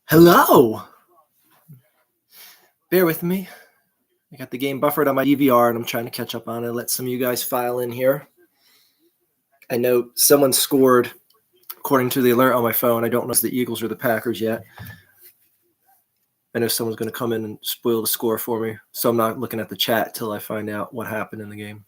Hello. Bear with me. I got the game buffered on my DVR and I'm trying to catch up on it. Let some of you guys file in here. I know someone scored according to the alert on my phone. I don't know if it's the Eagles or the Packers yet. I know someone's going to come in and spoil the score for me. So I'm not looking at the chat till I find out what happened in the game.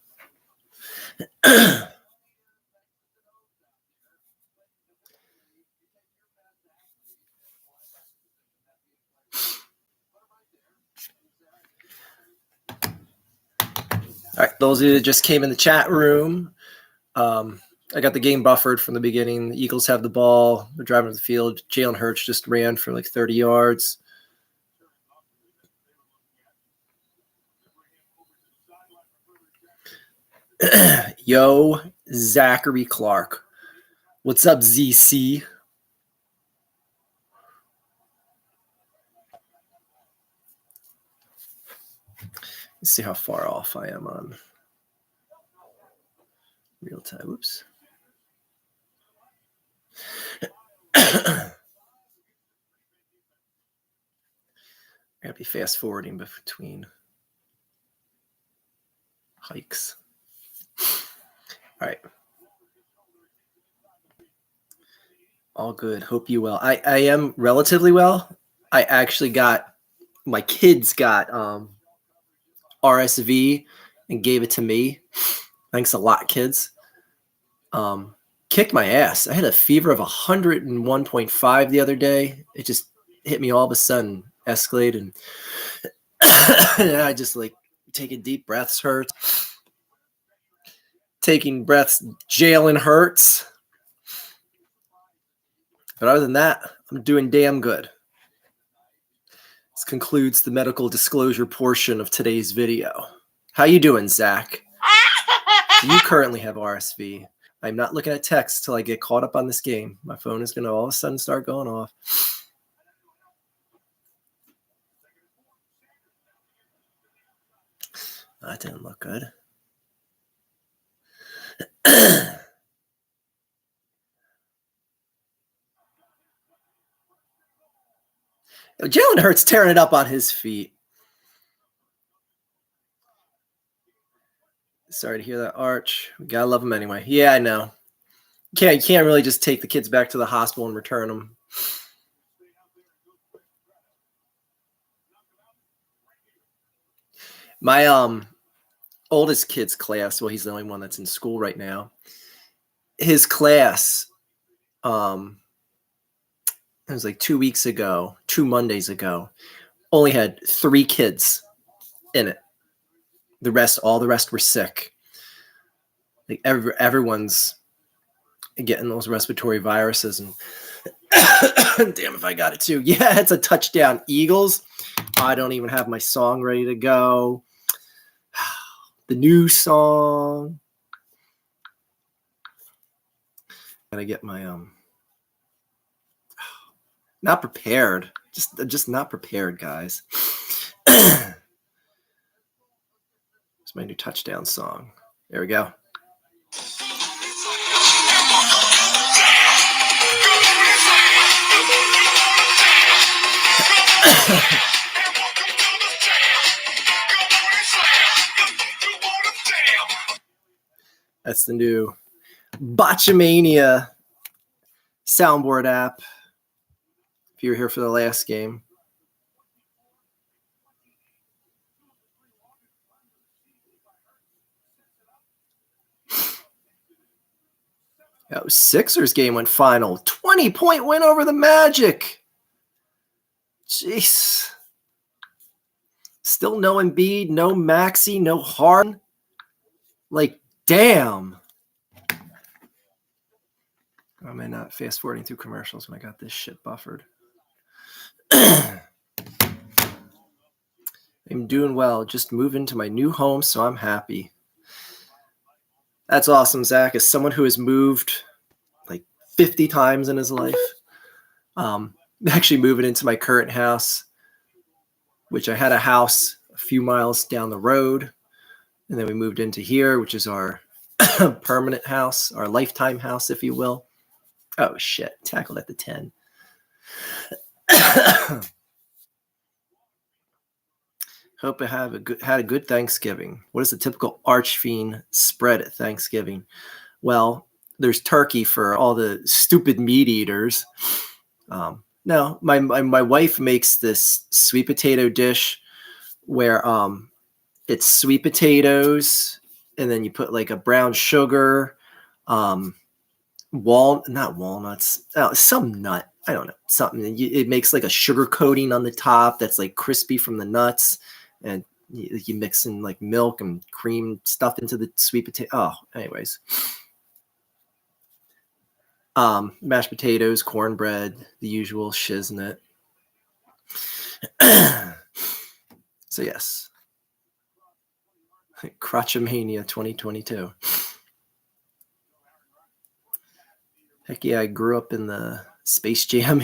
All right, those of you that just came in the chat room, I got the game buffered from the beginning. The Eagles have the ball. They're driving to the field. Jalen Hurts just ran for like 30 yards. Yo, Zachary Clark. What's up, ZC? Let's see how far off I am on real time. Whoops. I gotta be fast forwarding between hikes. All right. All good. Hope you well. I am relatively well. I actually got, my kids got RSV and gave it to me. Thanks a lot, kids. Kicked my ass. I had a fever of 101.5 the other day. It just hit me all of a sudden, escalated, and I just like taking deep breaths hurts. Taking breaths, Jalen hurts. But other than that, I'm doing damn good. This concludes the medical disclosure portion of today's video. How you doing, Zach? Do you currently have RSV? I'm not looking at text till I get caught up on this game. My phone is going to all of a sudden start going off. That didn't look good. Jalen Hurts tearing it up on his feet. Sorry to hear that, Arch. We gotta love him anyway. Yeah, I know. You can't really just take the kids back to the hospital and return them. My oldest kid's class, well, he's the only one that's in school right now. His class, it was like 2 Mondays ago, only had 3 kids in it. All the rest were sick. Like everyone's getting those respiratory viruses, and damn if I got it too. Yeah, it's a touchdown, Eagles. I don't even have my song ready to go. The new song. Gotta get my not prepared. Just not prepared, guys. It's my new touchdown song. There we go. That's the new Botchamania soundboard app. If you were here for the last game. That was Sixers game went final. 20-point win over the Magic. Jeez. Still no Embiid, no Maxey, no Harden. Like, damn. Why am I not fast forwarding through commercials when I got this shit buffered? I'm doing well. Just moved into my new home, so I'm happy. That's awesome, Zach. As someone who has moved like 50 times in his life, actually moving into my current house, which I had a house a few miles down the road, and then we moved into here, which is our permanent house, our lifetime house, if you will. Oh, shit. Tackled at the 10. Hope I had a good Thanksgiving. What is the typical archfiend spread at Thanksgiving? Well, there's turkey for all the stupid meat eaters. No, my wife makes this sweet potato dish where it's sweet potatoes, and then you put like a brown sugar, not walnuts, some nut. I don't know, something. It makes like a sugar coating on the top that's like crispy from the nuts, and you mix in like milk and cream stuff into the sweet potato. Oh, anyways. Mashed potatoes, cornbread, the usual shiznit. So yes. Crotchamania 2022. Heck yeah, I grew up in the Space Jam.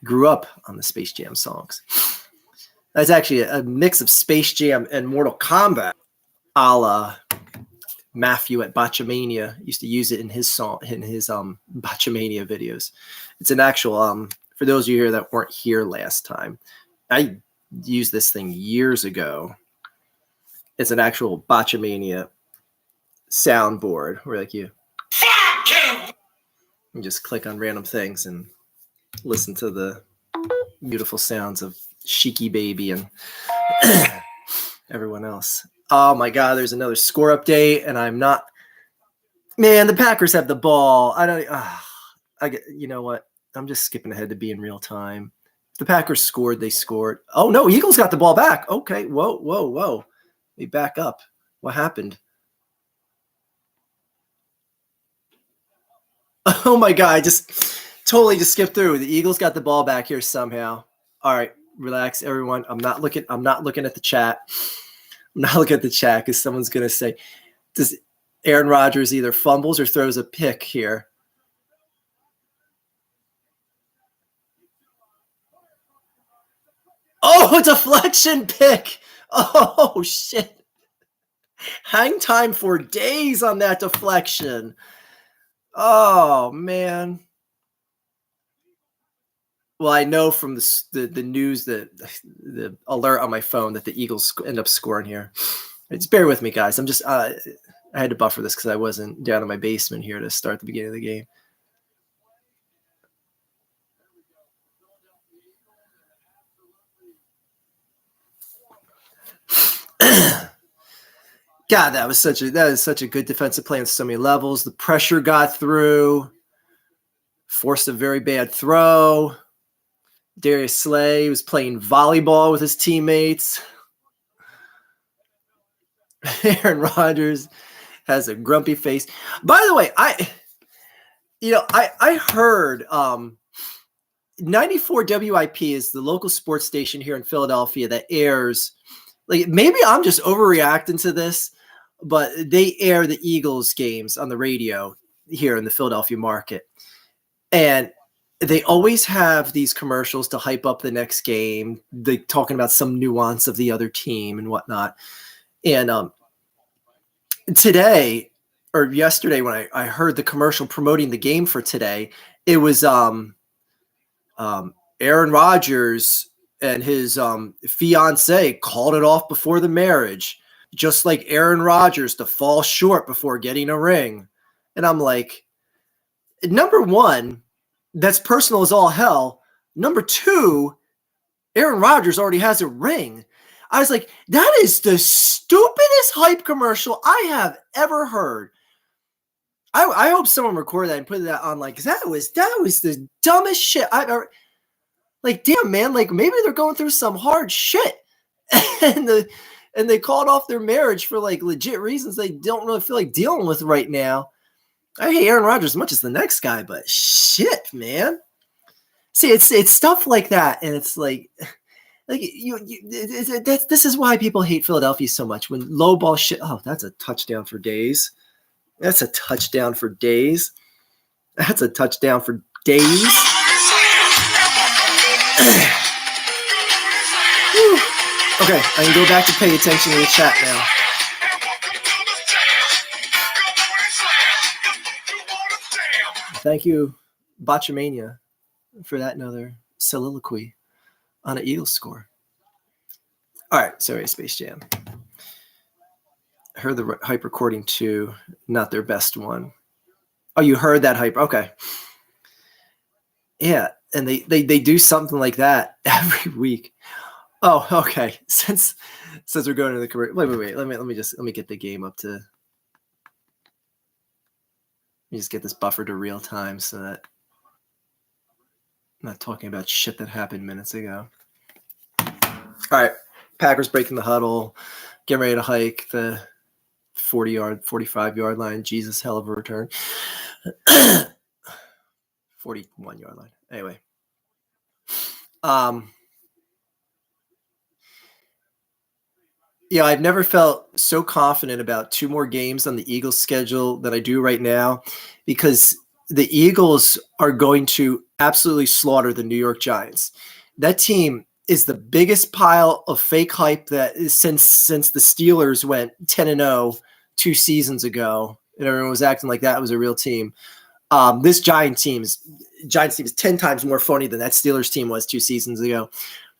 Grew up on the Space Jam songs. That's actually a mix of Space Jam and Mortal Kombat, a la Matthew at Botchamania used to use it in his Botchamania videos. It's an actual for those of you here that weren't here last time, I used this thing years ago. It's an actual Botchamania soundboard where like you just click on random things and listen to the beautiful sounds of Sheiky Baby and everyone else. Oh my God, there's another score update, and I'm not. Man, the Packers have the ball. You know what? I'm just skipping ahead to be in real time. If the Packers scored, they scored. Oh no, Eagles got the ball back. Okay, whoa. They back up. What happened? Oh my God, I just totally just skipped through. The Eagles got the ball back here somehow. All right, relax, everyone. I'm not looking at the chat. I'm not looking at the chat because someone's gonna say, does Aaron Rodgers either fumbles or throws a pick here? Oh, deflection pick. Oh shit. Hang time for days on that deflection. Oh man. Well, I know from the news that the alert on my phone that the Eagles end up scoring here. Just bear with me, guys. I'm just I had to buffer this because I wasn't down in my basement here to start the beginning of the game. God, that is such a good defensive play on so many levels. The pressure got through, forced a very bad throw. Darius Slay was playing volleyball with his teammates. Aaron Rodgers has a grumpy face. By the way, I heard 94 WIP is the local sports station here in Philadelphia that airs. Like maybe I'm just overreacting to this, but they air the Eagles games on the radio here in the Philadelphia market. And they always have these commercials to hype up the next game. They talking about some nuance of the other team and whatnot. And today or yesterday when I heard the commercial promoting the game for today, it was Aaron Rodgers and his fiance called it off before the marriage, just like Aaron Rodgers to fall short before getting a ring. And I'm like, number one, that's personal as all hell. Number two, Aaron Rodgers already has a ring. I was like, that is the stupidest hype commercial I have ever heard. I hope someone recorded that and put that online because that was the dumbest shit I've ever. Like, damn, man, like maybe they're going through some hard shit, and they called off their marriage for like legit reasons they don't really feel like dealing with right now. I hate Aaron Rodgers as much as the next guy, but shit, man. See, it's stuff like that, and it's like this is why people hate Philadelphia so much. When low ball shit, oh, that's a touchdown for days. That's a touchdown for days. That's a touchdown for days. Okay, I can go back to pay attention to the chat now. Thank you, Botchamania, for that another soliloquy on an Eagles score. All right, sorry, Space Jam. I heard the hype recording too, not their best one. Oh, you heard that hype? Okay. Yeah, and they do something like that every week. Oh, okay. Since we're going to the career, wait. Let me get the game up to. Let me just get this buffer to real time so that I'm not talking about shit that happened minutes ago. All right, Packers breaking the huddle, getting ready to hike the 45-yard line. Jesus, hell of a return. 41-yard line. Anyway. Yeah, I've never felt so confident about 2 more games on the Eagles schedule than I do right now, because the Eagles are going to absolutely slaughter the New York Giants. That team is the biggest pile of fake hype that is since the Steelers went 10-0 2 seasons ago, and everyone was acting like that was a real team. This Giants team is 10 times more phony than that Steelers team was 2 seasons ago.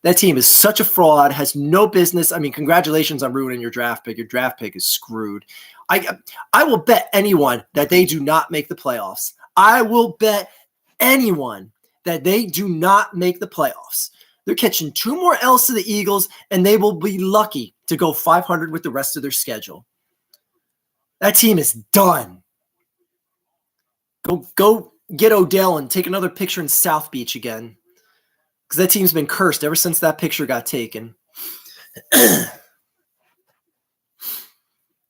That team is such a fraud, has no business. I mean, congratulations on ruining your draft pick. Your draft pick is screwed. I will bet anyone that they do not make the playoffs. I will bet anyone that they do not make the playoffs. They're catching 2 more L's to the Eagles, and they will be lucky to go 500 with the rest of their schedule. That team is done. Go get Odell and take another picture in South Beach again, because that team's been cursed ever since that picture got taken.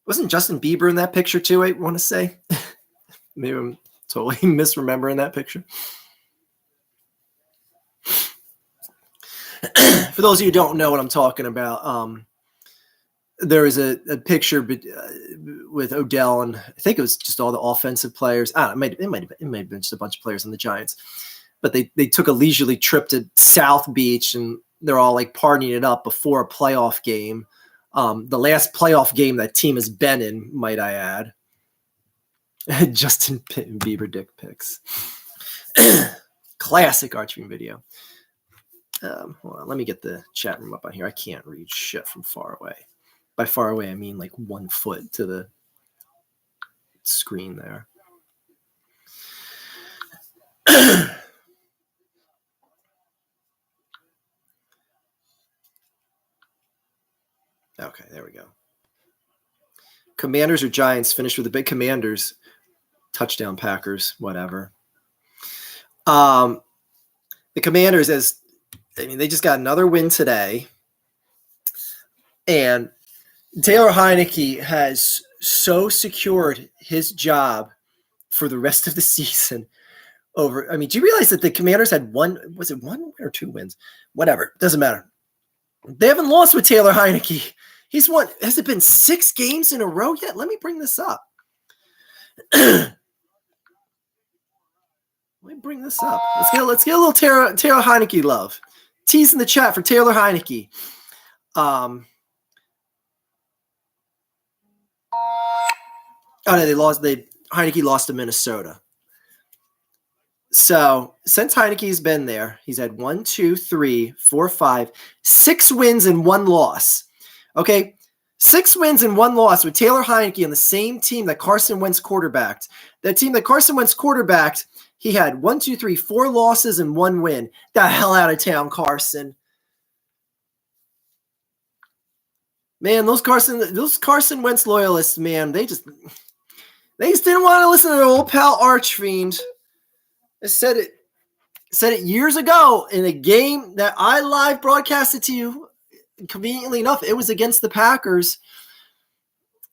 Wasn't Justin Bieber in that picture too, I want to say? Maybe I'm totally misremembering that picture. For those of you who don't know what I'm talking about, there was a picture with Odell, and I think it was just all the offensive players. I don't know, it might have been just a bunch of players on the Giants. But they took a leisurely trip to South Beach, and they're all like partying it up before a playoff game. The last playoff game that team has been in, might I add. Justin Bieber dick pics. Classic Archie video. Hold on, let me get the chat room up on here. I can't read shit from far away. By far away, I mean like 1 foot to the screen there. Okay, there we go. Commanders or Giants finished with the big Commanders. Touchdown Packers, whatever. The Commanders, they just got another win today. And Taylor Heineke has so secured his job for the rest of the season. Do you realize that the Commanders had one or 2 wins? Whatever, doesn't matter. They haven't lost with Taylor Heineke. He's won. Has it been 6 games in a row yet? Let me bring this up. Let's get a little Taylor Heineke love. Tease in the chat for Taylor Heineke. Heineke lost to Minnesota. So since Heineke's been there, he's had 1, 2, 3, 4, 5, 6 wins and 1 loss. Okay, 6 wins and 1 loss with Taylor Heineke on the same team that Carson Wentz quarterbacked. That team that Carson Wentz quarterbacked, he had 1, 2, 3, 4 losses and 1 win. The hell out of town, Carson. Man, those Carson Wentz loyalists, man, they just didn't want to listen to their old pal Archfiend. I said it years ago in a game that I live broadcasted to you. Conveniently enough, it was against the Packers,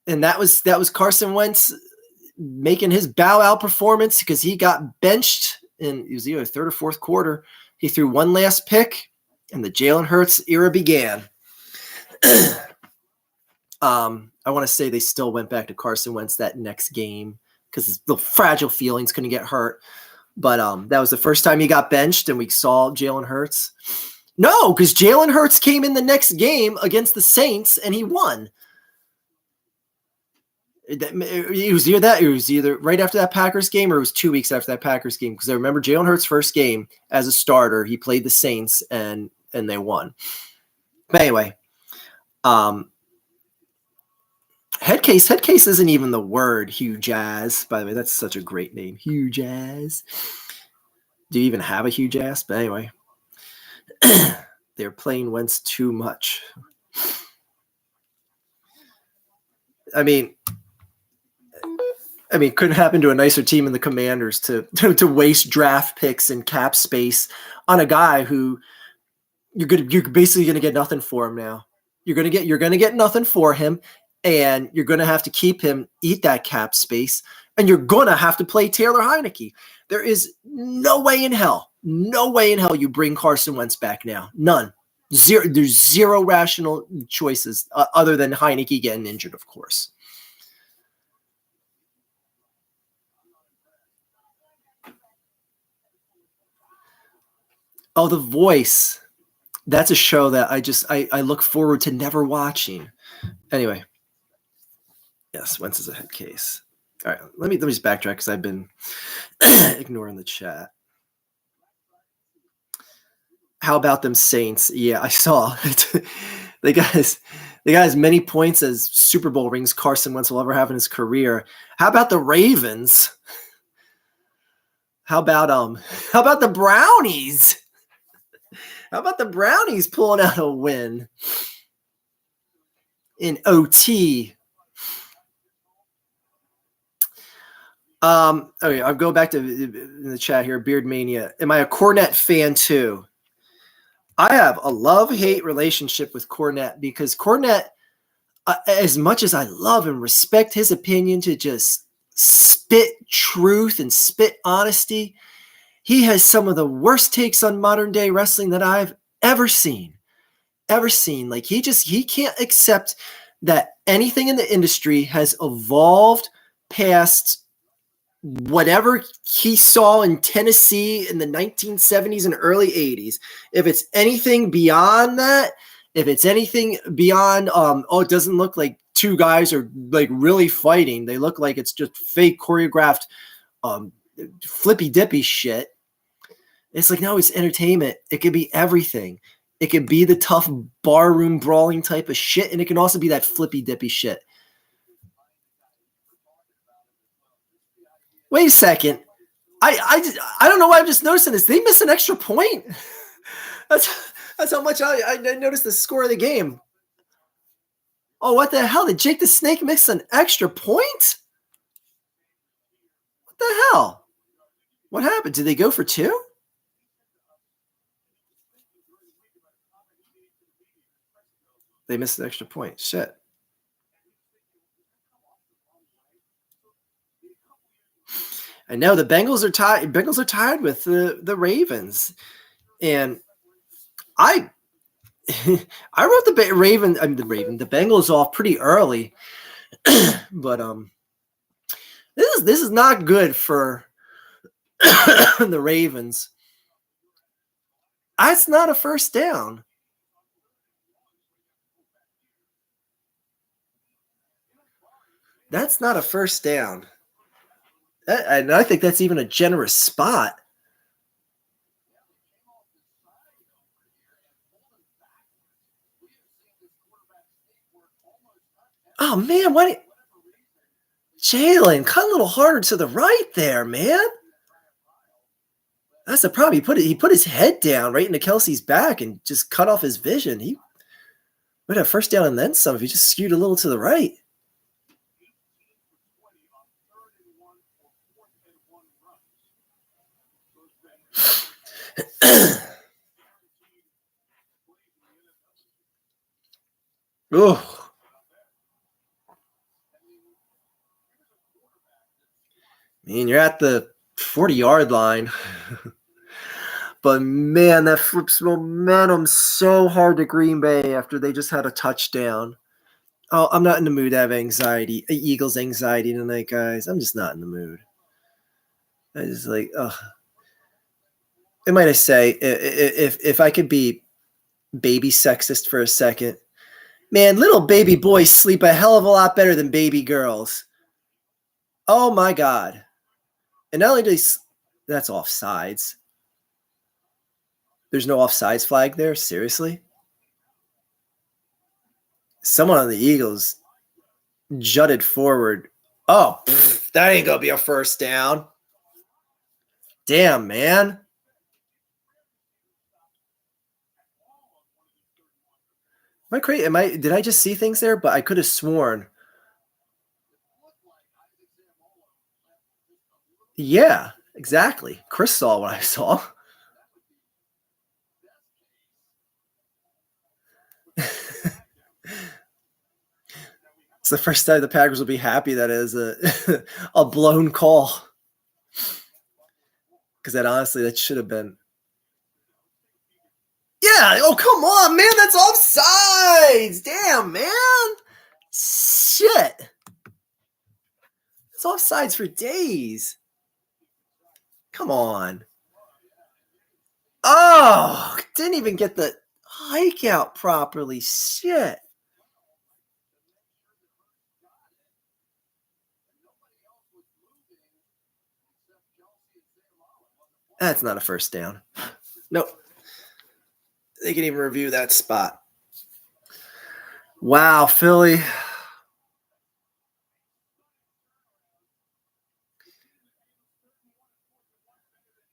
and that was Carson Wentz making his bow out performance because he got benched in, it was either 3rd or 4th quarter. He threw 1 last pick, and the Jalen Hurts era began. I want to say they still went back to Carson Wentz that next game because the fragile feelings couldn't get hurt. But that was the first time he got benched, and we saw Jalen Hurts. No, because Jalen Hurts came in the next game against the Saints, and he won. It was either that. It was either right after that Packers game, or it was 2 weeks after that Packers game. Because I remember Jalen Hurts' first game as a starter, he played the Saints and they won. But anyway, head case isn't even the word. Hugh Jazz, by the way, that's such a great name, Hugh Jazz. Do you even have a Hugh Jazz? But anyway, they're playing Wentz too much. I mean, couldn't happen to a nicer team in the Commanders to waste draft picks and cap space on a guy who you're basically gonna get nothing for him now. You're gonna get nothing for him, and you're gonna have to keep him, eat that cap space, and you're gonna have to play Taylor Heineke. There is no way in hell you bring Carson Wentz back now. None. Zero. There's zero rational choices other than Heineke getting injured, of course. Oh, The Voice. That's a show that I look forward to never watching. Anyway, yes, Wentz is a head case. All right, let me just backtrack because I've been ignoring the chat. How about them Saints? Yeah, I saw they got as many points as Super Bowl rings Carson Wentz will ever have in his career. How about the Ravens? How about the Brownies? How about the Brownies pulling out a win in OT? Okay, I'll go back to in the chat here. Beard Mania. Am I a Cornette fan too? I have a love-hate relationship with Cornette because Cornette, as much as I love and respect his opinion to just spit truth and spit honesty, he has some of the worst takes on modern day wrestling that I've ever seen. Like he can't accept that anything in the industry has evolved past whatever he saw in Tennessee in the 1970s and early 80s. If it's anything beyond that, if it's anything beyond, it doesn't look like two guys are like really fighting. They look like it's just fake choreographed, flippy dippy shit. It's like, no, it's entertainment. It could be everything. It could be the tough barroom brawling type of shit, and it can also be that flippy dippy shit. Wait a second. I don't know why I'm just noticing this. They missed an extra point. That's how much I noticed the score of the game. Oh, what the hell? Did Jake the Snake miss an extra point? What the hell? What happened? Did they go for two? They missed an extra point. Shit. I know the Bengals are tied. Bengals are tied with the Ravens, and I wrote the Bengals off pretty early, but this is not good for the Ravens. That's not a first down. That's not a first down. And I think that's even a generous spot. Oh, man, why Jalen, cut a little harder to the right there, man. That's the problem. He put his head down right into Kelsey's back and just cut off his vision. He would have first down and then some if he just skewed a little to the right. Oh, man, you're at the 40-yard line. But, man, that flips momentum so hard to Green Bay after they just had a touchdown. Oh, I'm not in the mood to have anxiety, Eagles anxiety tonight, guys. I'm just not in the mood. I just like, and might I say, if I could be baby sexist for a second, man, little baby boys sleep a hell of a lot better than baby girls. Oh my God. And not only that's offsides. There's no offsides flag there? Seriously? Someone on the Eagles jutted forward. Oh, that ain't going to be a first down. Damn, man. Am I crazy? Did I just see things there? But I could have sworn. Yeah, exactly. Chris saw what I saw. It's the first time the Packers will be happy that it is a blown call. Because that should have been. Yeah. Oh, come on, man. That's offsides. Damn, man. Shit. It's offsides for days. Come on. Oh, didn't even get the hike out properly. Shit. That's not a first down. Nope. They can even review that spot. Wow, Philly.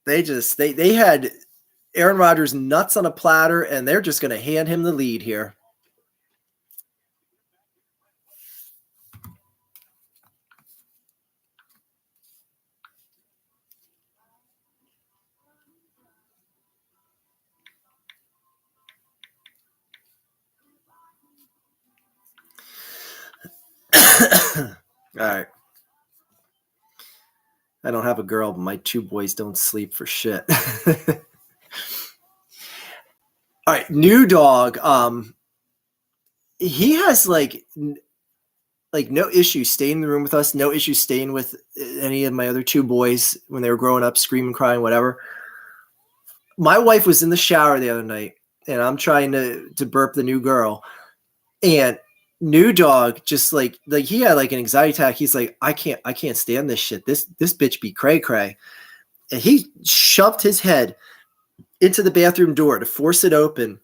They had Aaron Rodgers nuts on a platter, and they're just going to hand him the lead here. All right. I don't have a girl, but my two boys don't sleep for shit. All right, new dog. He has like no issue staying in the room with us. No issue staying with any of my other two boys when they were growing up, screaming, crying, whatever. My wife was in the shower the other night, and I'm trying to burp the new girl, and new dog just like he had like an anxiety attack. He's like, I can't stand this shit. This bitch be cray cray, and he shoved his head into the bathroom door to force it open,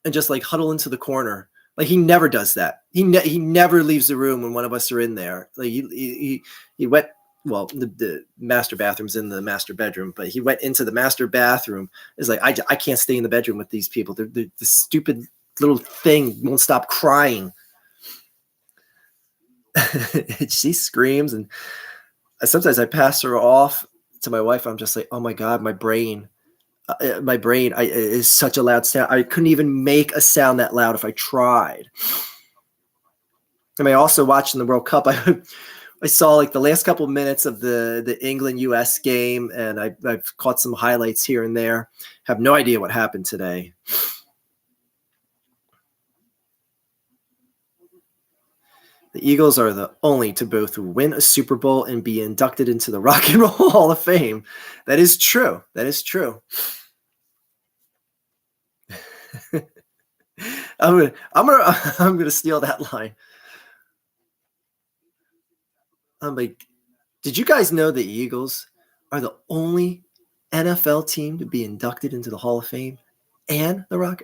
and just like huddle into the corner. Like he never does that. He never leaves the room when one of us are in there. Like he went. Well, the master bathroom's in the master bedroom, but he went into the master bathroom. Is like, I can't stay in the bedroom with these people. They're the stupid little thing won't stop crying. She screams, and sometimes I pass her off to my wife. I'm just like, oh my God, my brain is such a loud sound. I couldn't even make a sound that loud if I tried. I mean, also watching the World Cup, I saw like the last couple of minutes of the England-US game, and I've caught some highlights here and there. Have no idea what happened today. The Eagles are the only to both win a Super Bowl and be inducted into the Rock and Roll Hall of Fame. That is true. That is true. I'm gonna steal that line. I'm like, did you guys know the Eagles are the only NFL team to be inducted into the Hall of Fame and the Rock?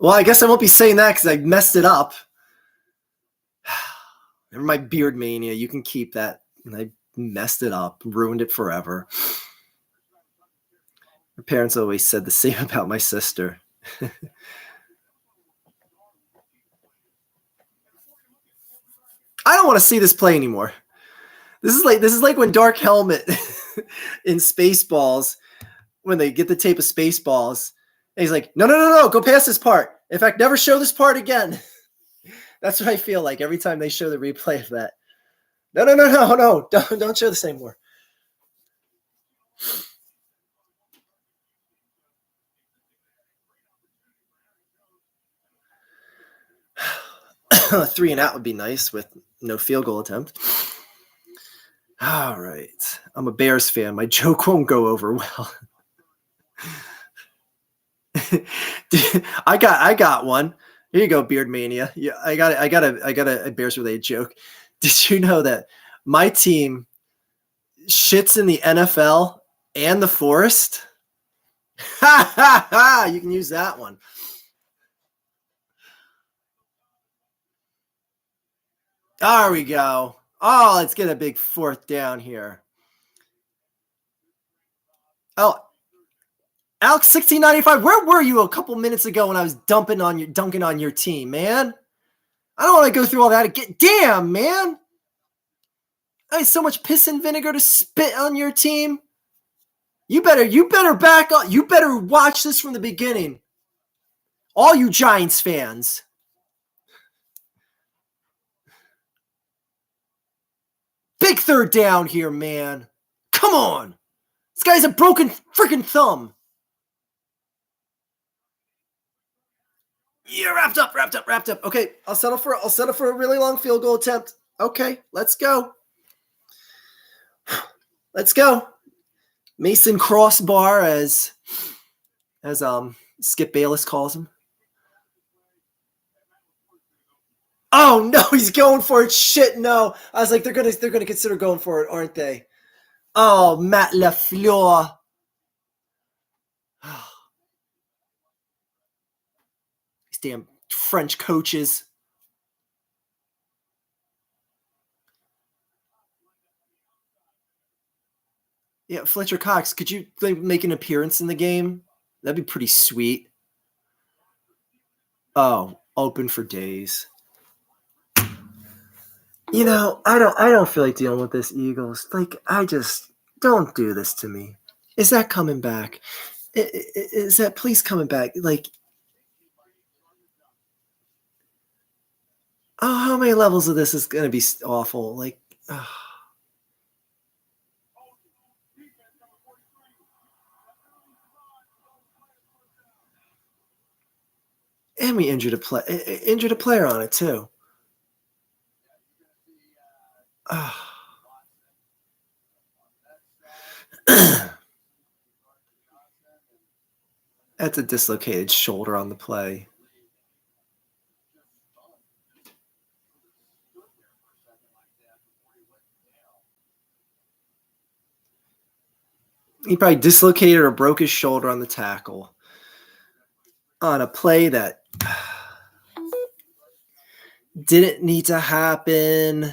Well, I guess I won't be saying that because I messed it up. Never my beard mania. You can keep that. I messed it up, ruined it forever. My parents always said the same about my sister. I don't want to see this play anymore. This is like when Dark Helmet in Spaceballs, when they get the tape of Spaceballs, and he's like, no, go past this part. In fact, never show this part again. That's what I feel like every time they show the replay of that. No, don't show this anymore. A 3 and out would be nice with no field goal attempt. All right. I'm a Bears fan. My joke won't go over well. I got one. Here you go, Beard Mania. Yeah, I got a Bears related joke. Did you know that my team shits in the NFL and the forest? Ha ha ha! You can use that one. There we go. Oh, let's get a big fourth down here. Oh, Alex 1695, where were you a couple minutes ago when I was dunking on your team, man? I don't want to go through all that again. Damn, man. I had so much piss and vinegar to spit on your team. You better back up. You better watch this from the beginning. All you Giants fans. Big third down here, man. Come on. This guy's a broken freaking thumb. Yeah, wrapped up. Okay, I'll settle for a really long field goal attempt. Okay, let's go. Mason Crossbar, as Skip Bayless calls him. Oh no, he's going for it. Shit, no. I was like, they're gonna consider going for it, aren't they? Oh, Matt LaFleur. These damn French coaches. Yeah, Fletcher Cox, could you make an appearance in the game? That'd be pretty sweet. Oh, open for days. You know, I don't feel like dealing with this, Eagles. Like, I just don't do this to me. Is that coming back? Is that please coming back? Like, oh, how many levels of this is going to be awful? Like, oh. And we injured a player on it too. Oh. That's a dislocated shoulder on the play. He probably dislocated or broke his shoulder on the tackle on a play that didn't need to happen.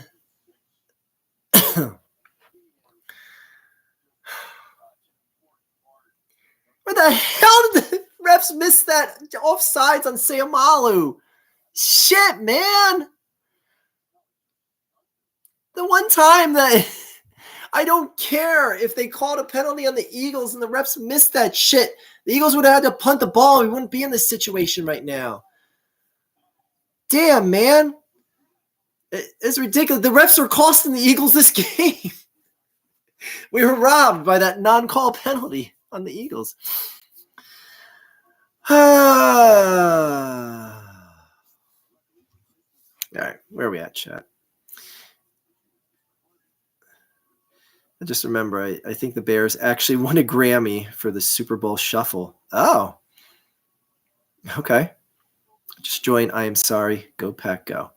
Where the hell did the refs miss that offsides on Sayamalu? Shit, man. The one time that I don't care if they called a penalty on the Eagles and the refs missed that shit. The Eagles would have had to punt the ball. We wouldn't be in this situation right now. Damn, man. It's ridiculous. The refs are costing the Eagles this game. We were robbed by that non-call penalty on the Eagles. All right, where are we at, chat? I just remember, I think the Bears actually won a Grammy for the Super Bowl Shuffle. Oh, okay. Just join. I am sorry. Go Pack, go.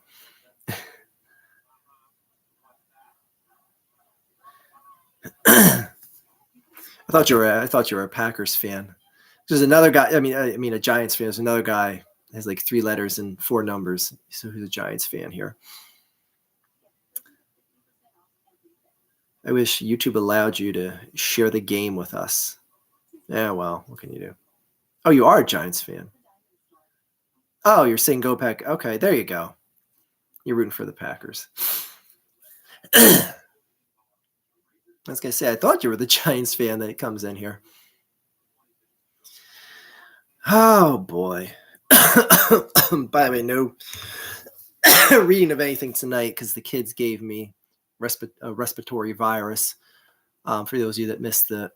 I thought you were a Packers fan. There's another guy. I mean, a Giants fan. There's another guy has like 3 letters and 4 numbers. So who's a Giants fan here? I wish YouTube allowed you to share the game with us. Yeah, well, what can you do? Oh, you are a Giants fan. Oh, you're saying go Pack. Okay, there you go. You're rooting for the Packers. I was going to say, I thought you were the Giants fan that comes in here. Oh, boy. By the way, no reading of anything tonight because the kids gave me a respiratory virus. For those of you that missed the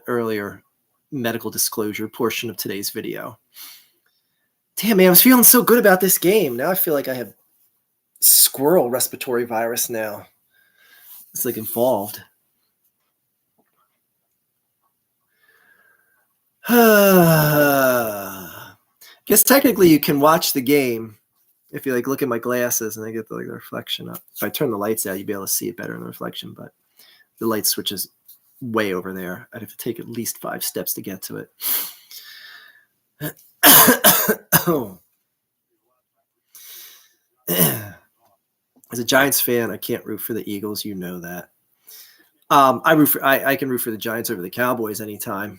earlier medical disclosure portion of today's video. Damn, man, I was feeling so good about this game. Now I feel like I have squirrel respiratory virus now. It's like involved. Guess technically you can watch the game If you like look at my glasses and I get the reflection up. If I turn the lights out, you'd be able to see it better in the reflection, but the light switch is way over there. I'd have to take at least 5 steps to get to it. As a Giants fan, I can't root for the Eagles. You know that. I can root for the Giants over the Cowboys anytime.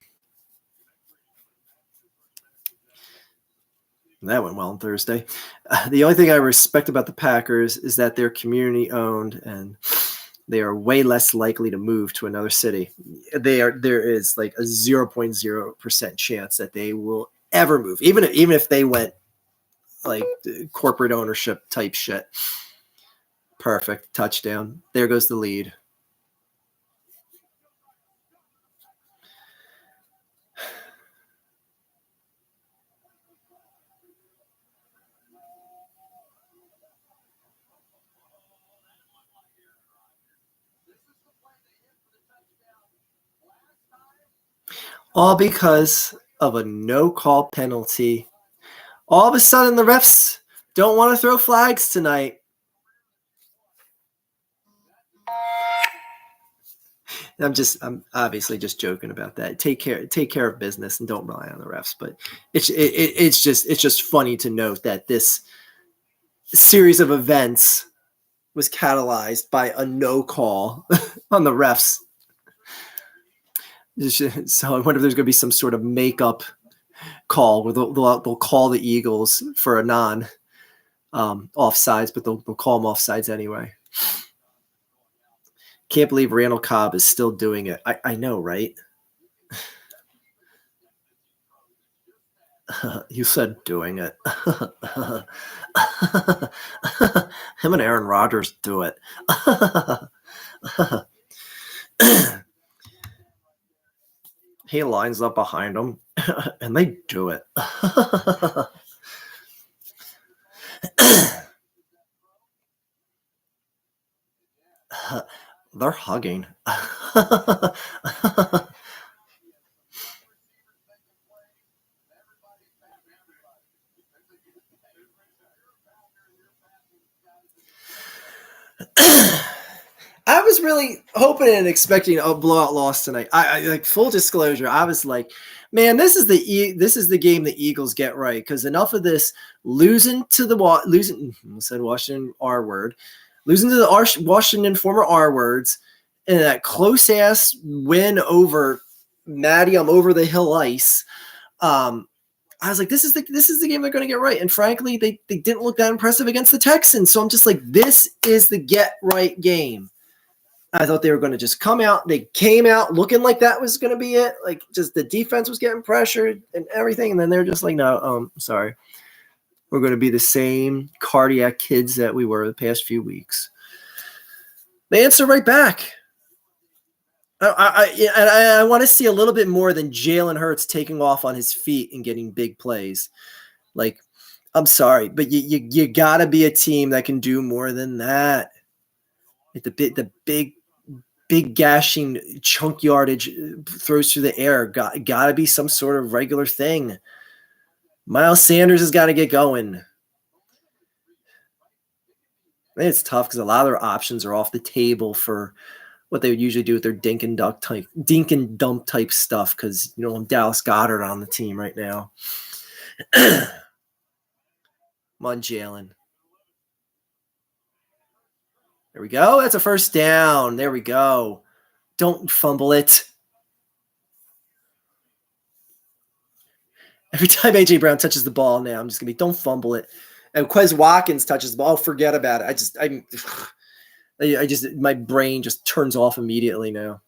That went well on Thursday. The only thing I respect about the Packers is that they're community owned and they are way less likely to move to another city. There is like a 0.0% chance that they will ever move, even if they went like corporate ownership type shit. Perfect. Touchdown. There goes the lead. All because of a no-call penalty. All of a sudden, the refs don't want to throw flags tonight. I'm obviously just joking about that. Take care of business and don't rely on the refs. But it's just funny to note that this series of events was catalyzed by a no call on the refs. So I wonder if there's going to be some sort of makeup call where they'll call the Eagles for a non offsides, but they'll call them offsides anyway. Can't believe Randall Cobb is still doing it. I know, right? You said doing it. Him and Aaron Rodgers do it. He lines up behind him, and they do it. They're hugging. I was really hoping and expecting a blowout loss tonight. I like full disclosure. I was like, man, this is the game the Eagles get right, because enough of this losing to the Washington R word, losing to the Washington former R words, and that close ass win over Maddie. I'm over the hill ice. I was like, this is the game they're going to get right. And frankly, they didn't look that impressive against the Texans. So I'm just like, this is the get right game. I thought they were going to just come out. They came out looking like that was going to be it. Like, just the defense was getting pressured and everything. And then they're just like, no, sorry. We're going to be the same cardiac kids that we were the past few weeks. They answer right back. I want to see a little bit more than Jalen Hurts taking off on his feet and getting big plays. Like, I'm sorry, but you got to be a team that can do more than that. Like the big gashing chunk yardage throws through the air got to be some sort of regular thing. Miles Sanders has got to get going. It's tough because a lot of their options are off the table for what they would usually do with their dink and dump type stuff, because Dallas Goedert on the team right now. Come on, Jalen. There we go. That's a first down. There we go. Don't fumble it. Every time A.J. Brown touches the ball now, I'm just going to be, don't fumble it. And Quez Watkins touches the ball, forget about it. I just my brain just turns off immediately now.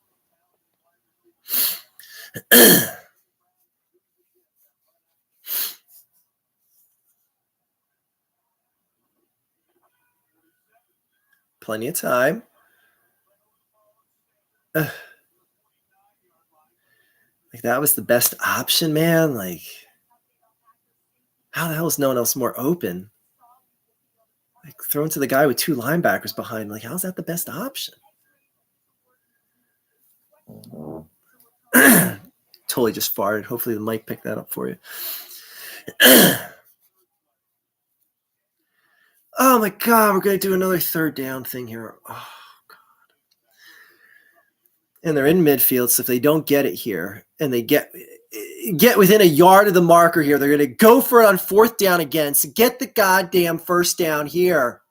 Plenty of time. Like, that was the best option, man. Like, how the hell is no one else more open? Like, throwing to the guy with 2 linebackers behind. Like, how's that the best option? Totally just farted. Hopefully the mic picked that up for you. Oh my God, we're going to do another third down thing here. Oh God. And they're in midfield, so if they don't get it here and they get within a yard of the marker here, they're going to go for it on fourth down again. So get the goddamn first down here.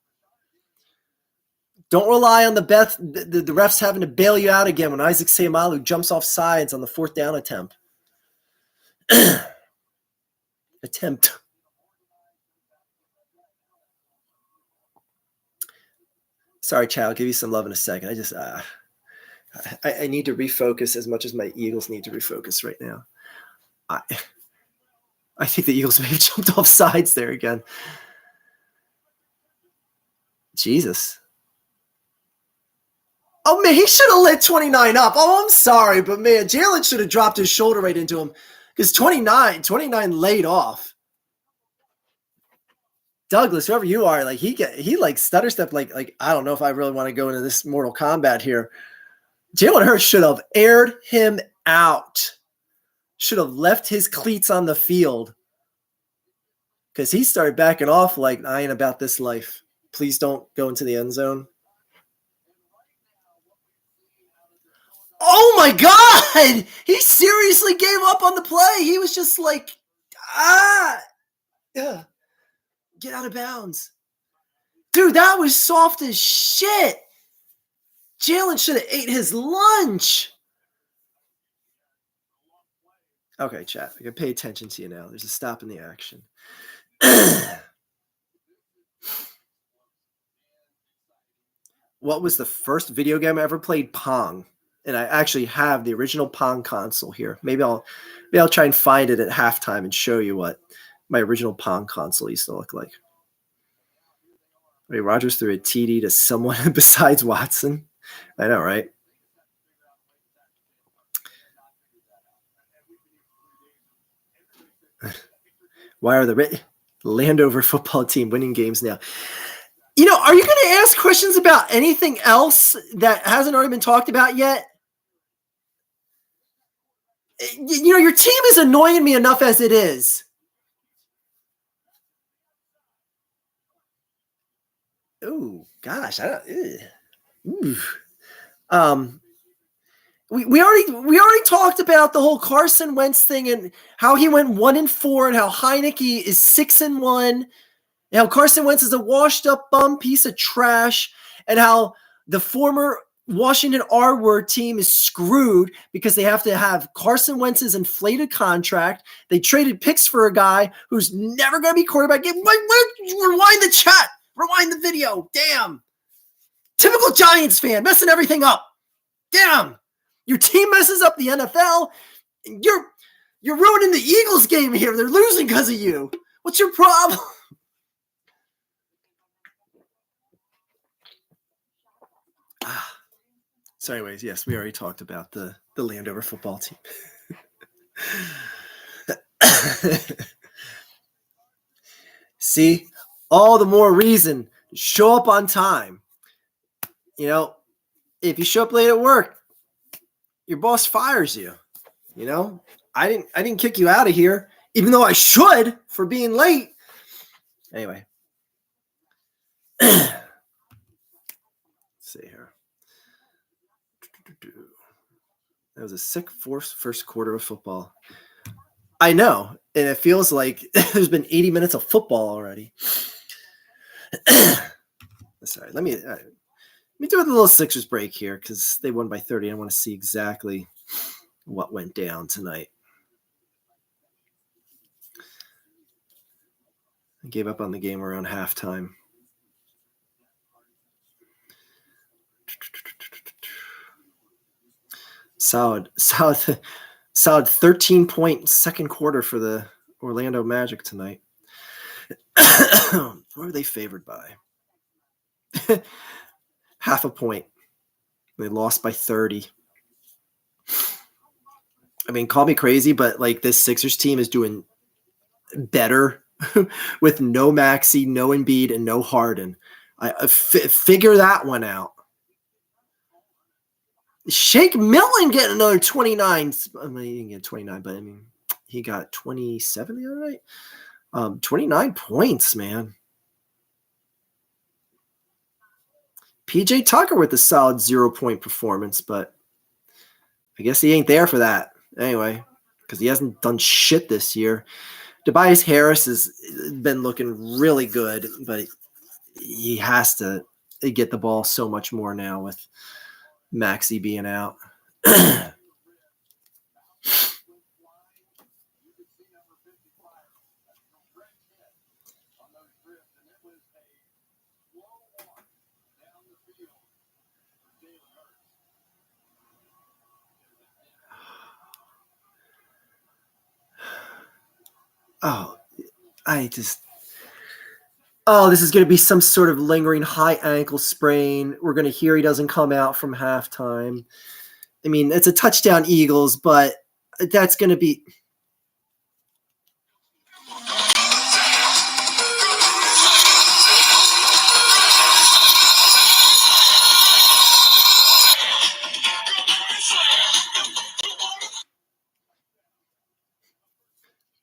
Don't rely on the refs having to bail you out again when Isaac Seumalo jumps off sides on the fourth down attempt. Sorry, Chad, I'll give you some love in a second. I need to refocus as much as my Eagles need to refocus right now. I think the Eagles may have jumped off sides there again. Jesus. Oh, man, he should have lit 29 up. Oh, I'm sorry, but, man, Jalen should have dropped his shoulder right into him because 29 laid off. Douglas, whoever you are, like he like stutter step, like I don't know if I really want to go into this Mortal Kombat here. Jalen Hurts should have aired him out. Should have left his cleats on the field because he started backing off like, I ain't about this life. Please don't go into the end zone. Oh my God! He seriously gave up on the play. He was just like, yeah, get out of bounds. Dude, that was soft as shit. Jalen should have ate his lunch. Okay, chat. I can pay attention to you now. There's a stop in the action. What was the first video game I ever played? Pong. And I actually have the original Pong console here. Maybe I'll try and find it at halftime and show you what my original Pong console used to look like. Wait, Rodgers threw a TD to someone besides Watson. I know, right? Why are the Landover football team winning games now? You know, are you going to ask questions about anything else that hasn't already been talked about yet? You know, your team is annoying me enough as it is. Oh gosh, we already talked about the whole Carson Wentz thing and how he went 1-4 and how Heineke is 6-1, and how Carson Wentz is a washed up bum piece of trash, and how the former Washington R-word team is screwed because they have to have Carson Wentz's inflated contract. They traded picks for a guy who's never going to be quarterback. Rewind the chat. Rewind the video. Damn. Typical Giants fan, messing everything up. Damn. Your team messes up the NFL. You're ruining the Eagles game here. They're losing because of you. What's your problem? So anyways, yes, we already talked about the Landover football team. See, all the more reason to show up on time. You know, if you show up late at work, your boss fires you. You know, I didn't kick you out of here, even though I should for being late. Anyway. Let's see here. That was a sick first quarter of football. I know, and it feels like there's been 80 minutes of football already. Sorry, let me do a little Sixers break here because they won by 30. I want to see exactly what went down tonight. I gave up on the game around halftime. Solid 13-point second quarter for the Orlando Magic tonight. What were they favored by? Half a point. They lost by 30. I mean, call me crazy, but like this Sixers team is doing better with no Maxey, no Embiid, and no Harden. Figure that one out. Shake Milton getting another 29. I mean, he didn't get 29, but I mean, he got 27 the other night. 29 points, man. PJ Tucker with a solid 0-point performance, but I guess he ain't there for that anyway, because he hasn't done shit this year. Tobias Harris has been looking really good, but he has to get the ball so much more now with Maxey being out. This is going to be some sort of lingering high ankle sprain. We're going to hear he doesn't come out from halftime. I mean, it's a touchdown Eagles, but that's going to be...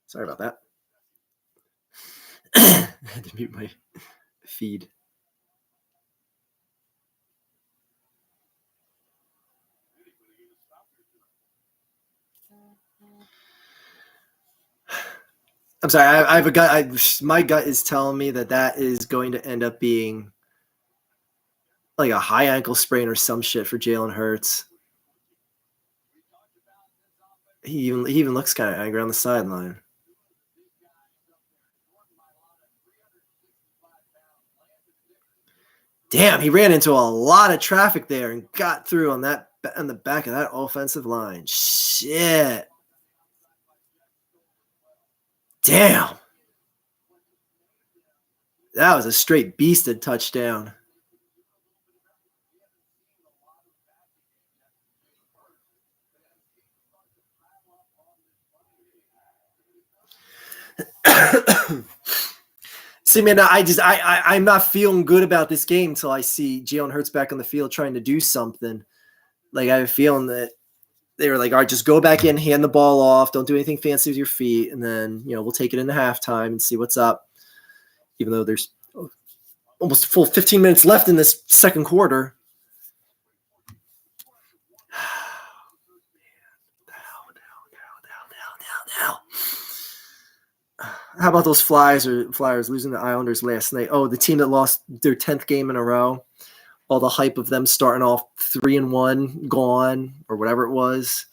Sorry about that. I had to mute my feed. I'm sorry. I have a gut. My gut is telling me that is going to end up being like a high ankle sprain or some shit for Jalen Hurts. He even looks kind of angry on the sideline. Damn, he ran into a lot of traffic there and got through on the back of that offensive line. Shit. Damn. That was a straight beasted touchdown. See, man, I'm not feeling good about this game until I see Jalen Hurts back on the field trying to do something. Like, I have a feeling that they were like, all right, just go back in, hand the ball off, don't do anything fancy with your feet, and then, we'll take it into halftime and see what's up. Even though there's almost a full 15 minutes left in this second quarter. How about those Flyers losing the Islanders last night? Oh, the team that lost their 10th game in a row. All the hype of them starting off 3-1, gone, or whatever it was.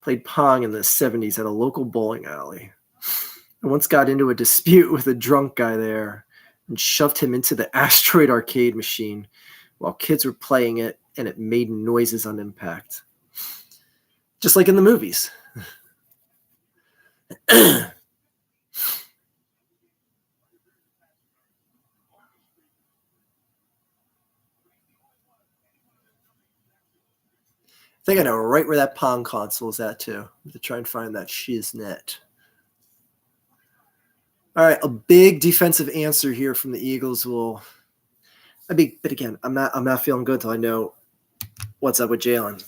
Played Pong in the 70s at a local bowling alley. I once got into a dispute with a drunk guy there and shoved him into the Asteroid arcade machine while kids were playing it, and it made noises on impact. Just like in the movies. I think I know right where that Pong console is at, too. To try and find that shiznit. All right, a big defensive answer here from the Eagles will. But again, I'm not feeling good until I know what's up with Jalen,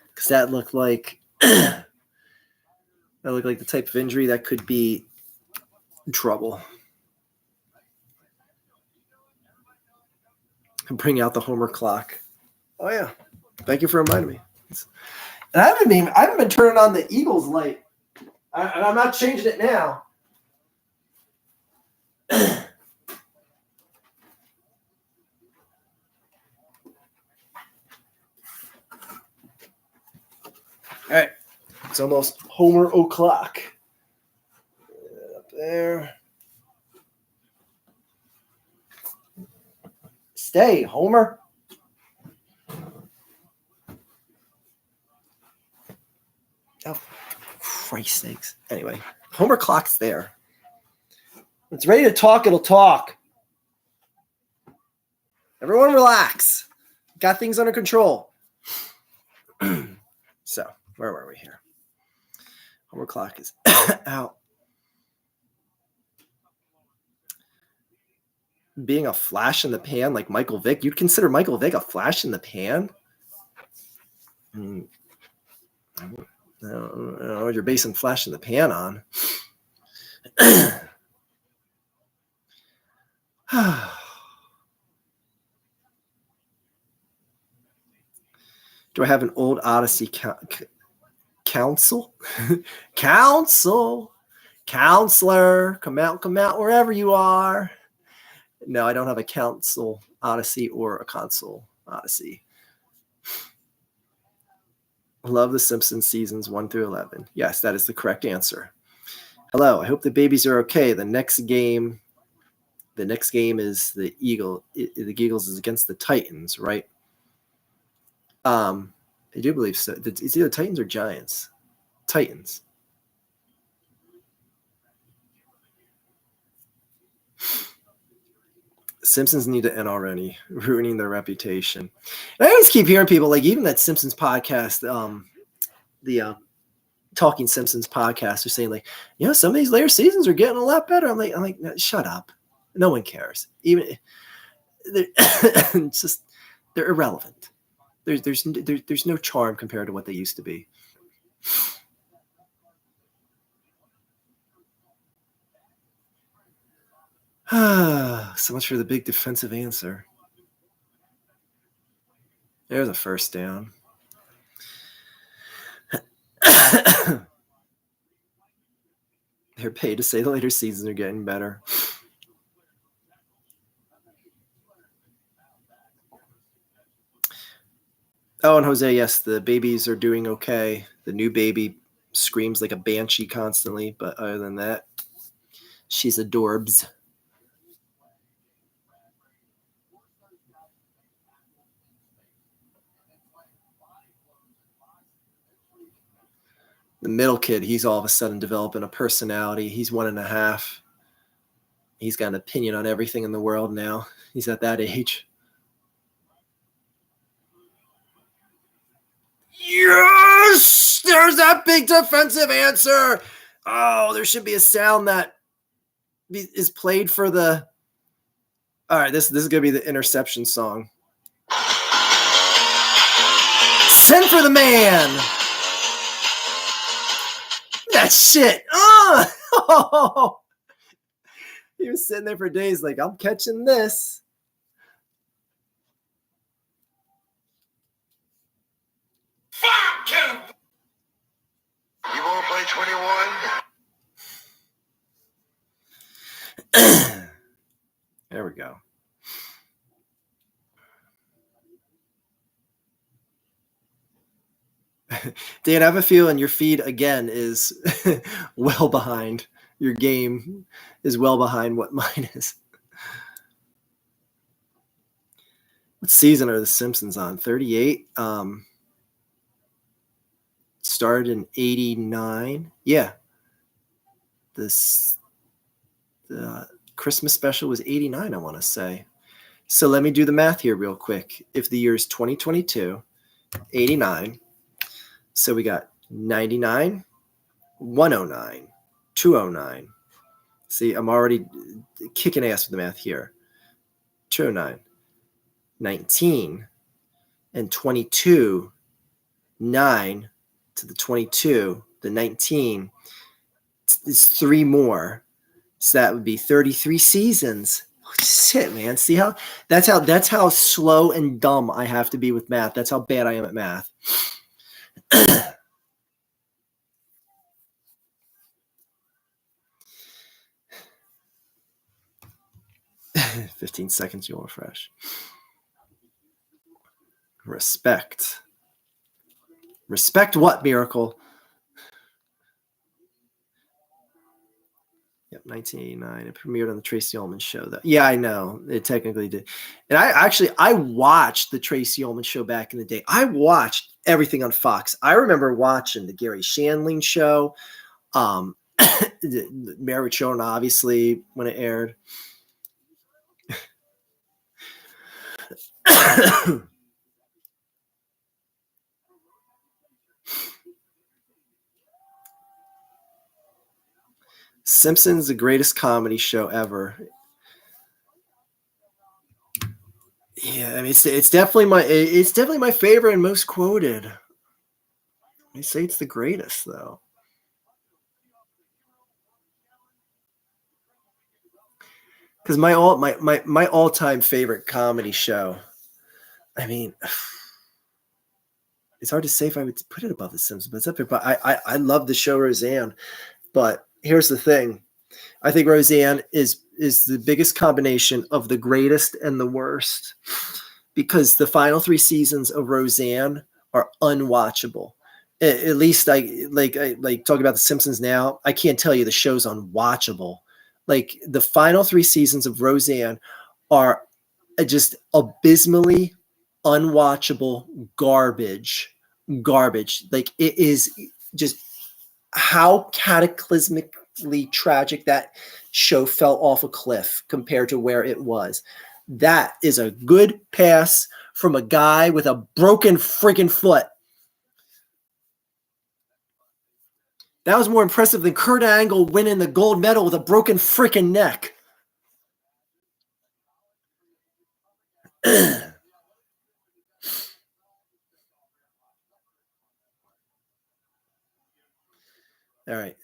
because that looked like the type of injury that could be trouble. And bring out the Homer clock. Oh yeah, thank you for reminding me. And I haven't been turning on the Eagles light, and I'm not changing it now. All right, it's almost Homer o'clock. Up there. Stay, Homer. Oh, Christ sakes. Anyway, Homer clock's there. When it's ready to talk, it'll talk. Everyone relax. Got things under control. So, where were we here? Homer clock is out. Being a flash in the pan like Michael Vick. You'd consider Michael Vick a flash in the pan? I don't know what you're basing flash in the pan on. Do I have an old Odyssey council? Council. Counselor. Come out wherever you are. No, I don't have a council Odyssey or a console Odyssey. Love the Simpsons seasons 1 through 11. Yes, that is the correct answer. Hello, I hope the babies are okay. The next game is the Eagles is against the Titans, right? I do believe so. It's either Titans or Giants. Titans. Simpsons need to end already, ruining their reputation. And I always keep hearing people, like even that Simpsons podcast, the Talking Simpsons podcast, are saying like, some of these later seasons are getting a lot better. I'm like, no, shut up. No one cares. Even it's just they're irrelevant. There's no charm compared to what they used to be. So much for the big defensive answer. There's a first down. They're paid to say the later seasons are getting better. Oh, and Jose, yes, the babies are doing okay. The new baby screams like a banshee constantly, but other than that, she's adorbs. The middle kid, he's all of a sudden developing a personality. He's 1.5. He's got an opinion on everything in the world now. He's at that age. Yes! There's that big defensive answer. Oh, there should be a sound that is played for the... All right, this is going to be the interception song. Send for the man! That shit! Oh! He was sitting there for days like, I'm catching this. Fuck him! You won't play 21? There we go. Dan, I have a feeling your feed again is well behind. Your game is well behind what mine is. What season are the Simpsons on? 38. Started in 89. Yeah. The Christmas special was 89, I want to say. So let me do the math here real quick. If the year is 2022, 89. So we got 99, 109, 209. See, I'm already kicking ass with the math here. 209, 19, and 22, 9 to the 22, the 19 is 3 more. So that would be 33 seasons. Oh, shit, man. See how that's how slow and dumb I have to be with math. That's how bad I am at math. 15 seconds, you'll refresh. Respect. Respect what, Miracle? Yep, 1989. It premiered on the Tracy Ullman show. Yeah, I know. It technically did. And I watched the Tracy Ullman show back in the day. I watched everything on Fox. I remember watching the Gary Shandling show, the Married Children, obviously, when it aired. Simpsons, the greatest comedy show ever. Yeah, I mean it's definitely my favorite and most quoted. I say it's the greatest though. Because my all-time favorite comedy show, I mean, It's hard to say if I would put it above The Simpsons, but it's up there. But I love the show Roseanne. But here's the thing. I think Roseanne is the biggest combination of the greatest and the worst, because the final 3 seasons of Roseanne are unwatchable. At least I talking about The Simpsons now. I can't tell you the show's unwatchable. Like, the final 3 seasons of Roseanne are just abysmally unwatchable garbage. Like, it is just how cataclysmically tragic that show fell off a cliff compared to where it was. That is a good pass from a guy with a broken freaking foot. That was more impressive than Kurt Angle winning the gold medal with a broken freaking neck. All right.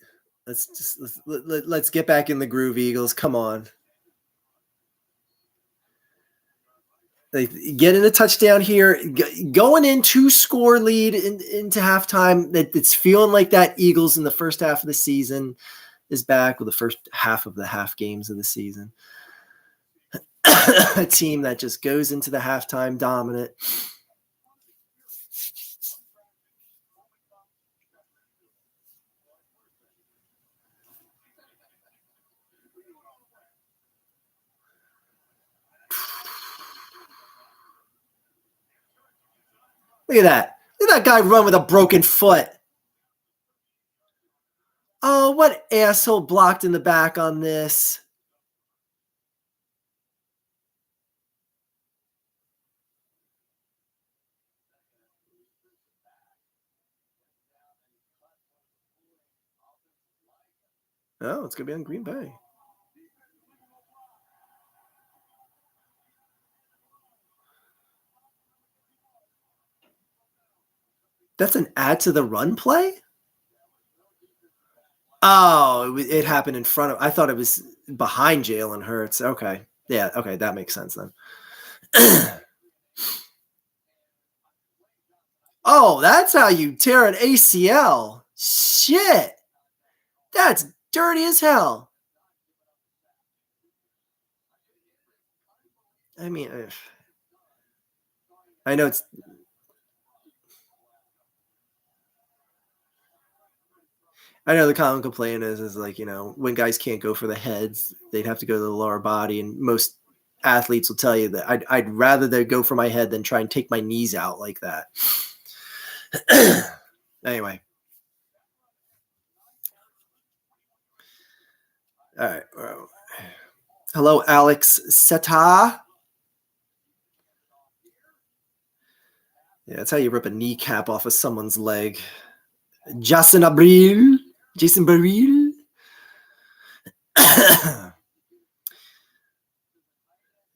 Let's get back in the groove, Eagles. Come on. They get in a touchdown here, going in 2-score lead into halftime. It's feeling like that Eagles in the first half of the season is back, with the first half of the half games of the season. A team that just goes into the halftime dominant. Look at that. Look at that guy run with a broken foot. Oh, what asshole blocked in the back on this? Oh, it's going to be on Green Bay. That's an add to the run play? Oh, it happened in front of. I thought it was behind Jalen Hurts. Okay. Yeah, okay, that makes sense then. Oh, that's how you tear an ACL. Shit. That's dirty as hell. I mean, I know it's. I know the common complaint is like, when guys can't go for the heads, they'd have to go to the lower body. And most athletes will tell you that I'd rather they go for my head than try and take my knees out like that. Anyway. All right. Hello, Alex Seta. Yeah, that's how you rip a kneecap off of someone's leg. Jason Bril.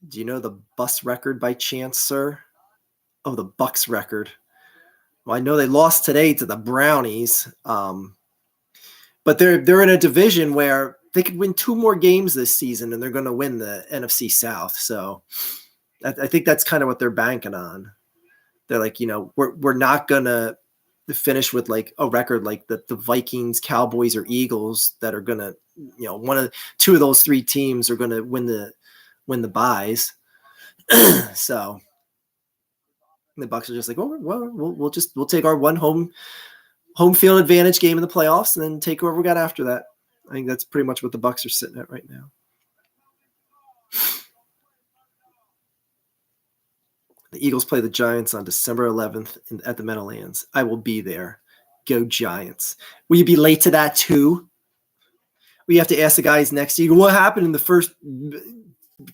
Do you know the bus record by chance, sir? Oh, the Bucks record. Well, I know they lost today to the Brownies, but they're in a division where they could win 2 more games this season, and they're going to win the NFC South. So I think that's kind of what they're banking on. They're like, we're not going to finish with like a record like the Vikings, Cowboys, or Eagles that are going to, 2 of those 3 teams are going to win the buys. So the Bucks are just like, we'll take our one home field advantage game in the playoffs and then take whoever we got after that. I think that's pretty much what the Bucks are sitting at right now. The Eagles play the Giants on December 11th at the Meadowlands. I will be there. Go Giants. Will you be late to that too? We have to ask the guys next to you, what happened in the first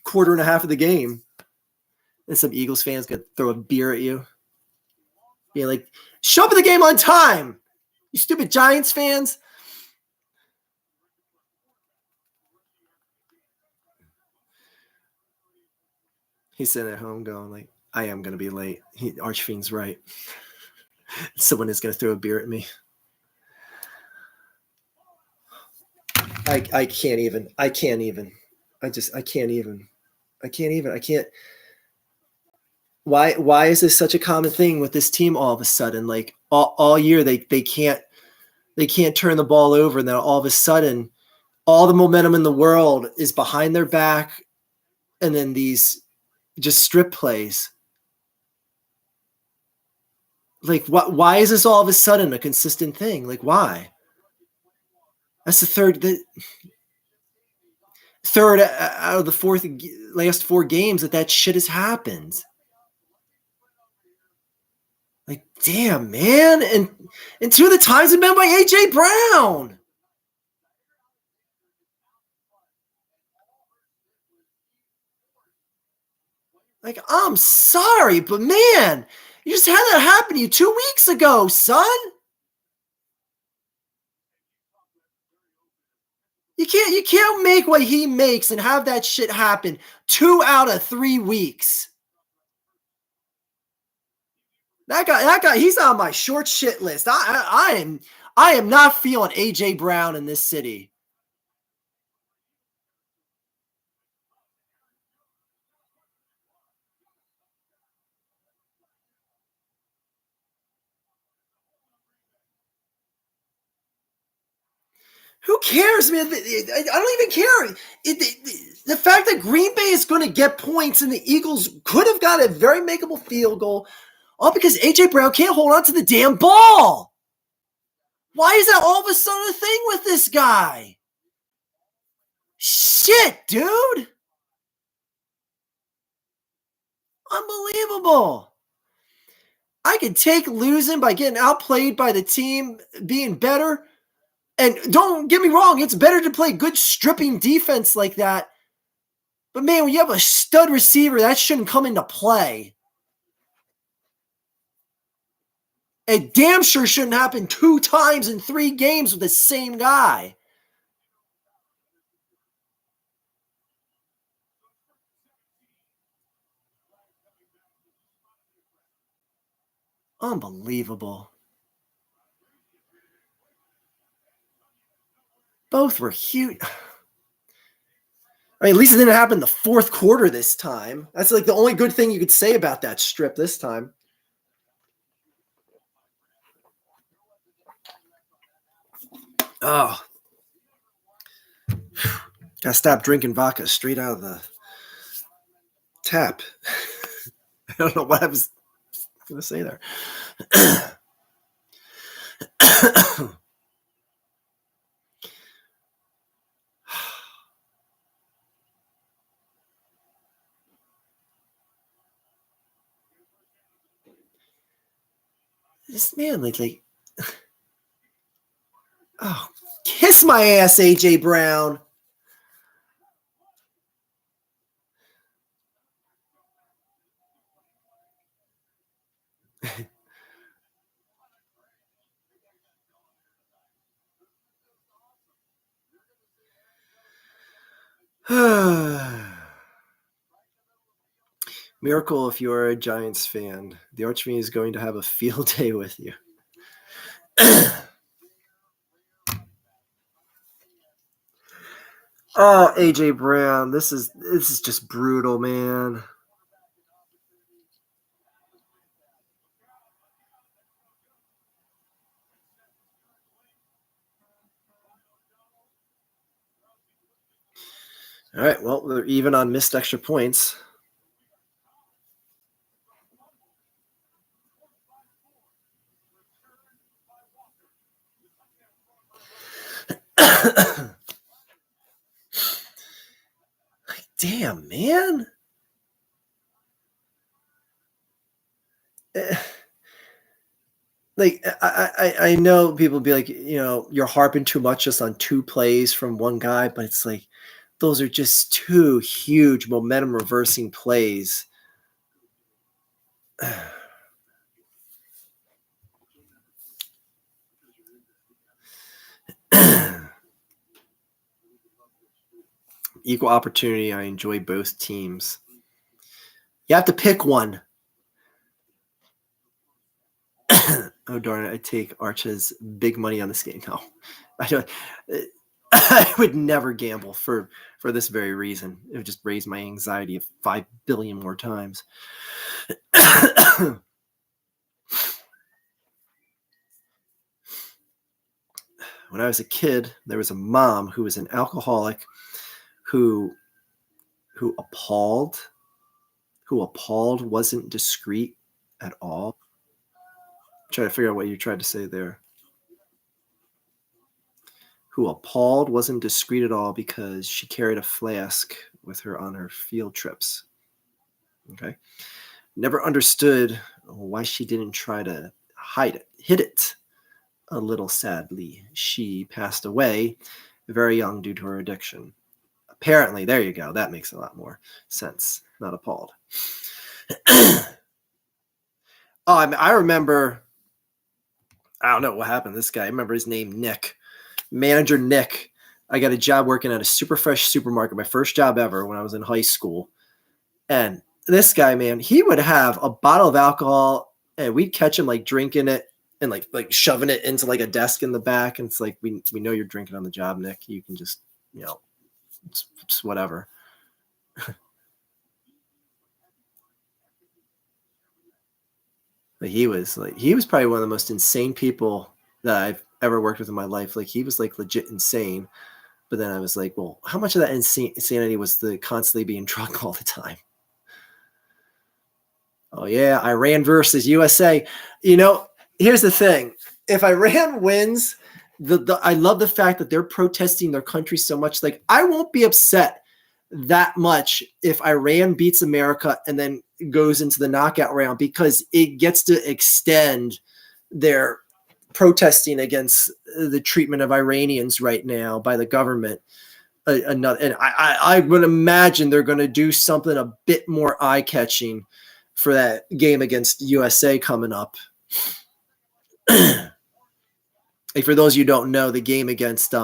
quarter and a half of the game? And some Eagles fans could throw a beer at you. Being like, show up at the game on time, you stupid Giants fans. He's sitting at home going like, I am going to be late. Archfiend's right. Someone is going to throw a beer at me. I can't even. I can't. Why is this such a common thing with this team all of a sudden? Like all year they can't turn the ball over, and then all of a sudden all the momentum in the world is behind their back, and then these just strip plays. Like why is this all of a sudden a consistent thing? Like why? That's the third out of the last 4 games that shit has happened. Like, damn, man. And 2 of the times have been by AJ Brown. Like, I'm sorry, but man, you just had that happen to you 2 weeks ago, son. You can't make what he makes and have that shit happen 2 out of 3 weeks. That guy, he's on my short shit list. I am not feeling AJ Brown in this city. Who cares, man? I don't even care. The fact that Green Bay is going to get points and the Eagles could have got a very makeable field goal, all because AJ Brown can't hold on to the damn ball. Why is that all of a sudden a thing with this guy? Shit, dude. Unbelievable. I could take losing by getting outplayed by the team being better. And don't get me wrong, it's better to play good stripping defense like that. But man, when you have a stud receiver, that shouldn't come into play. It damn sure shouldn't happen 2 times in 3 games with the same guy. Unbelievable. Both were huge. I mean, at least it didn't happen in the 4th quarter this time. That's like the only good thing you could say about that strip this time. Oh. Gotta stop drinking vodka straight out of the tap. I don't know what I was going to say there. This man, like, oh, kiss my ass, AJ Brown. Miracle if you are a Giants fan. The Archie is going to have a field day with you. Oh, AJ Brown, this is just brutal, man. All right, well, they're even on missed extra points. Like, damn, man. Like, I know people be like, you're harping too much just on 2 plays from one guy, but it's like those are just 2 huge momentum reversing plays. Equal opportunity. I enjoy both teams. You have to pick one. Oh, darn it. I take Arch's big money on this game. No, I don't. I would never gamble for this very reason. It would just raise my anxiety 5 billion more times. When I was a kid, there was a mom who was an alcoholic who appalled wasn't discreet at all. I'm trying to figure out what you tried to say there. Who appalled wasn't discreet at all because she carried a flask with her on her field trips. Okay. Never understood why she didn't try to hide it a little. Sadly, she passed away very young due to her addiction. Apparently, there you go. That makes a lot more sense. Not appalled. I remember, I don't know what happened to this guy. I remember his name, Nick. Manager Nick. I got a job working at a super fresh supermarket, my first job ever when I was in high school. And this guy, man, he would have a bottle of alcohol and we'd catch him like drinking it and like shoving it into like a desk in the back. And it's like, we know you're drinking on the job, Nick. You can just, it's whatever. But he was probably one of the most insane people that I've ever worked with in my life. Like he was like legit insane. But then I was like, well, how much of that insanity was the constantly being drunk all the time? Oh yeah, Iran versus USA. Here's the thing. If Iran wins, I love the fact that they're protesting their country so much. Like I won't be upset that much if Iran beats America and then goes into the knockout round because it gets to extend their protesting against the treatment of Iranians right now by the government. And I would imagine they're going to do something a bit more eye-catching for that game against USA coming up. Like for those of you who don't know, the game against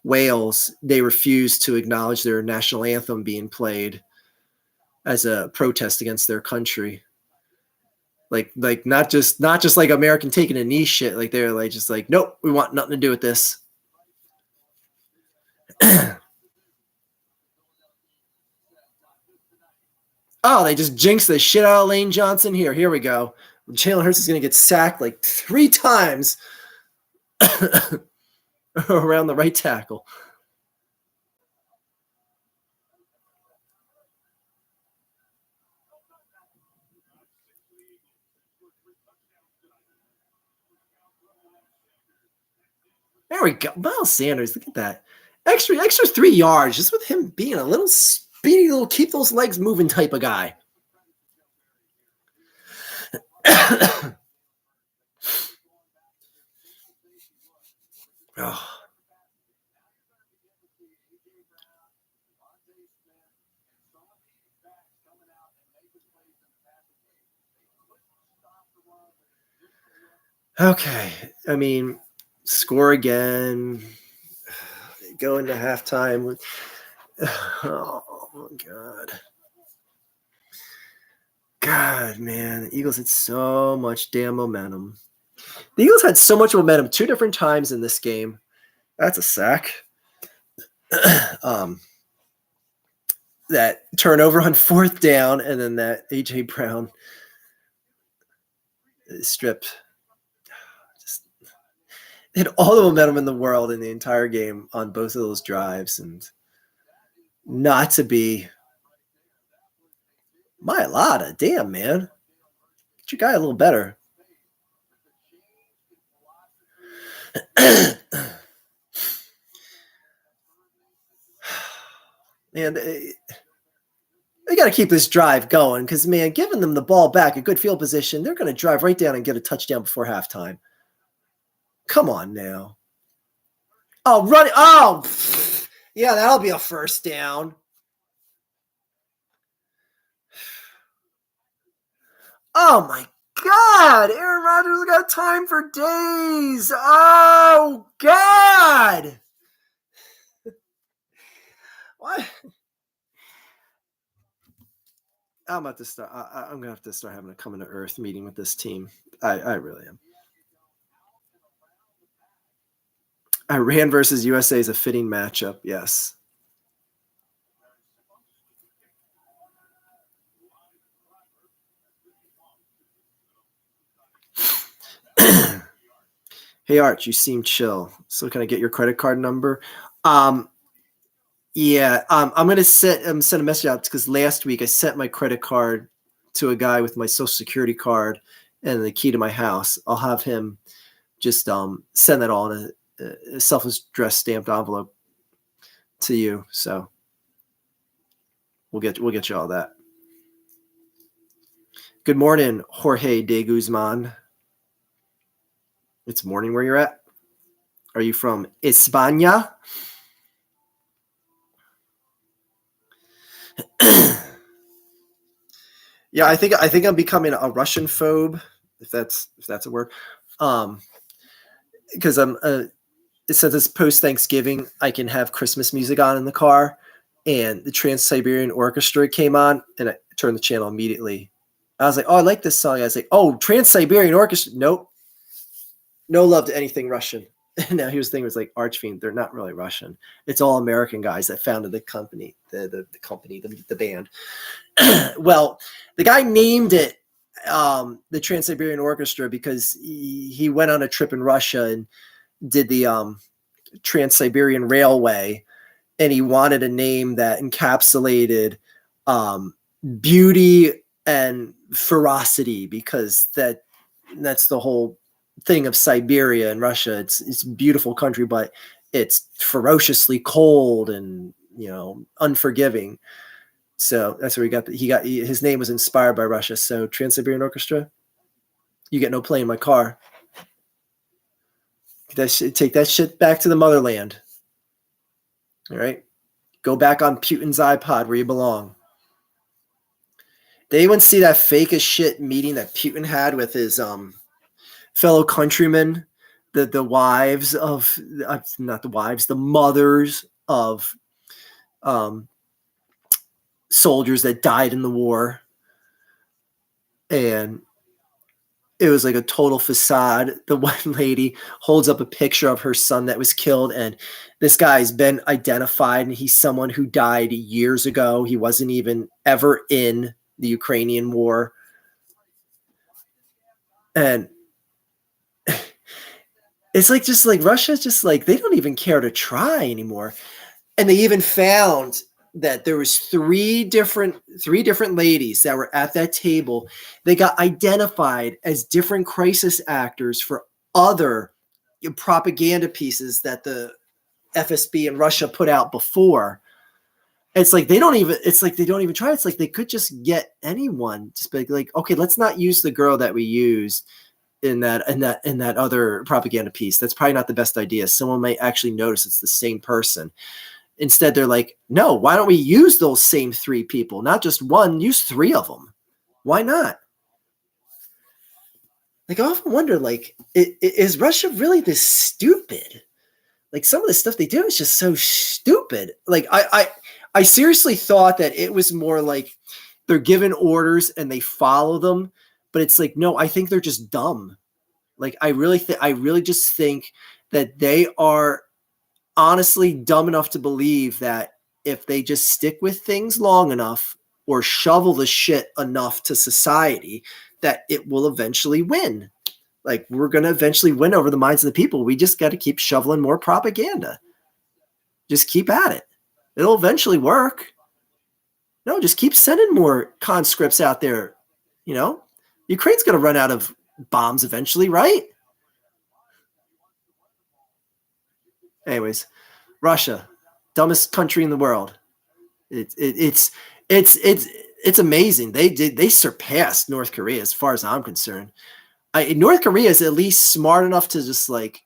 Wales, they refused to acknowledge their national anthem being played as a protest against their country. Like not just like American taking a knee shit. Like they're like just like, nope, we want nothing to do with this. Oh, they just jinxed the shit out of Lane Johnson. Here we go. Jalen Hurts is going to get sacked like 3 times around the right tackle. There we go. Miles Sanders, look at that. Extra 3 yards just with him being a little speedy, little keep those legs moving type of guy. Oh. Okay. I mean, score again. Go into halftime. Oh, my God. God, man. The Eagles had so much damn momentum. The Eagles had so much momentum 2 different times in this game. That's a sack. That turnover on 4th down, and then that A.J. Brown strip. They had all the momentum in the world in the entire game on both of those drives, and not to be Mailata. Damn, man. Get your guy a little better. Man, they got to keep this drive going because, man, giving them the ball back, a good field position, they're going to drive right down and get a touchdown before halftime. Come on now. Oh, run it. Oh, yeah, that'll be a first down. Oh, my God. Aaron Rodgers got time for days. Oh, God. What? I'm about to start. I'm going to have to start having a coming to earth meeting with this team. I really am. Iran versus USA is a fitting matchup. Yes. Hey Arch, you seem chill. So can I get your credit card number? Yeah, I'm gonna send a message out because last week I sent my credit card to a guy with my social security card and the key to my house. I'll have him just send that all in a self-addressed stamped envelope to you. So we'll get you all that. Good morning, Jorge de Guzman. It's morning where you're at. Are you from España? Yeah, I think I'm becoming a Russian phobe, if that's a word. Because it says it's post Thanksgiving, I can have Christmas music on in the car, and the Trans-Siberian Orchestra came on, and I turned the channel immediately. I was like, oh, I like this song. I was like, oh, Trans-Siberian Orchestra. Nope. No love to anything Russian. Now here's the thing: was like Archfiend, they're not really Russian. It's all American guys that founded the company, the band. Well, the guy named it the Trans-Siberian Orchestra because he went on a trip in Russia and did the Trans-Siberian Railway, and he wanted a name that encapsulated beauty and ferocity, because that's the whole thing of Siberia and Russia. It's a beautiful country, but it's ferociously cold and unforgiving. So that's where his name was inspired by Russia. So Trans-Siberian Orchestra, you get no play in my car. Take that shit back to the motherland. All right, go back on Putin's iPod where you belong. Did anyone see that fake as shit meeting that Putin had with his fellow countrymen, the wives of not the wives, the mothers of soldiers that died in the war? And it was like a total facade. The one lady holds up a picture of her son that was killed, and this guy's been identified, and he's someone who died years ago. He wasn't even ever in the Ukrainian war. And it's like, just like Russia's just like, they don't even care to try anymore. And they even found that there was three different ladies that were at that table. They got identified as different crisis actors for other propaganda pieces that the FSB in Russia put out before. It's like they don't even try. It's like they could just get anyone. Just be like, okay, let's not use the girl that we used in that other propaganda piece. That's probably not the best idea. Someone might actually notice it's the same person. Instead, they're like, no, why don't we use those same three people? Not just one, use three of them. Why not? Like, I often wonder, like, is Russia really this stupid? Like, some of the stuff they do is just so stupid. Like, I seriously thought that it was more like they're given orders and they follow them. But it's like, no, I think they're just dumb. Like, I really just think that they are honestly dumb enough to believe that if they just stick with things long enough or shovel the shit enough to society, that it will eventually win. Like, we're going to eventually win over the minds of the people. We just got to keep shoveling more propaganda. Just keep at it. It'll eventually work. No, just keep sending more conscripts out there. Ukraine's going to run out of bombs eventually, right? Anyways, Russia, dumbest country in the world. It's amazing. They surpassed North Korea as far as I'm concerned. North Korea is at least smart enough to just like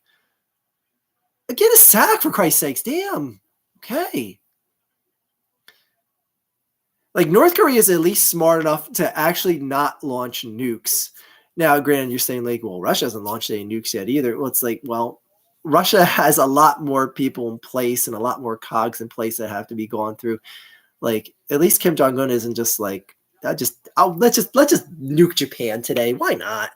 get a sack, for Christ's sakes. Damn. Okay. Like, North Korea is at least smart enough to actually not launch nukes. Now, granted, you're saying like, well, Russia hasn't launched any nukes yet either. Well, it's like, well, Russia has a lot more people in place and a lot more cogs in place that have to be gone through. Like, at least Kim Jong-un isn't just like, let's just nuke Japan today. Why not?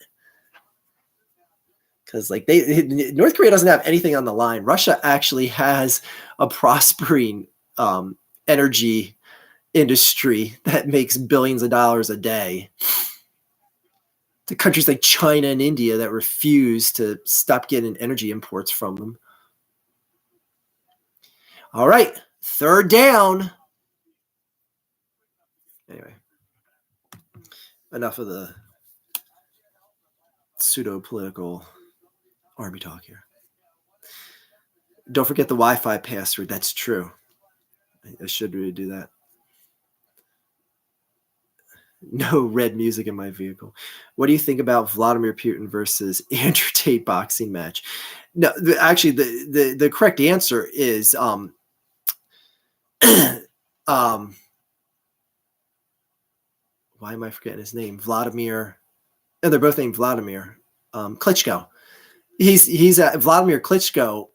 because like North Korea doesn't have anything on the line. Russia actually has a prospering energy industry that makes billions of dollars a day. To countries like China and India that refuse to stop getting energy imports from them. All right, third down. Anyway, enough of the pseudo-political army talk here. Don't forget the Wi-Fi password. That's true. I should really do that. No red music in my vehicle. What do you think about Vladimir Putin versus Andrew Tate boxing match? No, actually, the correct answer is why am I forgetting his name? Vladimir. No, they're both named Vladimir. Klitschko. He's Vladimir Klitschko.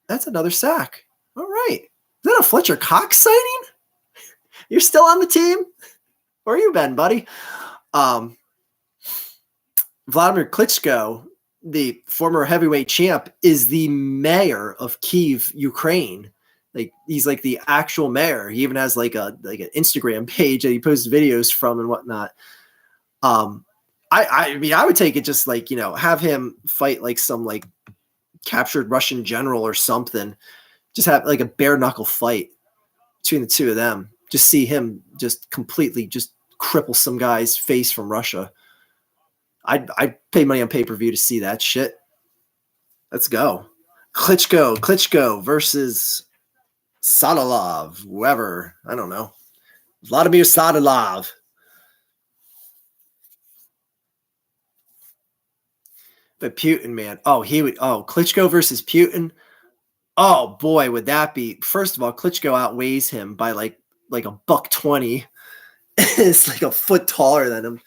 That's another sack. All right. Is that a Fletcher Cox sighting? You're still on the team? Where you been, buddy? Vladimir Klitschko, the former heavyweight champ, is the mayor of Kyiv, Ukraine. Like he's like the actual mayor. He even has like an Instagram page that he posts videos from and whatnot. I mean, I would take it just like, you know, have him fight like some like captured Russian general or something. Just have like a bare knuckle fight between the two of them. Just see him just completely just cripple some guy's face from Russia. I'd pay money on pay-per-view to see that shit. Let's go. Klitschko versus Sadalov, whoever. I don't know. Vladimir Sadalov. But Putin, man. Klitschko versus Putin. Oh boy, would that be. First of all, Klitschko outweighs him by like $120. It's like a foot taller than him.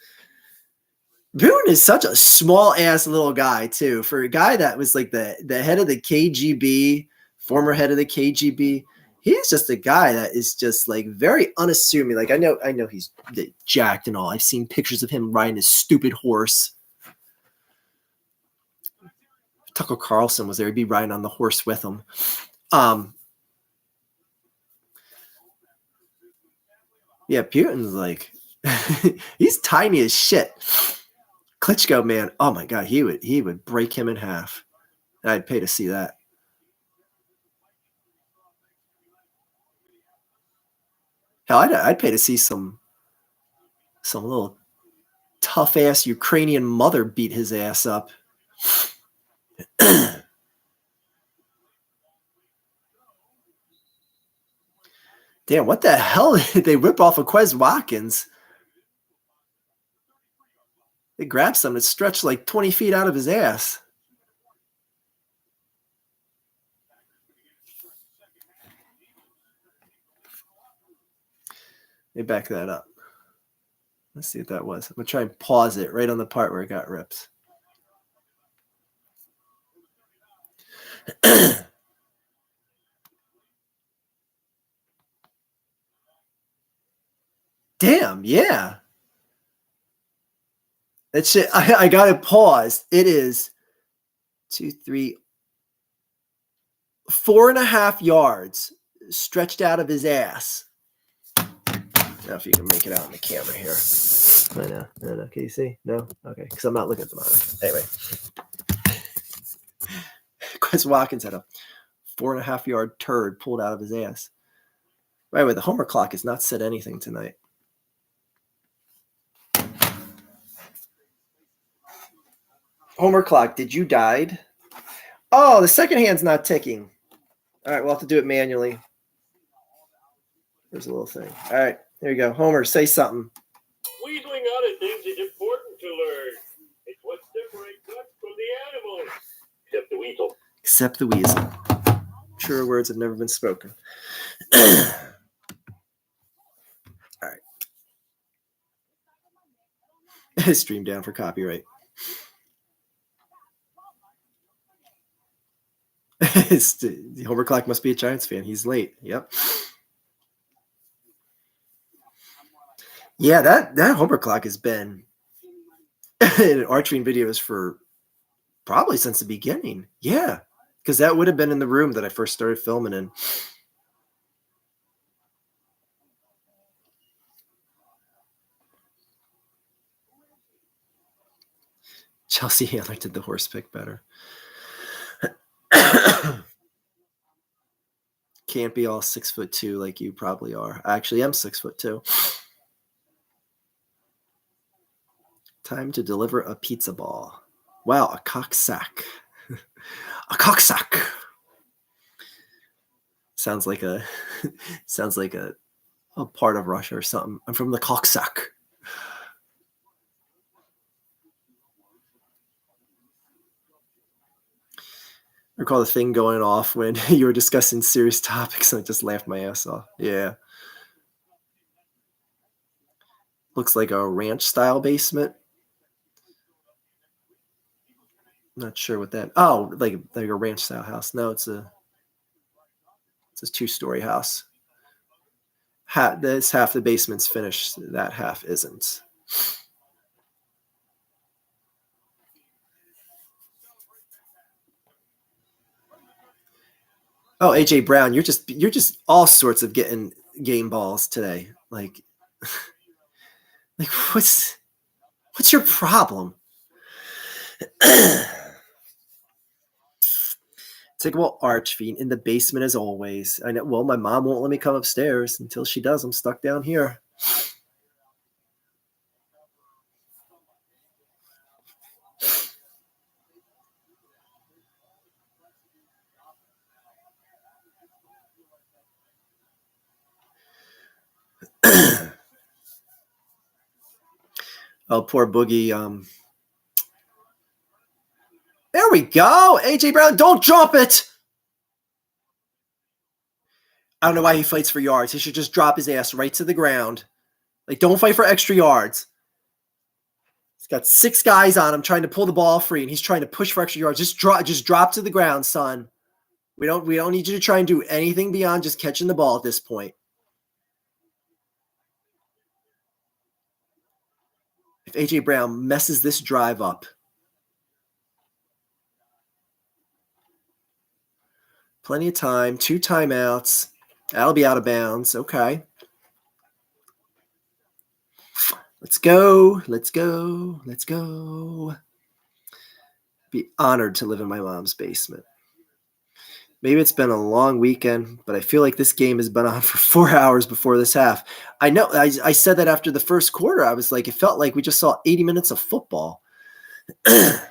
Putin is such a small ass little guy too. For a guy that was like the head of the KGB, former head of the KGB, he's just a guy that is just like very unassuming. Like I know he's jacked and all. I've seen pictures of him riding his stupid horse. Tucker Carlson was there. He'd be riding on the horse with him. Yeah, Putin's like he's tiny as shit. Klitschko, man, oh my god, he would break him in half. I'd pay to see that. Hell, I'd pay to see some little tough ass Ukrainian mother beat his ass up. Damn, what the hell did they rip off of Quez Watkins? They grabbed something that stretched like 20 feet out of his ass. They back that up. Let's see what that was. I'm going to try and pause it right on the part where it got ripped. Damn, yeah. That shit, I got it paused. It is 2, 3, 4.5 yards stretched out of his ass. I don't know if you can make it out on the camera here. No. Can you see? No? Okay, because I'm not looking at the monitor. Anyway. Chris Watkins had a 4.5 yard turd pulled out of his ass. By the way, the Homer clock has not said anything tonight. Homer clock, did you died? Oh, the second hand's not ticking. All right, we'll have to do it manually. There's a little thing. All right, there you go. Homer, say something. Weaseling out of things is important to learn. It's what separates us from the animals. Except the weasel. Except the weasel. Truer words have never been spoken. All right. Stream down for copyright. The Homer clock must be a Giants fan. He's late. Yep. Yeah, that Homer clock has been in archery videos for Probably since the beginning. Yeah. Because that would have been in the room that I first started filming in. Chelsea Handler did the horse pick better. Can't be all 6'2" like you probably are. I actually am 6'2". Time to deliver a pizza ball. Wow, a cocksack. A cocksack. Sounds like a part of Russia or something. I'm from the cocksack. I recall the thing going off when you were discussing serious topics, and I just laughed my ass off. Yeah. Looks like a ranch style basement. Not sure what that. Oh, like a ranch style house. No, it's a 2-story house. This half the basement's finished. That half isn't. Oh, AJ Brown, you're just all sorts of getting game balls today. Like what's your problem? Typical arch feet in the basement as always. I know. Well, my mom won't let me come upstairs. Until she does, I'm stuck down here. Oh, poor Boogie. There we go. AJ Brown, don't drop it. I don't know why he fights for yards. He should just drop his ass right to the ground. Like, don't fight for extra yards. He's got 6 guys on him trying to pull the ball free, and he's trying to push for extra yards. Just drop to the ground, son. We don't need you to try and do anything beyond just catching the ball at this point. If AJ Brown messes this drive up, plenty of time, 2 timeouts. That'll be out of bounds. Okay. Let's go. Let's go. Let's go. Be honored to live in my mom's basement. Maybe it's been a long weekend, but I feel like this game has been on for 4 hours before this half. I know. I said that after the first quarter. I was like, it felt like we just saw 80 minutes of football. Guess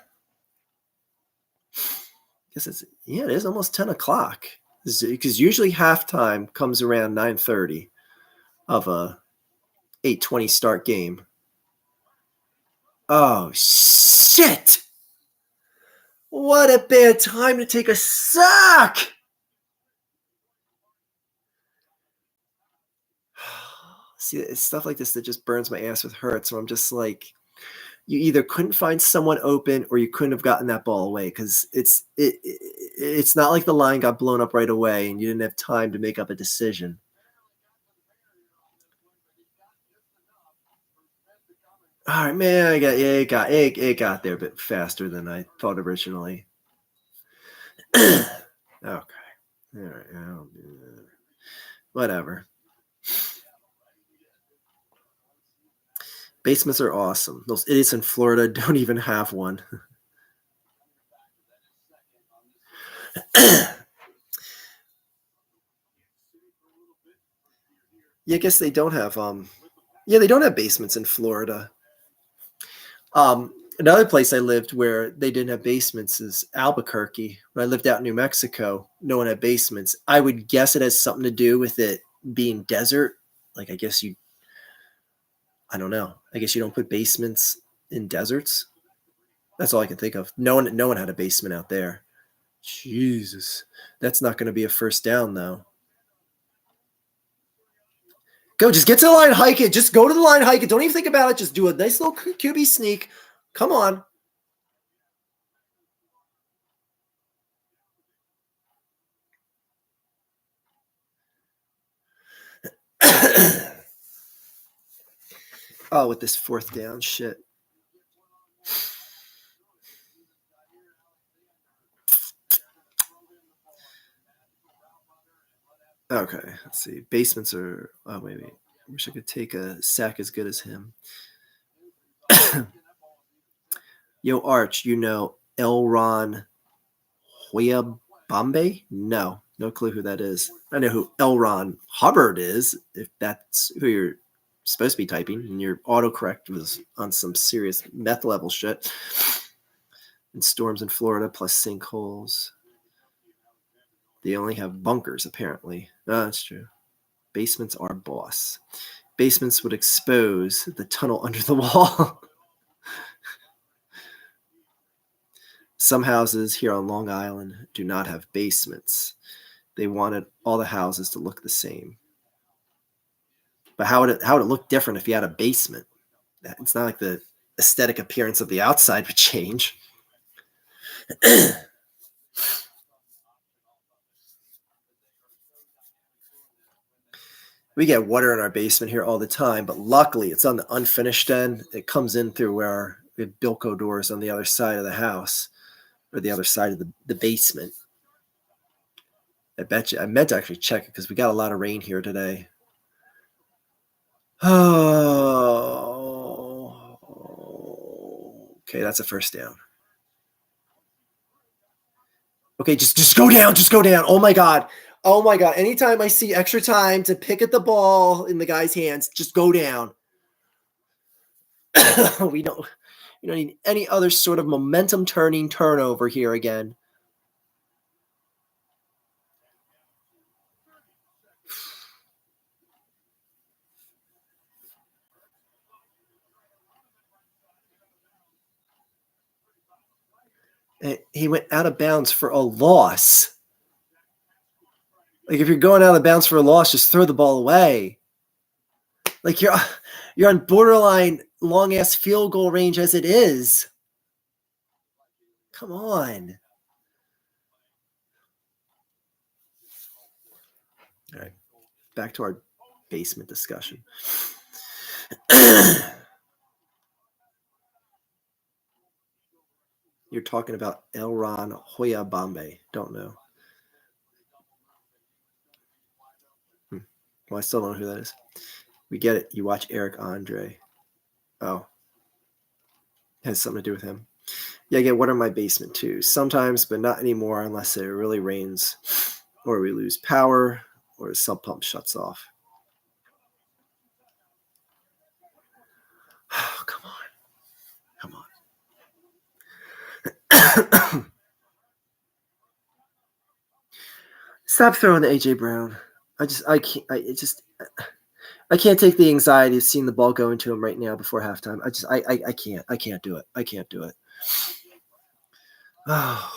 it is almost 10 o'clock. Because usually halftime comes around 9:30 of a 8:20 start game. Oh, shit! What a bad time to take a sack! See, it's stuff like this that just burns my ass with hurt. So I'm just like, you either couldn't find someone open or you couldn't have gotten that ball away, because it's not like the line got blown up right away and you didn't have time to make up a decision. All right, man, it got there a bit faster than I thought originally. Okay. All right. Whatever. Basements are awesome. Those idiots in Florida don't even have one. Yeah, I guess they don't have they don't have basements in Florida. Another place I lived where they didn't have basements is Albuquerque. When I lived out in New Mexico, no one had basements. I would guess it has something to do with it being desert. Like, I don't know. I guess you don't put basements in deserts. That's all I can think of. No one had a basement out there. Jesus. That's not going to be a first down, though. Go, just get to the line, hike it. Just go to the line, hike it. Don't even think about it. Just do a nice little QB sneak. Come on. Oh, with this 4th down shit. Okay, let's see. Basements are. Oh, wait. I wish I could take a sack as good as him. Yo, Arch, you know Elron Hoyabambe? No clue who that is. I know who Elron Hubbard is, if that's who you're supposed to be typing, and your autocorrect was on some serious meth level shit. And storms in Florida plus sinkholes. They only have bunkers, apparently. Oh, that's true. Basements are boss. Basements would expose the tunnel under the wall. Some houses here on Long Island do not have basements. They wanted all the houses to look the same. But how would it look different if you had a basement? It's not like the aesthetic appearance of the outside would change. We get water in our basement here all the time, but luckily it's on the unfinished end. It comes in through where we have Bilko doors on the other side of the house, or the other side of the basement. I bet you. I meant to actually check it because we got a lot of rain here today. Oh, okay, that's a first down. Okay, just go down. Just go down. Oh my god. Anytime I see extra time to pick at the ball in the guy's hands, just go down. We don't need any other sort of momentum turning turnover here again. And he went out of bounds for a loss. Like, if you're going out of bounds for a loss, just throw the ball away. Like, you're on borderline long ass field goal range as it is. Come on. All right, back to our basement discussion. You're talking about Elron Hoyabambe. Don't know. Well, I still don't know who that is. We get it. You watch Eric Andre. Oh. Has something to do with him. Yeah, I get water in my basement too. Sometimes, but not anymore unless it really rains or we lose power or the sub pump shuts off. Oh, come on. Stop throwing the AJ Brown. I can't take the anxiety of seeing the ball go into him right now before halftime. I can't do it. I can't do it. Oh.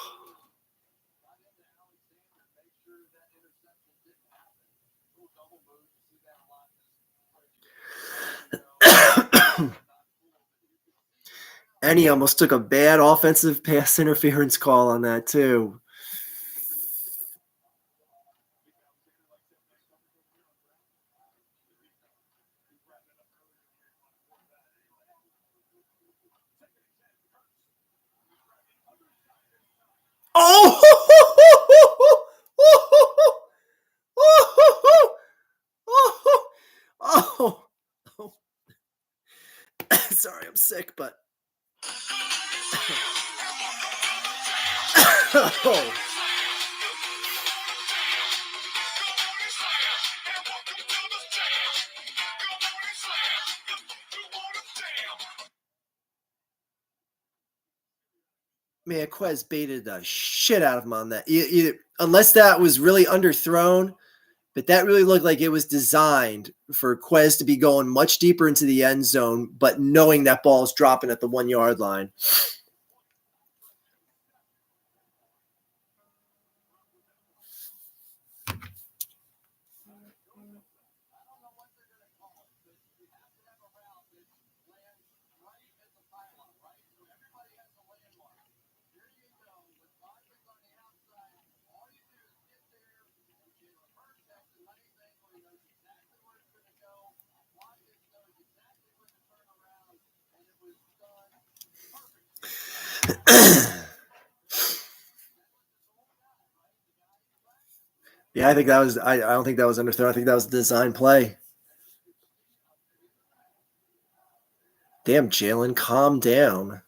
And he almost took a bad offensive pass interference call on that too. Oh. Sorry, I'm sick, but oh. Man, Quez baited the shit out of him on that. Either, unless that was really underthrown, but that really looked like it was designed for Quez to be going much deeper into the end zone, but knowing that ball is dropping at the 1 yard line. Yeah, I think that was. I don't think that was underthrown. I think that was a design play. Damn, Jalen, calm down.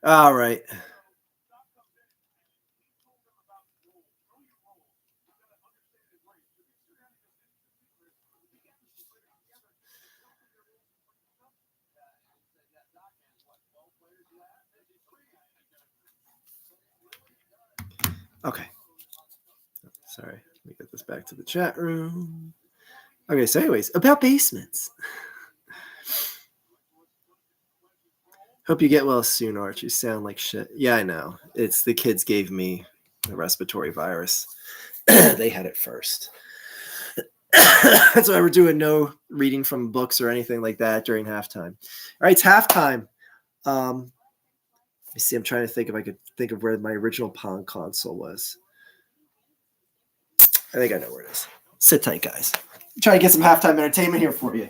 All right. Okay. Sorry. Let me get this back to the chat room. Okay, so anyways, about basements. Hope you get well soon, Arch. You sound like shit. Yeah, I know. It's the kids gave me the respiratory virus. They had it first. That's why we're doing no reading from books or anything like that during halftime. All right, it's halftime. Let me see. I'm trying to think if I could think of where my original Pong console was. I think I know where it is. Sit tight, guys. Try to get some halftime entertainment here for you.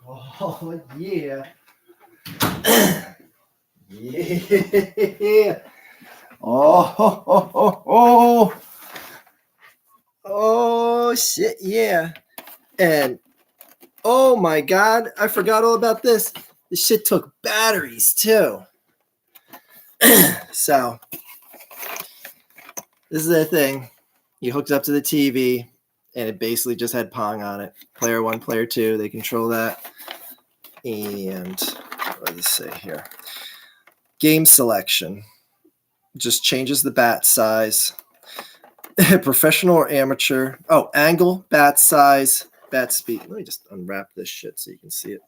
Oh, yeah. Yeah. Oh. Oh, shit, yeah. And, oh, my God. I forgot all about this. This shit took batteries, too. So, this is the thing. You hooked up to the TV, and it basically just had Pong on it. Player 1, player 2, they control that. And what does it say here? Game selection. Just changes the bat size. Professional or amateur. Oh, angle, bat size, bat speed. Let me just unwrap this shit so you can see it.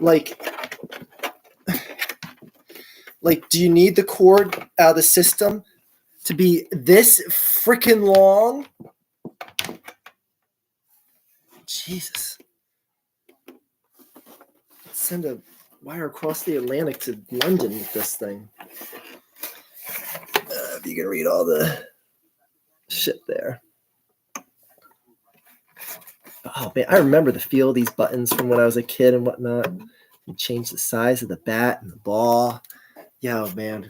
Like, do you need the cord out of the system to be this freaking long? Jesus. Let's send a wire across the Atlantic to London with this thing. If you can read all the shit there. Oh, man, I remember the feel of these buttons from when I was a kid and whatnot. You change the size of the bat and the ball. Yeah, man.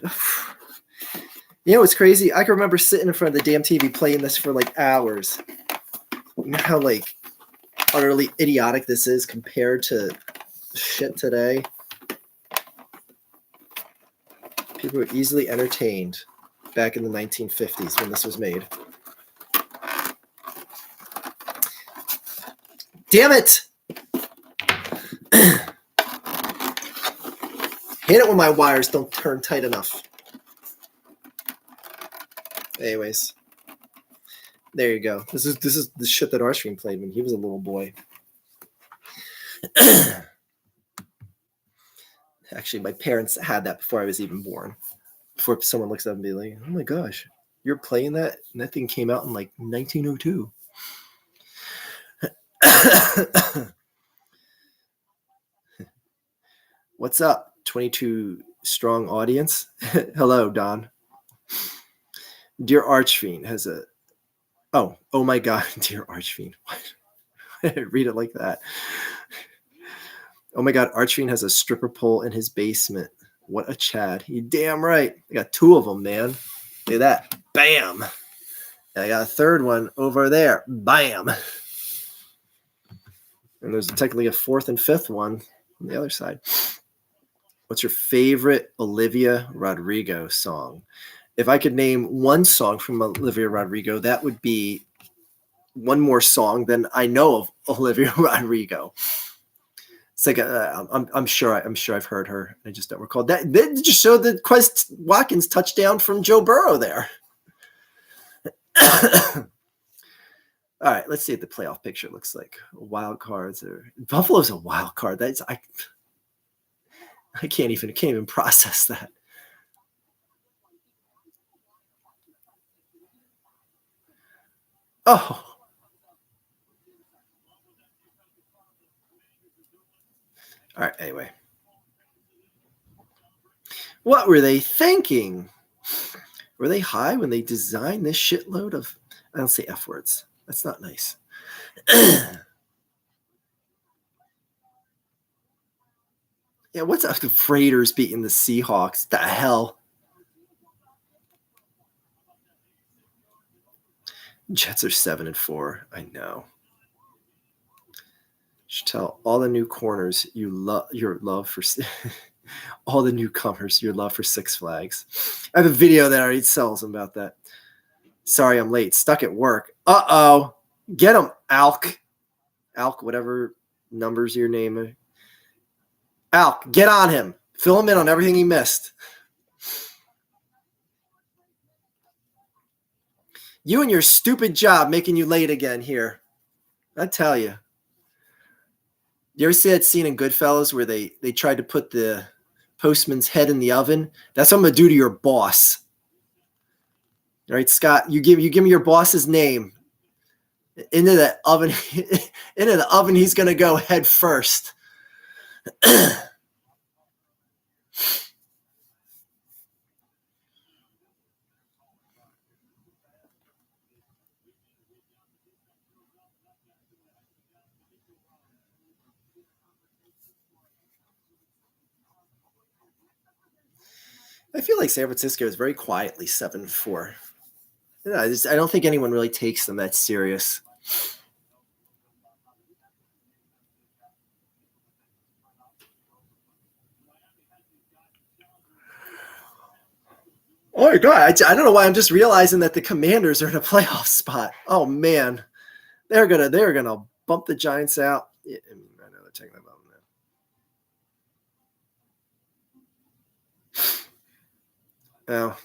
You know what's crazy? I can remember sitting in front of the damn TV playing this for like hours. You know how like utterly idiotic this is compared to shit today? People were easily entertained back in the 1950s when this was made. Damn it! Hate it when my wires don't turn tight enough. Anyways, there you go. This is the shit that Arshvin played when he was a little boy. Actually, my parents had that before I was even born. Before someone looks up and be like, "Oh my gosh, you're playing that?" And that thing came out in like 1902. What's up, 22 strong audience? Hello, Don. Dear Archfiend has a... Oh my God, Dear Archfiend. Read it like that. Oh my God, Archfiend has a stripper pole in his basement. What a Chad. You damn right. I got two of them, man. Look at that. Bam. And I got a third one over there. Bam. And there's technically a fourth and fifth one on the other side. What's your favorite Olivia Rodrigo song? If I could name one song from Olivia Rodrigo, that would be one more song than I know of Olivia Rodrigo. It's like I'm sure I've heard her. I just don't recall that. They just showed the Quest Watkins touchdown from Joe Burrow there. All right, let's see what the playoff picture looks like. Wild cards Buffalo's a wild card. I can't even process that. Oh. All right, anyway. What were they thinking? Were they high when they designed this shitload of... I don't say F words. That's not nice. Yeah, what's up with the Raiders beating the Seahawks? The hell? Jets are 7-4. I know. Should tell all the new corners your love for all the newcomers your love for Six Flags. I have a video that already tells them about that. Sorry, I'm late. Stuck at work. Uh-oh. Get him, Alk. Alk, whatever numbers your name. Alk, get on him. Fill him in on everything he missed. You and your stupid job making you late again here. I tell you. You ever see that scene in Goodfellas where they tried to put the postman's head in the oven? That's what I'm going to do to your boss. All right, Scott, you give me your boss's name. Into the oven, he's going to go head first. I feel like San Francisco is very quietly 7-4. I don't think anyone really takes them that serious. Oh my God! I don't know why I'm just realizing that the Commanders are in a playoff spot. Oh man, they're gonna bump the Giants out. Yeah, I know they're taking them out now. Oh,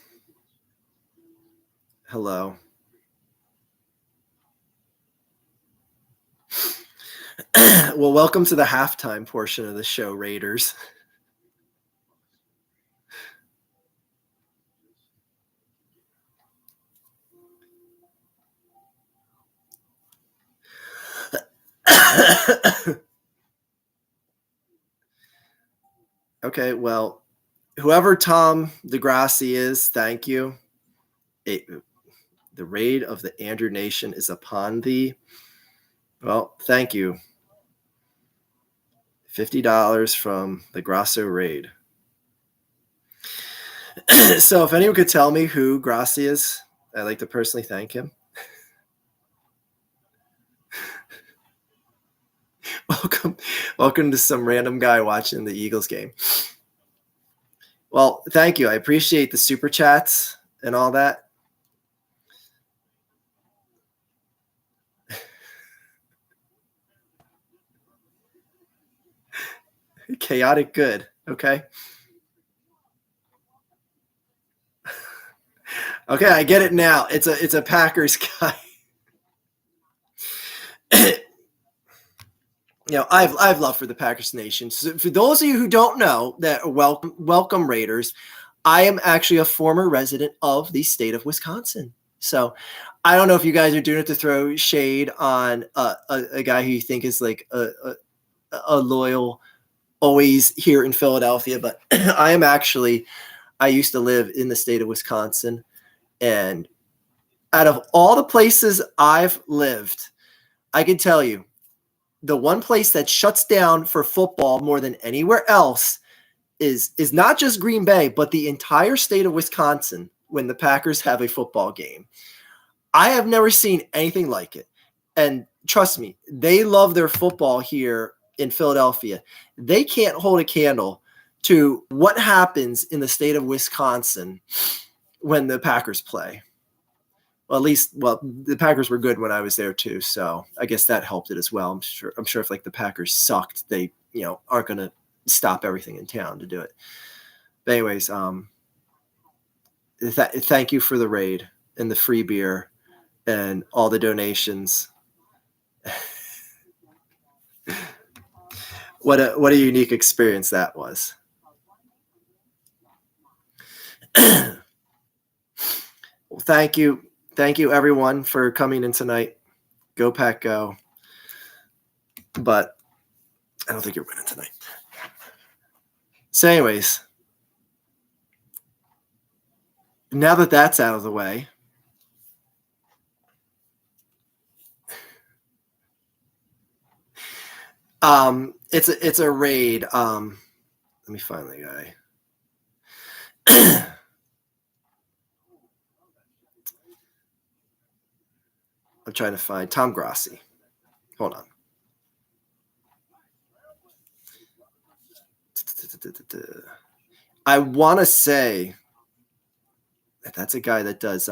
hello. Well, welcome to the halftime portion of the show, Raiders. Okay, well, whoever Tom DeGrassi is, thank you. The raid of the Andrew Nation is upon thee. Well, thank you. $50 from the Grasso raid. So if anyone could tell me who Grassi is, I'd like to personally thank him. Welcome to some random guy watching the Eagles game. Well, thank you. I appreciate the super chats and all that. Chaotic good. Okay. Okay, I get it now. It's a Packers guy. I've love for the Packers Nation. So for those of you who don't know, that welcome Raiders. I am actually a former resident of the state of Wisconsin. So I don't know if you guys are doing it to throw shade on a guy who you think is like a loyal, always here in Philadelphia, but I used to live in the state of Wisconsin, and out of all the places I've lived, I can tell you the one place that shuts down for football more than anywhere else is not just Green Bay, but the entire state of Wisconsin when the Packers have a football game. I have never seen anything like it. And trust me, they love their football here in Philadelphia. They can't hold a candle to what happens in the state of Wisconsin when the Packers play. Well, the Packers were good when I was there too, so I guess that helped it as well. I'm sure if like the Packers sucked, they aren't going to stop everything in town to do it. But anyways, thank you for the raid and the free beer and all the donations. What a unique experience that was. Well, thank you everyone for coming in tonight. Go Pack Go. But I don't think you're winning tonight. So anyways, now that that's out of the way, it's a raid. Let me find the guy. I'm trying to find Tom Grossi. Hold on. I want to say that that's a guy that does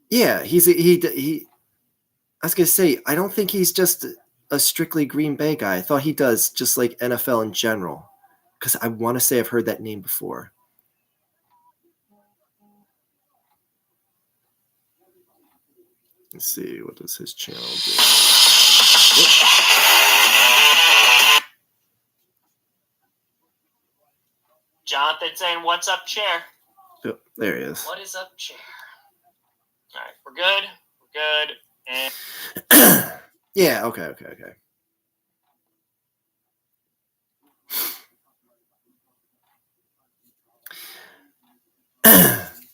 yeah, he I was going to say, I don't think he's just a strictly Green Bay guy. I thought he does just like NFL in general, because I want to say I've heard that name before. Let's see, what does his channel do? Jonathan saying, "What's up, chair?" Oh, there he is. What is up, chair? All right, we're good. We're good. And yeah, okay.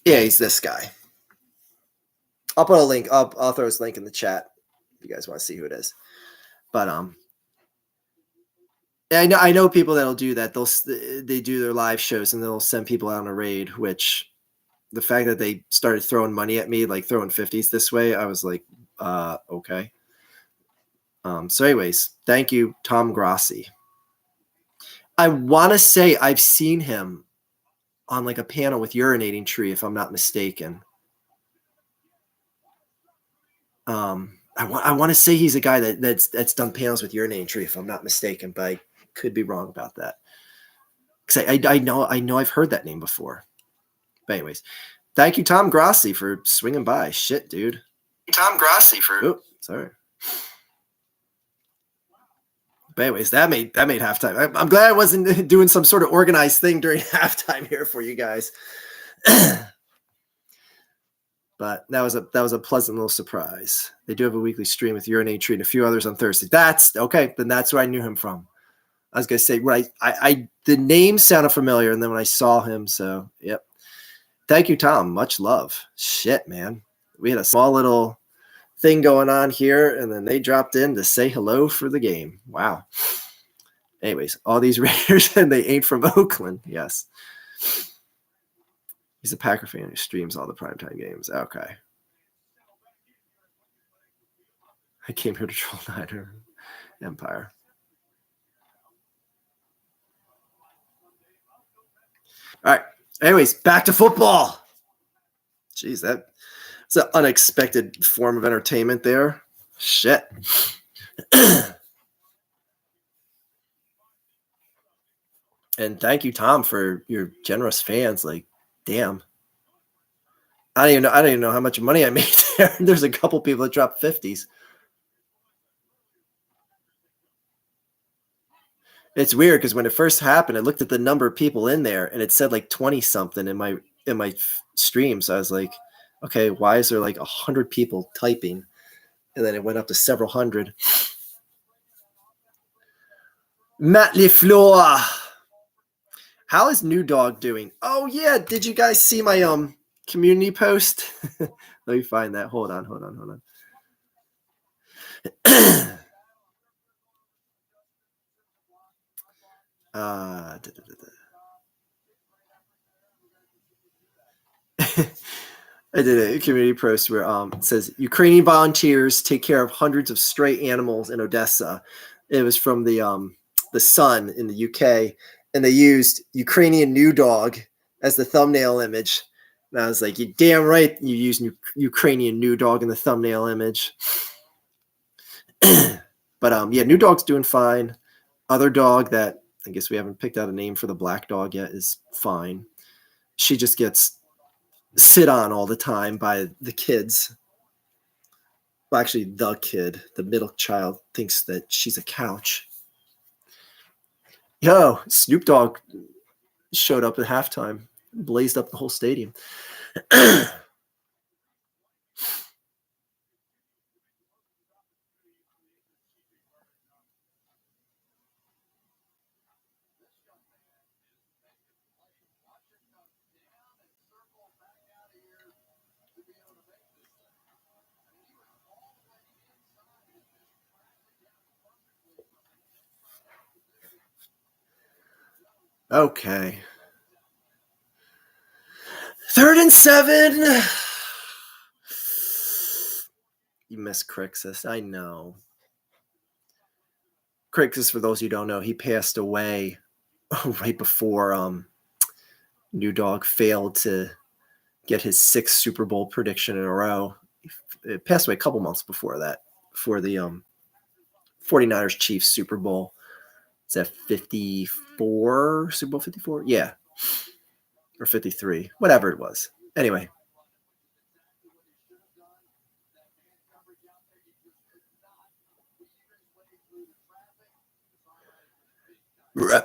Yeah, he's this guy. I'll put a link. I'll throw his link in the chat if you guys want to see who it is. But I know people that'll do that. They do their live shows and they'll send people out on a raid. Which the fact that they started throwing money at me, like throwing 50s this way, I was like, okay. So, anyways, thank you, Tom Grossi. I want to say I've seen him on like a panel with Urinating Tree, if I'm not mistaken. I want to say he's a guy that's done panels with Urinating Tree, if I'm not mistaken, but I could be wrong about that. Because I know I've heard that name before. But anyways, thank you, Tom Grossi, for swinging by. Shit, dude. Tom Grossi for. Oh, sorry. But anyways, that made halftime. I'm glad I wasn't doing some sort of organized thing during halftime here for you guys. But that was a pleasant little surprise. They do have a weekly stream with Urinate Tree and a few others on Thursday. That's okay. Then that's where I knew him from. I was gonna say, when I the name sounded familiar, and then when I saw him, so yep. Thank you, Tom. Much love. Shit, man. We had a small little thing going on here, and then they dropped in to say hello for the game. Wow. Anyways, all these Raiders, and they ain't from Oakland. Yes. He's a Packer fan who streams all the primetime games. Okay. I came here to troll Niner Empire. All right. Anyways, back to football. Jeez, that's an unexpected form of entertainment there. Shit. And thank you, Tom, for your generous fans. Like, damn. I don't even know how much money I made there. There's a couple people that dropped 50s. It's weird because when it first happened, I looked at the number of people in there and it said like 20 something in my stream. So I was like, okay, why is there like 100 people typing? And then it went up to several hundred. Matt LeFleur. How is New Dog doing? Oh yeah, did you guys see my community post? Let me find that. Hold on. I did a community post where it says Ukrainian volunteers take care of hundreds of stray animals in Odessa. It was from the Sun in the UK, and they used Ukrainian New Dog as the thumbnail image. And I was like, "You damn right, you use Ukrainian New Dog in the thumbnail image." But yeah, New Dog's doing fine. Other dog that I guess we haven't picked out a name for the black dog yet is fine. She just gets sit on all the time by the kids. Well, actually, the kid, the middle child, thinks that she's a couch. Yo, Snoop Dogg showed up at halftime, blazed up the whole stadium. Okay. 3rd and 7. You miss Crixus. I know. Crixus, for those who don't know, he passed away right before New Dog failed to get his 6th Super Bowl prediction in a row. He passed away a couple months before that, for the 49ers Chiefs Super Bowl. Is that 54? Super Bowl 54? Yeah. Or 53. Whatever it was. Anyway. All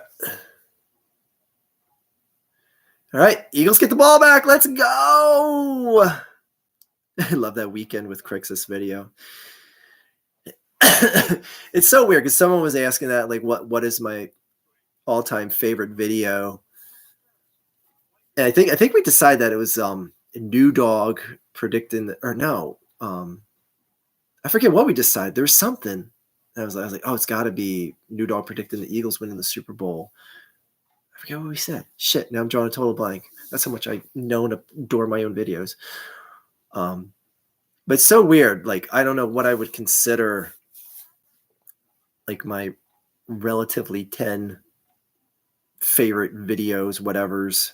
right. Eagles get the ball back. Let's go. I love that weekend with Crixus video. It's so weird because someone was asking that, like, what is my all-time favorite video? And I think we decided that it was New Dog predicting I forget what we decided. There was something. And I was like, oh, it's got to be New Dog predicting the Eagles winning the Super Bowl. I forget what we said. Shit, now I'm drawing a total blank. That's how much I know and adore my own videos. But it's so weird. Like, I don't know what I would consider like my relatively 10 favorite videos, whatevers.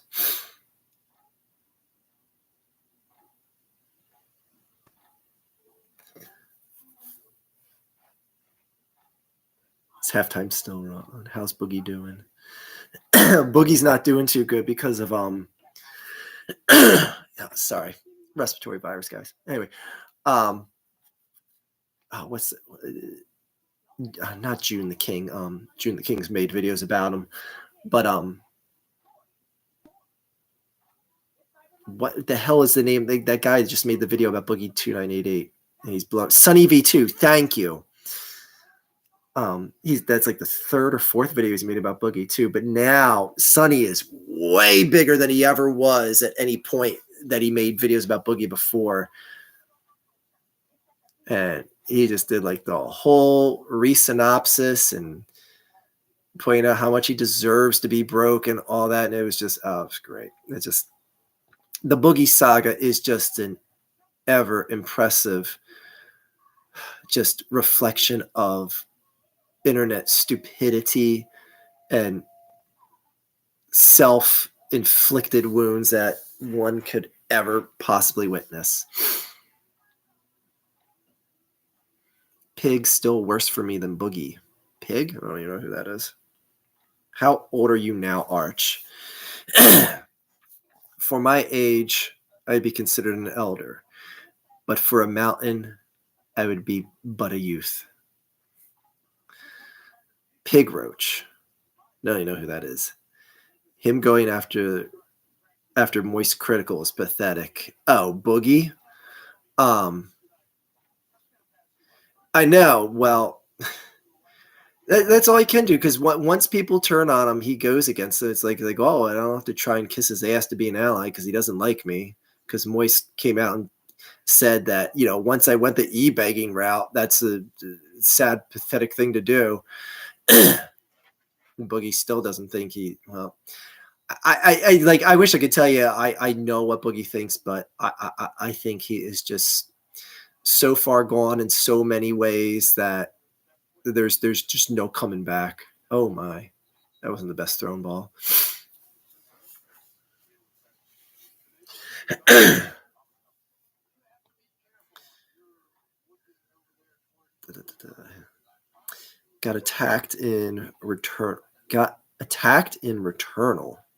It's halftime still wrong. How's Boogie doing? Boogie's not doing too good because of sorry, respiratory virus, guys. Anyway, not June the King. June the King's made videos about him, but what the hell is the name? That guy just made the video about Boogie 2988, and he's blown. Sunny V2. Thank you. That's like the 3rd or 4th video he's made about Boogie too. But now Sonny is way bigger than he ever was at any point that he made videos about Boogie before. And he just did like the whole re-synopsis and pointing out how much he deserves to be broke and all that. And it was just, it was great. the Boogie saga is just an ever impressive just reflection of internet stupidity and self-inflicted wounds that one could ever possibly witness. Pig still worse for me than Boogie. Pig? I don't even know who that is. How old are you now, Arch? For my age, I'd be considered an elder. But for a mountain, I would be but a youth. Pig Roach. No, you know who that is. Him going after Moist Critical is pathetic. Oh, Boogie? I know. Well, that's all he can do, because once people turn on him, he goes against it. It's like, oh, I don't have to try and kiss his ass to be an ally because he doesn't like me. Because Moist came out and said that, once I went the e-begging route, that's a sad, pathetic thing to do. Boogie still doesn't think I wish I could tell you I know what Boogie thinks, but I think he is just so far gone in so many ways that there's just no coming back. Oh my, that wasn't the best thrown ball. Got attacked in Returnal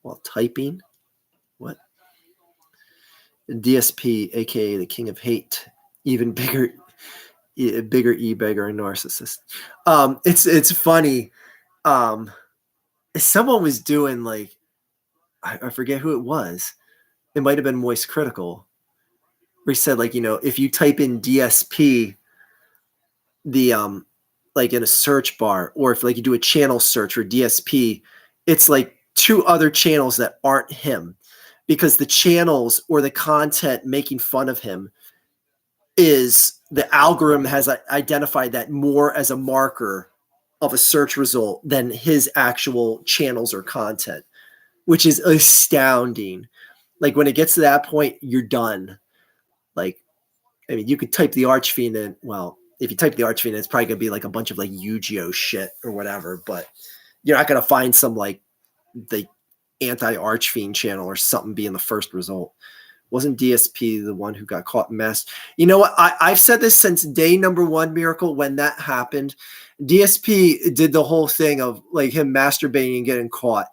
while typing. What? DSP, aka the King of Hate, even bigger e-beggar and narcissist. It's funny. Someone was doing like, I forget who it was. It might have been Moist Critical, where he said, like, if you type in DSP, the like in a search bar, or if like you do a channel search for DSP, it's like two other channels that aren't him, because the channels or the content making fun of him is the algorithm has identified that more as a marker of a search result than his actual channels or content, which is astounding. Like when it gets to that point, you're done. Like, I mean, you could type the Archfiend in. Well, if you type the Archfiend, it's probably going to be like a bunch of like Yu-Gi-Oh shit or whatever, but you're not going to find some like the anti-Archfiend channel or something being the first result. Wasn't DSP the one who got caught in mass? You know what? I've said this since day number one, Miracle, when that happened. DSP did the whole thing of like him masturbating and getting caught.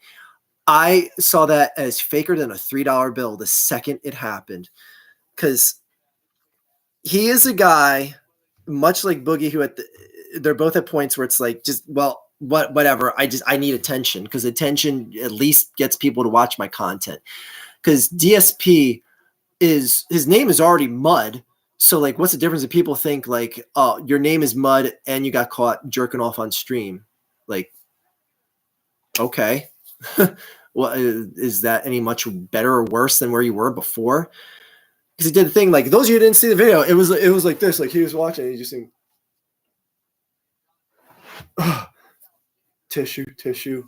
I saw that as faker than a $3 bill the second it happened, because he is a guy, much like Boogie, who they're both at points where it's like, just, well, whatever. I need attention, because attention at least gets people to watch my content. Because DSP his name is already Mud. So like, what's the difference if people think like, oh, your name is Mud and you got caught jerking off on stream? Like, okay. Well, is that any much better or worse than where you were before? Because he did the thing, like, those of you who didn't see the video, it was like this, like he was watching and he just saying, tissue.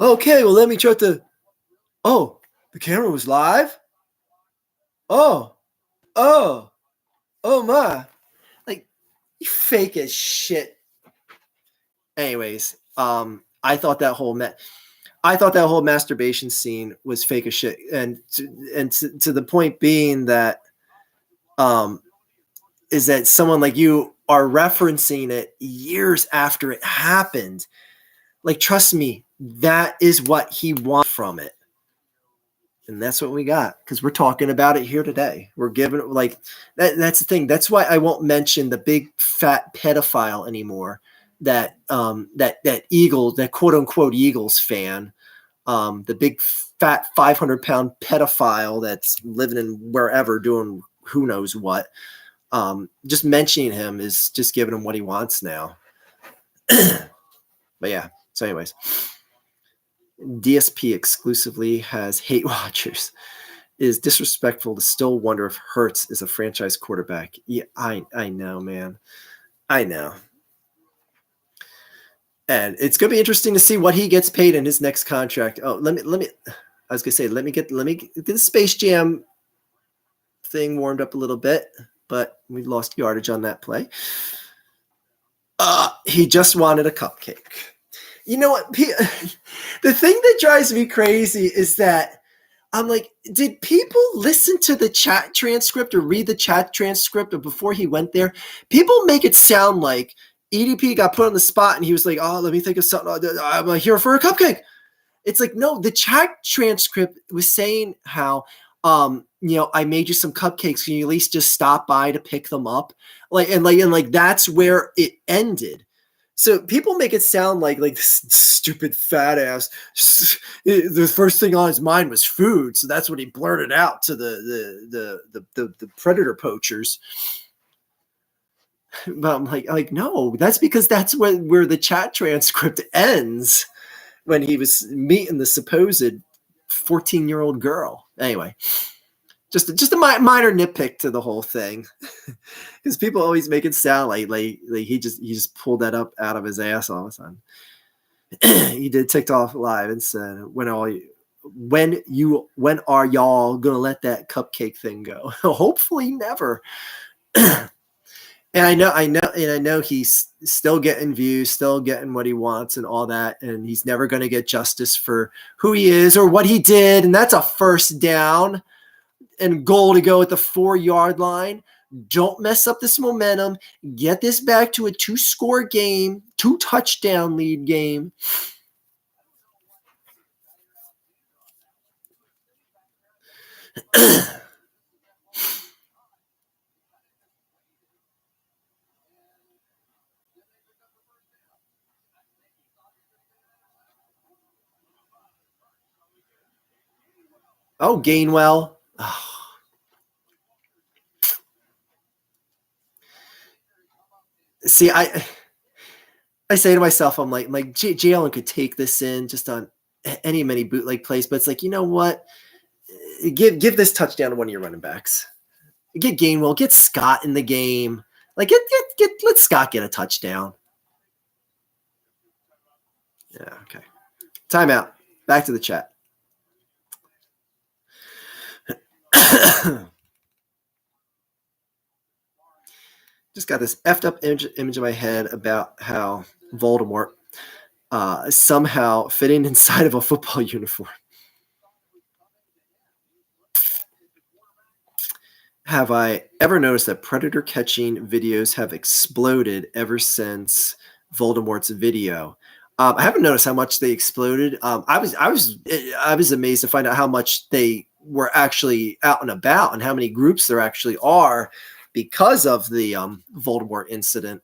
Okay, well, let me try to, oh, the camera was live? Oh my. Like, you fake as shit. Anyways, I thought that whole masturbation scene was fake as shit, and to the point being that is that someone like you are referencing it years after it happened. Like, trust me, that is what he wants from it. And that's what we got, because we're talking about it here today. We're giving it like that's the thing. That's why I won't mention the big fat pedophile anymore. That Eagle, that quote unquote Eagles fan, the big fat 500-pound pedophile that's living in wherever doing who knows what. Just mentioning him is just giving him what he wants now. But yeah. So, anyways. DSP exclusively has hate watchers. It is disrespectful to still wonder if Hurts is a franchise quarterback. Yeah, I know, man. I know. And it's going to be interesting to see what he gets paid in his next contract. Oh, let me I was gonna say, let me get the Space Jam thing warmed up a little bit, but we lost yardage on that play. He just wanted a cupcake. You know what? The thing that drives me crazy is that I'm like, did people listen to the chat transcript or read the chat transcript or before he went there? People make it sound like EDP got put on the spot and he was like, oh, let me think of something. I'm here for a cupcake. It's like, no, the chat transcript was saying how, I made you some cupcakes. Can you at least just stop by to pick them up? Like that's where it ended. So people make it sound like this stupid fat ass. The first thing on his mind was food, so that's what he blurted out to the predator poachers. But I'm like no, that's because that's where the chat transcript ends when he was meeting the supposed 14-year-old girl. Anyway, just a minor nitpick to the whole thing, because people always make it sound like he just pulled that up out of his ass all of a sudden. He did TikTok live and said, "When are y'all gonna let that cupcake thing go?" Hopefully never. And I know he's still getting views, still getting what he wants and all that, and he's never going to get justice for who he is or what he did, and that's a first down and goal to go at the 4-yard line. Don't mess up this momentum. Get this back to a 2-score game, 2-touchdown lead game. Oh, Gainwell. Oh. See, I say to myself, I'm like Jalen could take this in just on many bootleg plays, but it's like, you know what? Give this touchdown to one of your running backs. Get Gainwell, get Scott in the game. Like let Scott get a touchdown. Yeah, okay. Timeout. Back to the chat. Just got this effed up image in my head about how Voldemort somehow fitting inside of a football uniform. Have I ever noticed that predator catching videos have exploded ever since Voldemort's video? I haven't noticed how much they exploded. I was amazed to find out how much they were actually out and about and how many groups there actually are because of the Voldemort incident.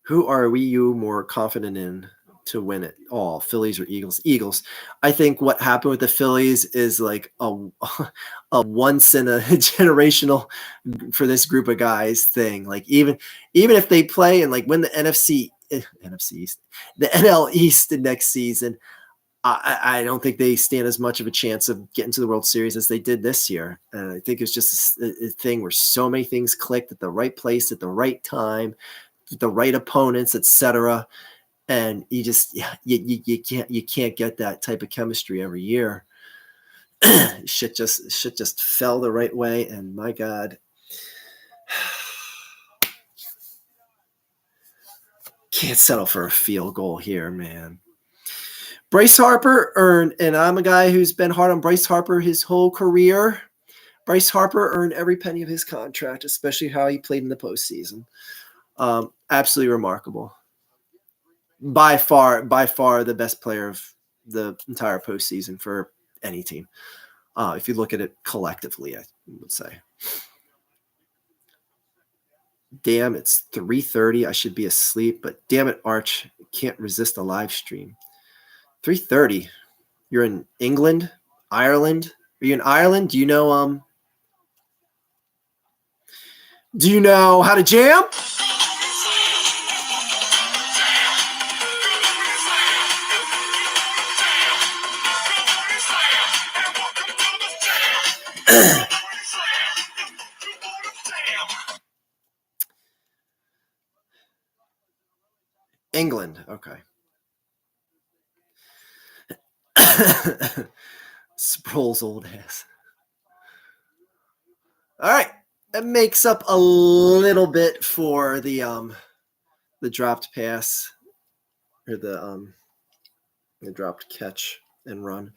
Who are you more confident in to win it all, Phillies or Eagles? Eagles. I think what happened with the Phillies is like a once in a generational for this group of guys thing. Like even if they play and like win the NFC East, the NL East the next season, I don't think they stand as much of a chance of getting to the World Series as they did this year. And I think it's just a thing where so many things clicked at the right place at the right time, with the right opponents, etc. And you can't get that type of chemistry every year. shit just fell the right way, and my God, can't settle for a field goal here, man. Bryce Harper earned, and I'm a guy who's been hard on Bryce Harper his whole career. Bryce Harper earned every penny of his contract, especially how he played in the postseason. Absolutely remarkable. By far the best player of the entire postseason for any team. If you look at it collectively, I would say. Damn, it's 3:30. I should be asleep, but damn it, Arch, can't resist a live stream. 3:30. You're in England, Ireland. Are you in Ireland? Do you know how to jam? England. Okay. Sproul's old ass. All right. That makes up a little bit for the dropped pass or the dropped catch and run.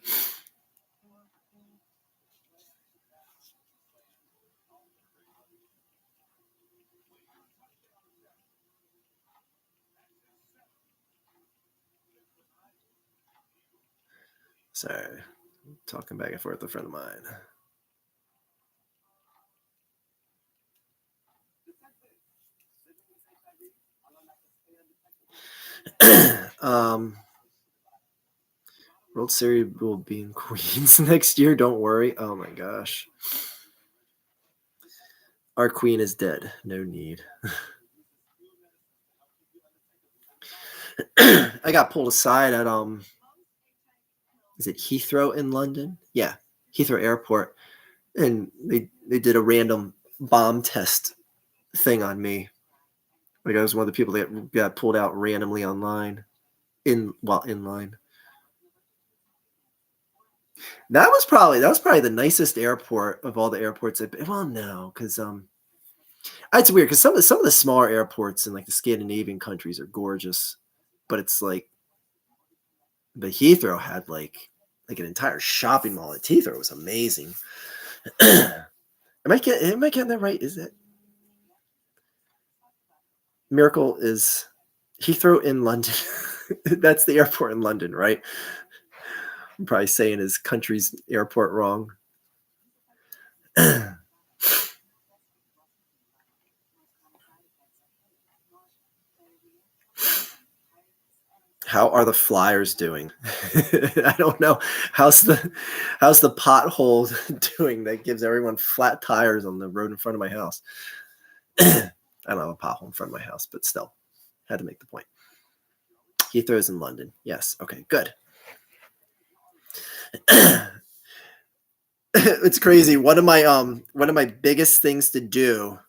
Sorry, talking back and forth with a friend of mine. World Series will be in Queens next year. Don't worry. Oh my gosh. Our queen is dead. No need. I got pulled aside at is it Heathrow in London? Yeah, Heathrow Airport, and they did a random bomb test thing on me. Like I was one of the people that got pulled out randomly online in line. That was probably the nicest airport of all the airports I've been. Well, no, because it's weird because some of the smaller airports in like the Scandinavian countries are gorgeous, but it's like the Heathrow had like an entire shopping mall at Heathrow. It was amazing. Am I getting that right? Is it Miracle is Heathrow in London? That's the airport in London, right? I'm probably saying his country's airport wrong. How are the Flyers doing? I don't know. How's the pothole doing that gives everyone flat tires on the road in front of my house? I don't have a pothole in front of my house, but still, had to make the point. Heathrow's in London. Yes. Okay. Good. It's crazy. One of my biggest things to do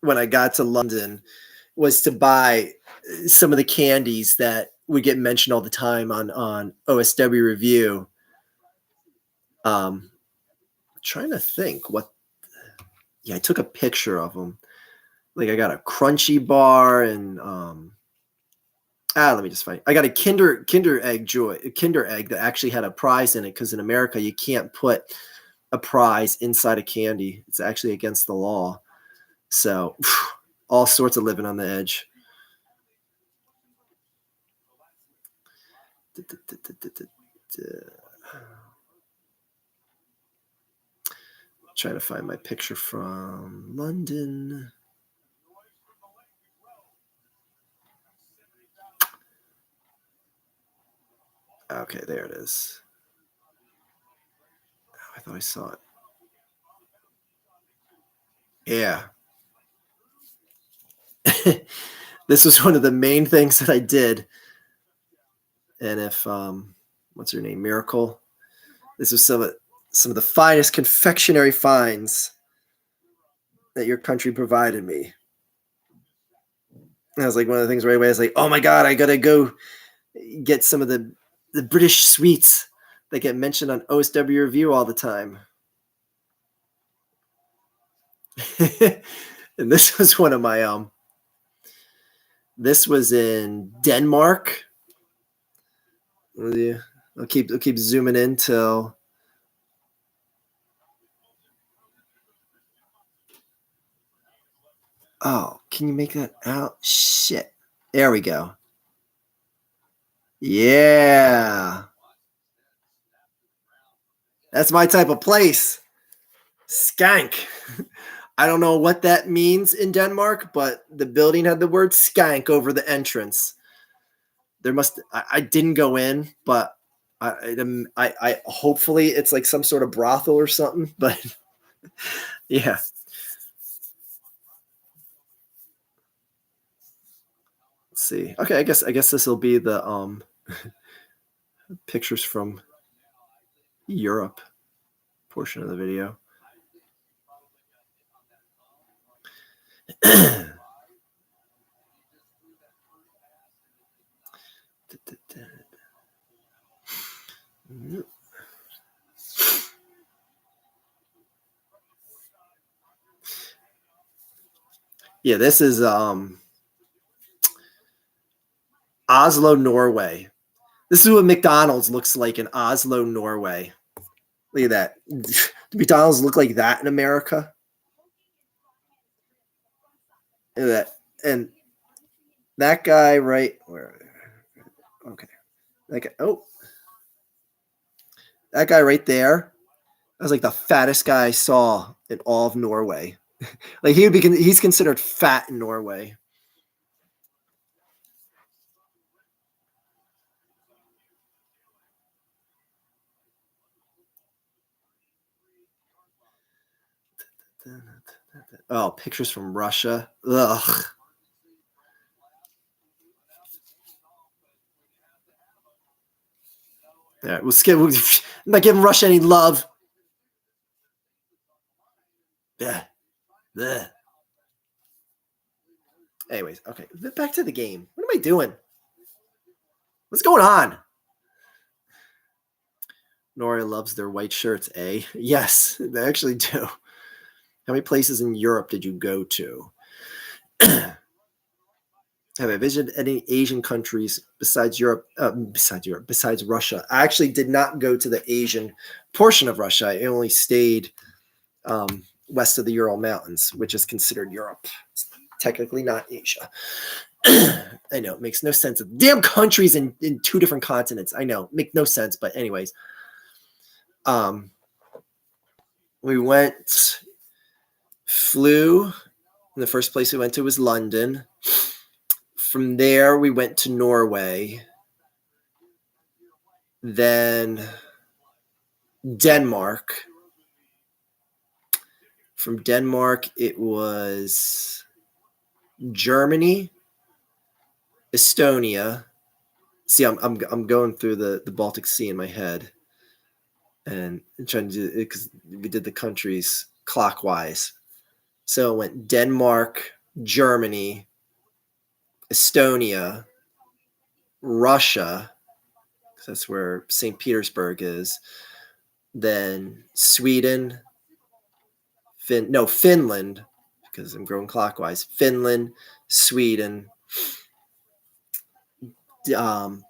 when I got to London was to buy some of the candies that would get mentioned all the time on OSW Review. Trying to think what. Yeah, I took a picture of them. Like I got a crunchy bar and let me just find. I got a Kinder egg that actually had a prize in it because in America you can't put a prize inside a candy. It's actually against the law. So all sorts of living on the edge. Trying to find my picture from London. Okay, there it is. Oh, I thought I saw it. Yeah. This was one of the main things that I did. And if what's her name? Miracle. This was some of the finest confectionery finds that your country provided me. And that was like one of the things right away. I was like, oh my God, I gotta go get some of the British sweets that get mentioned on OSW Review all the time. And this was one of my this was in Denmark. I'll keep zooming in till oh, can you make that out? Shit. There we go. Yeah. That's my type of place. Skank. I don't know what that means in Denmark, but the building had the word skank over the entrance. I didn't go in, but I hopefully it's like some sort of brothel or something, but yeah. Let's see. Okay, I guess this will be the pictures from Europe portion of the video. Yeah, this is Oslo, Norway. This is what McDonald's looks like in Oslo, Norway. Look at that. Do McDonald's look like that in America? Look at that. And that guy right where? Okay. That guy right there. That was like the fattest guy I saw in all of Norway. Like he's considered fat in Norway. Oh, pictures from Russia. Ugh. Yeah, we'll skip. I'm not giving Russia any love. Yeah. Anyways, okay. Back to the game. What am I doing? What's going on? Nora loves their white shirts, eh? Yes, they actually do. How many places in Europe did you go to? Have I visited any Asian countries besides Russia? I actually did not go to the Asian portion of Russia. I only stayed west of the Ural Mountains, which is considered Europe. It's technically not Asia. I know, it makes no sense. Damn countries in two different continents. I know, make no sense. But anyways, we flew. And the first place we went to was London. From there, we went to Norway. Then Denmark. From Denmark, it was Germany, Estonia. See, I'm going through the Baltic Sea in my head, and trying to do it because we did the countries clockwise. So it went Denmark, Germany, Estonia, Russia, because that's where St. Petersburg is. Then Sweden, Finland, because I'm going clockwise. Finland, Sweden,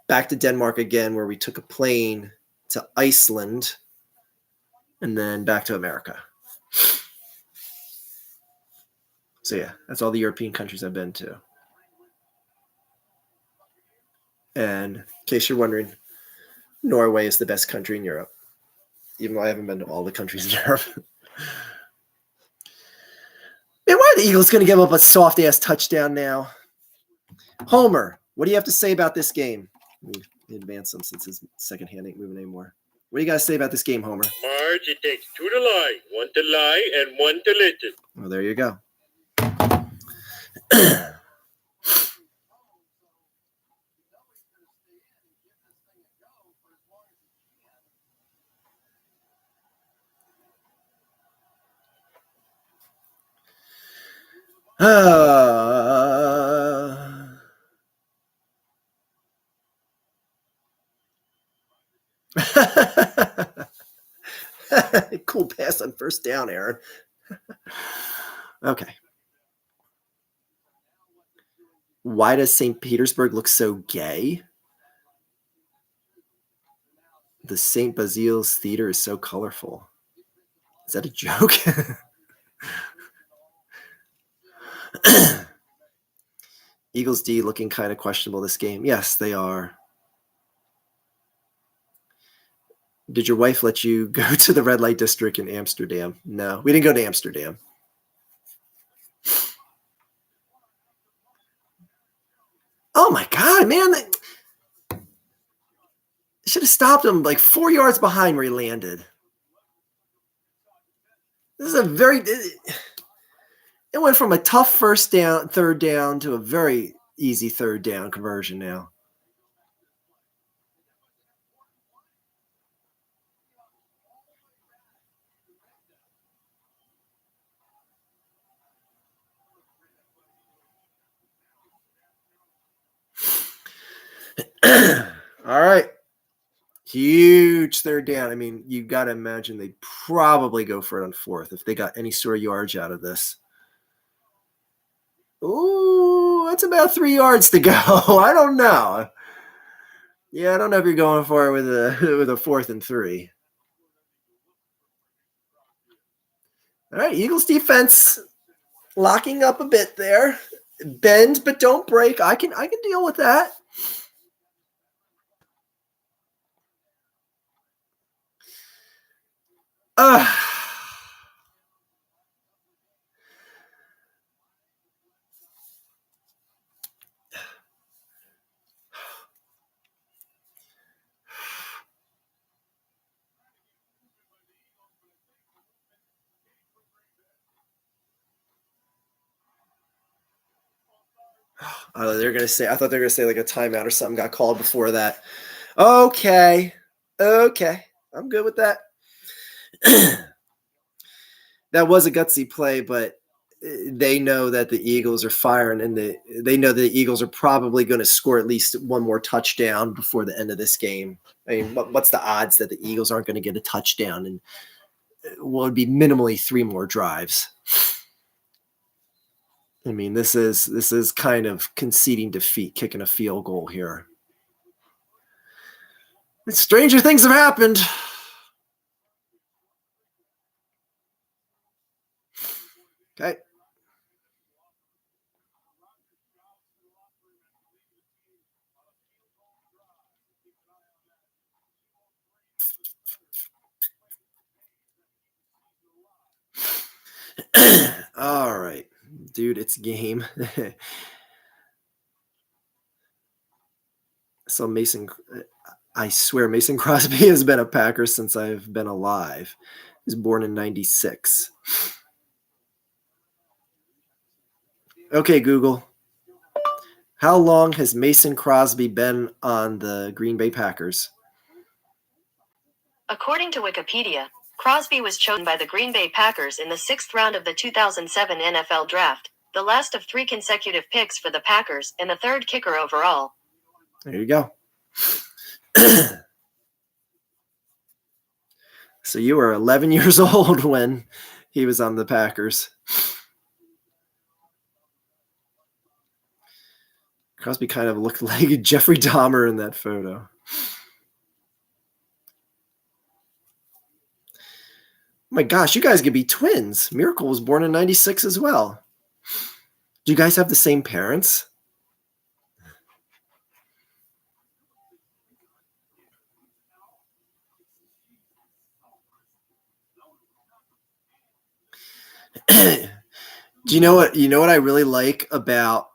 back to Denmark again, where we took a plane to Iceland, and then back to America. So yeah, that's all the European countries I've been to. And in case you're wondering, Norway is the best country in Europe, even though I haven't been to all the countries in Europe. Man, why are the Eagles going to give up a soft-ass touchdown now? Homer, what do you have to say about this game? Let me advance him since his second hand ain't moving anymore. What do you got to say about this game, Homer? Marge, it takes two to lie. One to lie and one to listen. Well, there you go. Cool pass on first down, Aaron. Okay. Why does St. Petersburg look so gay? The St. Basil's Theater is so colorful. Is that a joke? Eagles D looking kind of questionable this game. Yes, they are. Did your wife let you go to the red light district in Amsterdam? No, we didn't go to Amsterdam. Oh my God, man. They should have stopped him like 4 yards behind where he landed. This is it went from a tough third down to a very easy third down conversion now. All right. Huge third down. I mean, you got to imagine they'd probably go for it on fourth if they got any sort of yards out of this. Ooh, that's about 3 yards to go. I don't know. Yeah, I don't know if you're going for it with a 4th and 3. All right, Eagles defense locking up a bit there. Bend but don't break. I can deal with that. They're gonna say. I thought they were gonna say like a timeout or something got called before that. Okay, I'm good with that. That was a gutsy play, but they know that the Eagles are firing, and they know that the Eagles are probably going to score at least one more touchdown before the end of this game. I mean, what's the odds that the Eagles aren't going to get a touchdown? And well, it'd be minimally 3 more drives. I mean, this is kind of conceding defeat, kicking a field goal here. Stranger things have happened. Okay. All right, dude, it's game. So I swear Mason Crosby has been a Packer since I've been alive. He was born in 96. Okay, Google. How long has Mason Crosby been on the Green Bay Packers? According to Wikipedia, Crosby was chosen by the Green Bay Packers in the 6th round of the 2007 NFL Draft, the last of 3 consecutive picks for the Packers, and the 3rd kicker overall. There you go. So you were 11 years old when he was on the Packers. Crosby kind of looked like Jeffrey Dahmer in that photo. Oh my gosh, you guys could be twins. Miracle was born in 96 as well. Do you guys have the same parents? Do you know what I really like about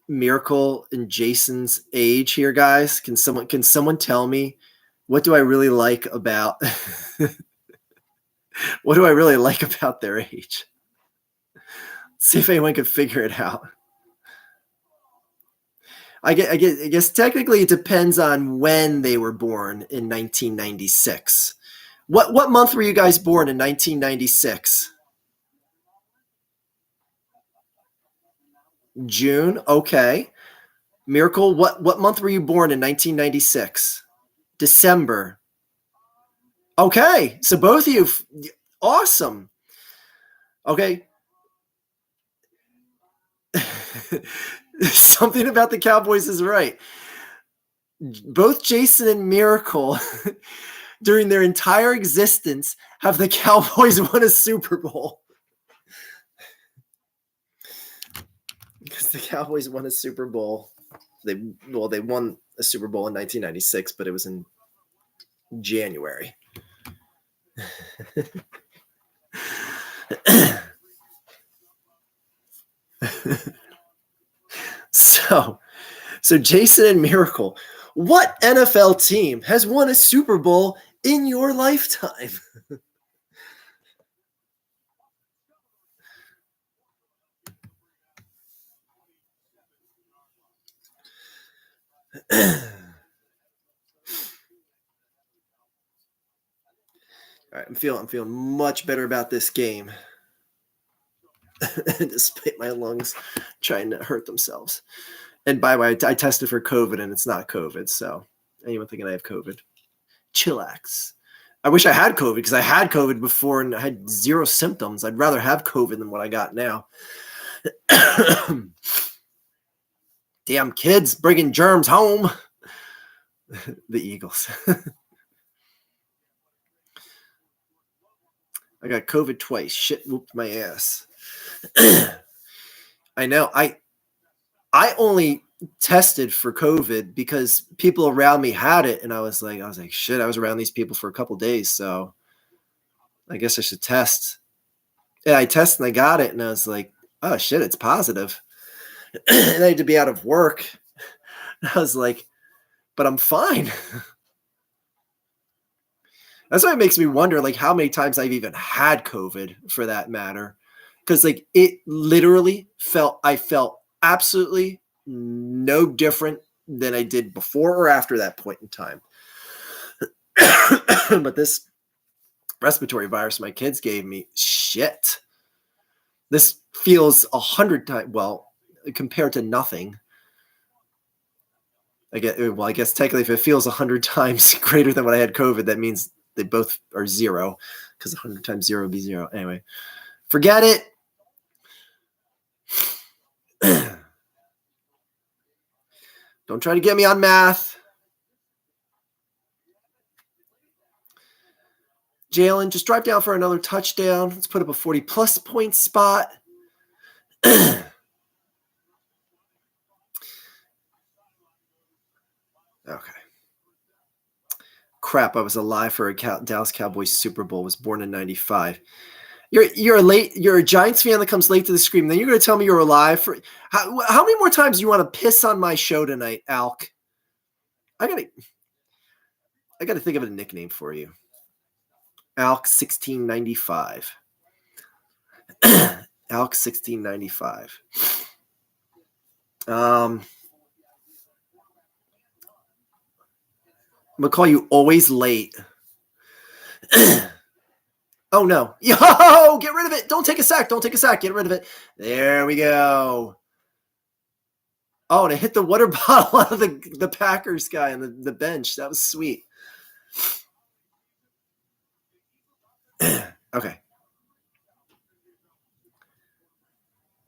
Miracle and Jason's age here, guys? Can someone tell me what do I really like about what do I really like about their age? See if anyone can figure it out. I guess technically it depends on when they were born in 1996. What month were you guys born in 1996? June. Okay. Miracle, what month were you born in 1996? December. Okay. So both of you, awesome. Okay. Something about the Cowboys is right. Both Jason and Miracle, during their entire existence, have the Cowboys won a Super Bowl. Because the Cowboys won a Super Bowl. They won a Super Bowl in 1996, but it was in January. So Jason and Miracle, what NFL team has won a Super Bowl in your lifetime? All right, I'm feeling much better about this game, despite my lungs trying to hurt themselves. And by the way, I tested for COVID, and it's not COVID. So anyone thinking I have COVID, chillax. I wish I had COVID because I had COVID before and I had 0 symptoms. I'd rather have COVID than what I got now. Damn kids bringing germs home. The Eagles. I got COVID twice. Shit whooped my ass. I know. I only tested for COVID because people around me had it, and I was like, shit, I was around these people for a couple days, so I guess I should test. And I tested and I got it, and I was like, oh shit, it's positive. And I had to be out of work. And I was like, but I'm fine. That's why it makes me wonder, like, how many times I've even had COVID, for that matter. Because, like, it literally I felt absolutely no different than I did before or after that point in time. But this respiratory virus my kids gave me, shit. This feels 100 times, well, compared to nothing. I guess technically if it feels 100 times greater than when I had COVID, that means they both are zero, because 100 times zero would be zero. Anyway, forget it. Don't try to get me on math. Jalen, just drive down for another touchdown. Let's put up a 40-plus point spot. Okay. Crap, I was alive for a Dallas Cowboys Super Bowl. Was born in 95. You're a Giants fan that comes late to the stream. Then you're going to tell me you're alive for how many more times do you want to piss on my show tonight, Alk? I gotta think of a nickname for you. Alk 1695. Alk 1695. I'm gonna call you always late. Oh no. Yo, get rid of it. Don't take a sack. Get rid of it. There we go. Oh, and I hit the water bottle out of the Packers guy on the bench. That was sweet. Okay.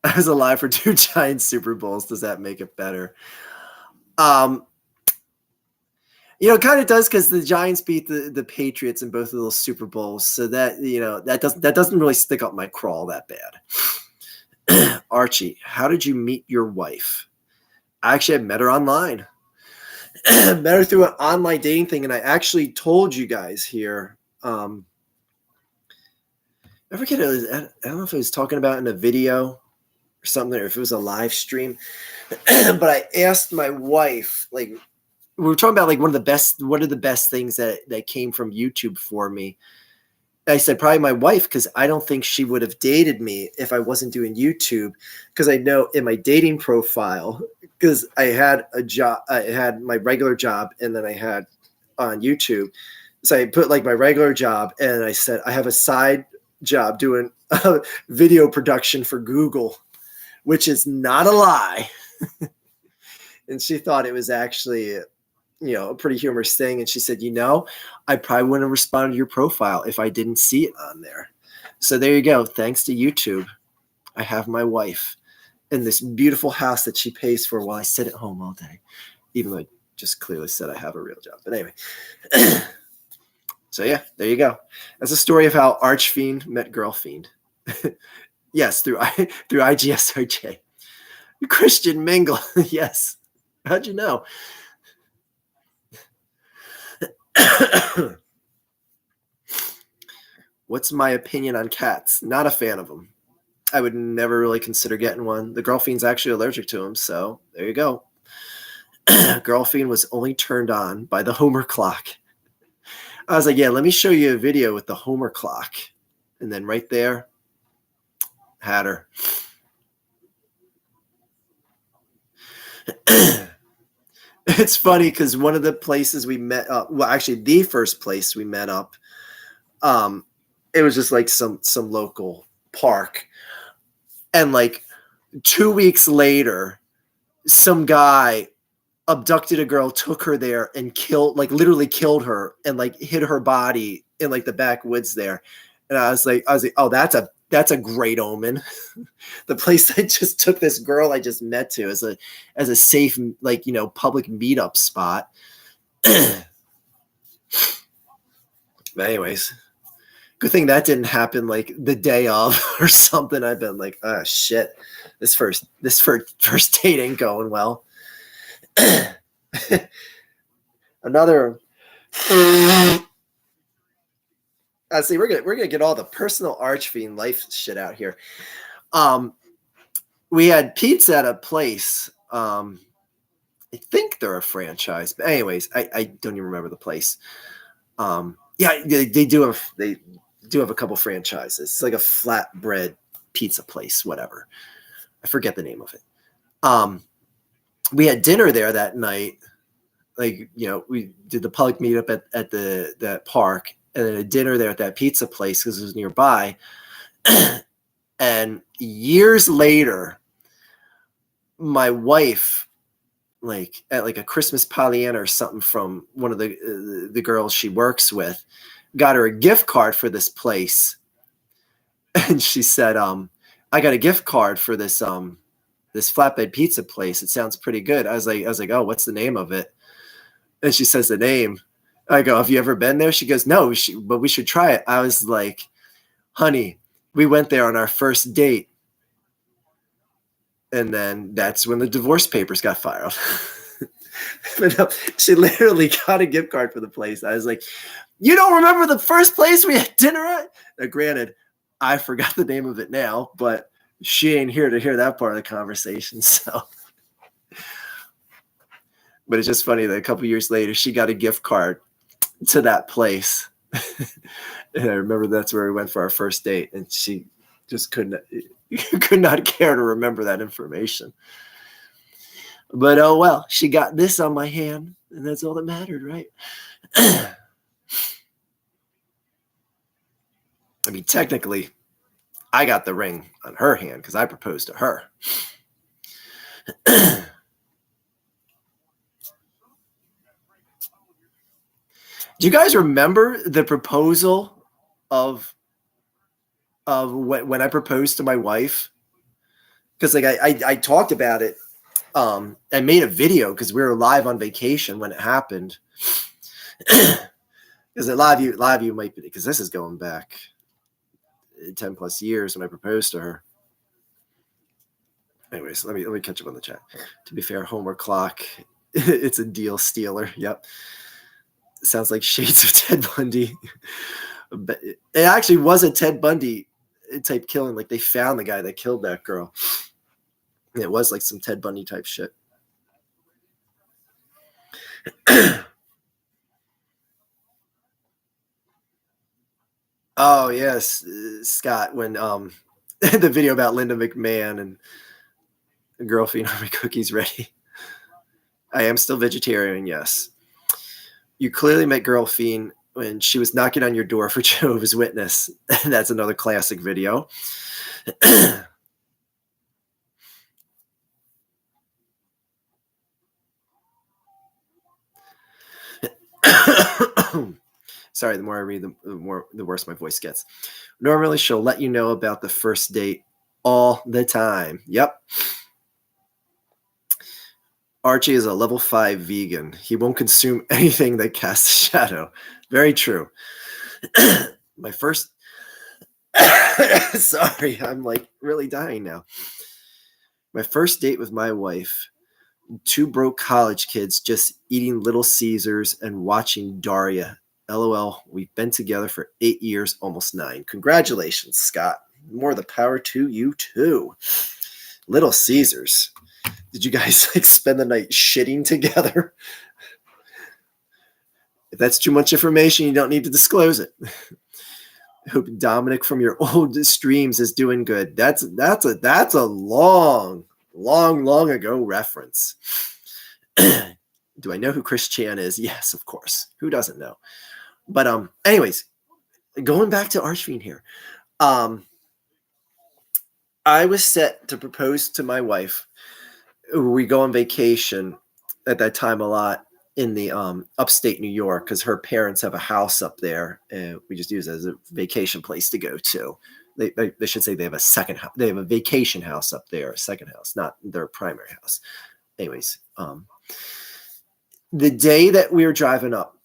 I was alive for 2 Giants Super Bowls. Does that make it better? It kind of does, because the Giants beat the Patriots in both of those Super Bowls. So that, that doesn't really stick up my craw that bad. Archie, how did you meet your wife? I met her online. Met her through an online dating thing, and I actually told you guys here. I forget, I don't know if I was talking about in a video or something, or if it was a live stream. But I asked my wife, like, we were talking about, like, what are the best things that came from YouTube for me. And I said probably my wife, because I don't think she would have dated me if I wasn't doing YouTube, because I know in my dating profile, because I had a job, I had my regular job, and then I had on YouTube. So I put, like, my regular job, and I said I have a side job doing video production for Google, which is not a lie. And she thought it was actually a pretty humorous thing. And she said, I probably wouldn't have responded to your profile if I didn't see it on there. So there you go. Thanks to YouTube, I have my wife in this beautiful house that she pays for while I sit at home all day, even though I just clearly said I have a real job. But anyway. So yeah, there you go. That's a story of how Archfiend met Girlfiend. Yes, through IGSRJ. Christian Mingle. Yes. How'd you know? What's my opinion on cats? Not a fan of them. I would never really consider getting one. The Girlfiend's actually allergic to them, so there you go. Girlfiend was only turned on by the Homer clock. I was like, yeah, let me show you a video with the Homer clock. And then right there, had her. It's funny because one of the places we met up, well, actually the first place we met up, it was just like some local park. And like 2 weeks later, some guy abducted a girl, took her there, and literally killed her, and like hid her body in like the backwoods there. And I was like, oh, that's that's a great omen. The place I just took this girl I just met to as a safe, like, public meetup spot. But anyways, good thing that didn't happen like the day of or something. I've been like, oh shit, this first date ain't going well. Another. I see. We're gonna get all the personal archfiend life shit out here. We had pizza at a place. I think they're a franchise, but anyways, I don't even remember the place. Yeah, they do have a couple franchises. It's like a flatbread pizza place, whatever. I forget the name of it. We had dinner there that night. Like, we did the public meetup at that park, and then a dinner there at that pizza place because it was nearby. And years later, my wife, like at like a Christmas Pollyanna or something from one of the girls she works with, got her a gift card for this place. And she said, I got a gift card for this flatbed pizza place. It sounds pretty good. I was like, oh, what's the name of it? And she says the name. I go, have you ever been there? She goes, no, but we should try it. I was like, honey, we went there on our first date. And then that's when the divorce papers got filed. But no, she literally got a gift card for the place. I was like, you don't remember the first place we had dinner at? Now, granted, I forgot the name of it now, but she ain't here to hear that part of the conversation. So, but it's just funny that a couple years later, she got a gift card to that place. And I remember that's where we went for our first date, and she just could not care to remember that information. But oh well, she got this on my hand, and that's all that mattered, right? I mean, technically, I got the ring on her hand because I proposed to her. Do you guys remember the proposal of when I proposed to my wife? Because like I talked about it. I made a video because we were live on vacation when it happened. Because a lot of you might be, because this is going back 10 plus years when I proposed to her. Anyways, let me catch up on the chat. To be fair, homework clock. It's a deal stealer. Yep. Sounds like shades of Ted Bundy. But it actually was a Ted Bundy type killing. Like they found the guy that killed that girl. And it was like some Ted Bundy type shit. Oh yes, Scott. When the video about Linda McMahon and the girlfriend, are my cookies ready? I am still vegetarian. Yes. You clearly met Girl Fiend when she was knocking on your door for Jehovah's Witness. That's another classic video. Sorry, the more I read, the worse my voice gets. Normally, she'll let you know about the first date all the time. Yep. Archie is a level 5 vegan. He won't consume anything that casts a shadow. Very true. My first... Sorry, I'm like really dying now. My first date with my wife, 2 broke college kids just eating Little Caesars and watching Daria. LOL, we've been together for 8 years, almost 9. Congratulations, Scott. More the power to you too. Little Caesars. Did you guys like spend the night shitting together? If that's too much information, you don't need to disclose it. I hope Dominic from your old streams is doing good. That's a long ago reference. Do I know who Chris Chan is? Yes, of course. Who doesn't know? But anyways, going back to Archfiend here. I was set to propose to my wife. We go on vacation at that time a lot in the upstate New York because her parents have a house up there, and we just use it as a vacation place to go to. They should say they have a second house. They have a vacation house up there, a second house, not their primary house. Anyways, the day that we were driving up,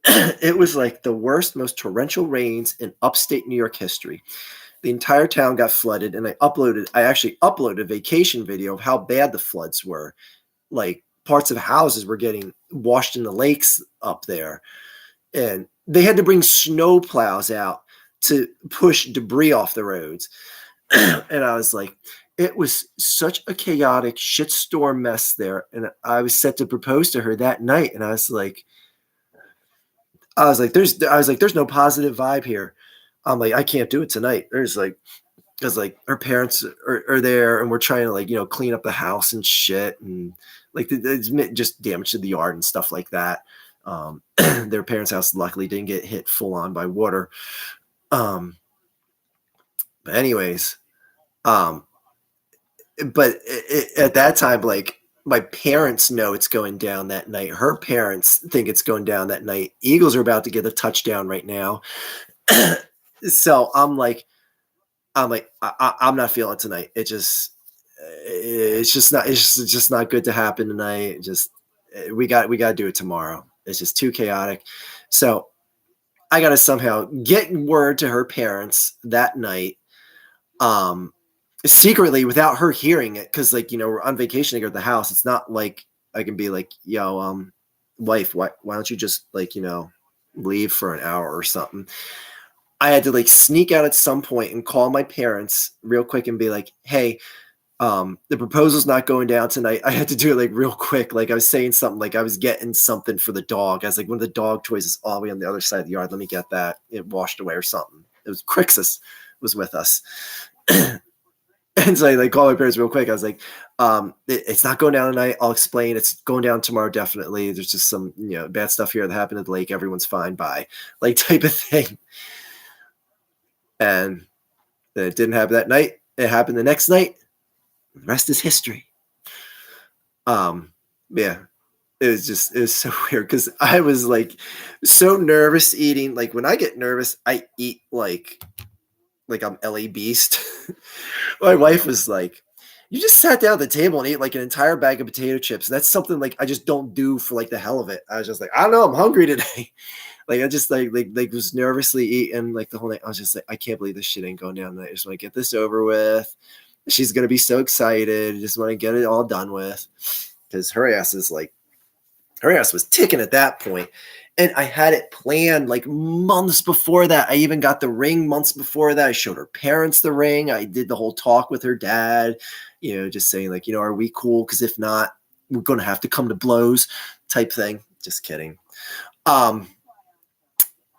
it was like the worst, most torrential rains in upstate New York history. The entire town got flooded, and I actually uploaded a vacation video of how bad the floods were. Like parts of houses were getting washed in the lakes up there, and they had to bring snow plows out to push debris off the roads. And I was like, it was such a chaotic shitstorm mess there. And I was set to propose to her that night, and I was like, there's no positive vibe here. I'm like, I can't do it tonight. Because like her parents are there, and we're trying to like, clean up the house and shit, and like it's just damage to the yard and stuff like that. Their parents' house luckily didn't get hit full on by water. But anyways, at that time, like my parents know it's going down that night. Her parents think it's going down that night. Eagles are about to get a touchdown right now. So I'm not feeling it tonight. It's just not good to happen tonight. We got to do it tomorrow. It's just too chaotic. So I got to somehow get word to her parents that night, secretly without her hearing it. Cause like, we're on vacation together at the house. It's not like I can be like, yo, wife, why don't you just like, leave for an hour or something. I had to like sneak out at some point and call my parents real quick and be like, hey, the proposal's not going down tonight. I had to do it like real quick. Like I was saying something, like I was getting something for the dog. I was like, one of the dog toys is all the way on the other side of the yard. Let me get that. It washed away or something. It was Crixus was with us. And so I like called my parents real quick. I was like, it's not going down tonight. I'll explain. It's going down tomorrow. Definitely. There's just some, bad stuff here that happened at the lake. Everyone's fine. Bye. Like type of thing. And then it didn't happen that night. It happened the next night. The rest is history. Yeah, it was so weird because I was like so nervous eating. Like when I get nervous, I eat like I'm L.A. Beast. My wife was like, you just sat down at the table and ate like an entire bag of potato chips. That's something like I just don't do for like the hell of it. I was just like, I don't know, I'm hungry today. Like I just like was nervously eating like the whole night. I was just like, I can't believe this shit ain't going down tonight. I just want to get this over with. She's gonna be so excited. I just want to get it all done with. Because her ass was ticking at that point. And I had it planned like months before that. I even got the ring months before that. I showed her parents the ring. I did the whole talk with her dad, just saying like, are we cool? Because if not, we're going to have to come to blows type thing. Just kidding.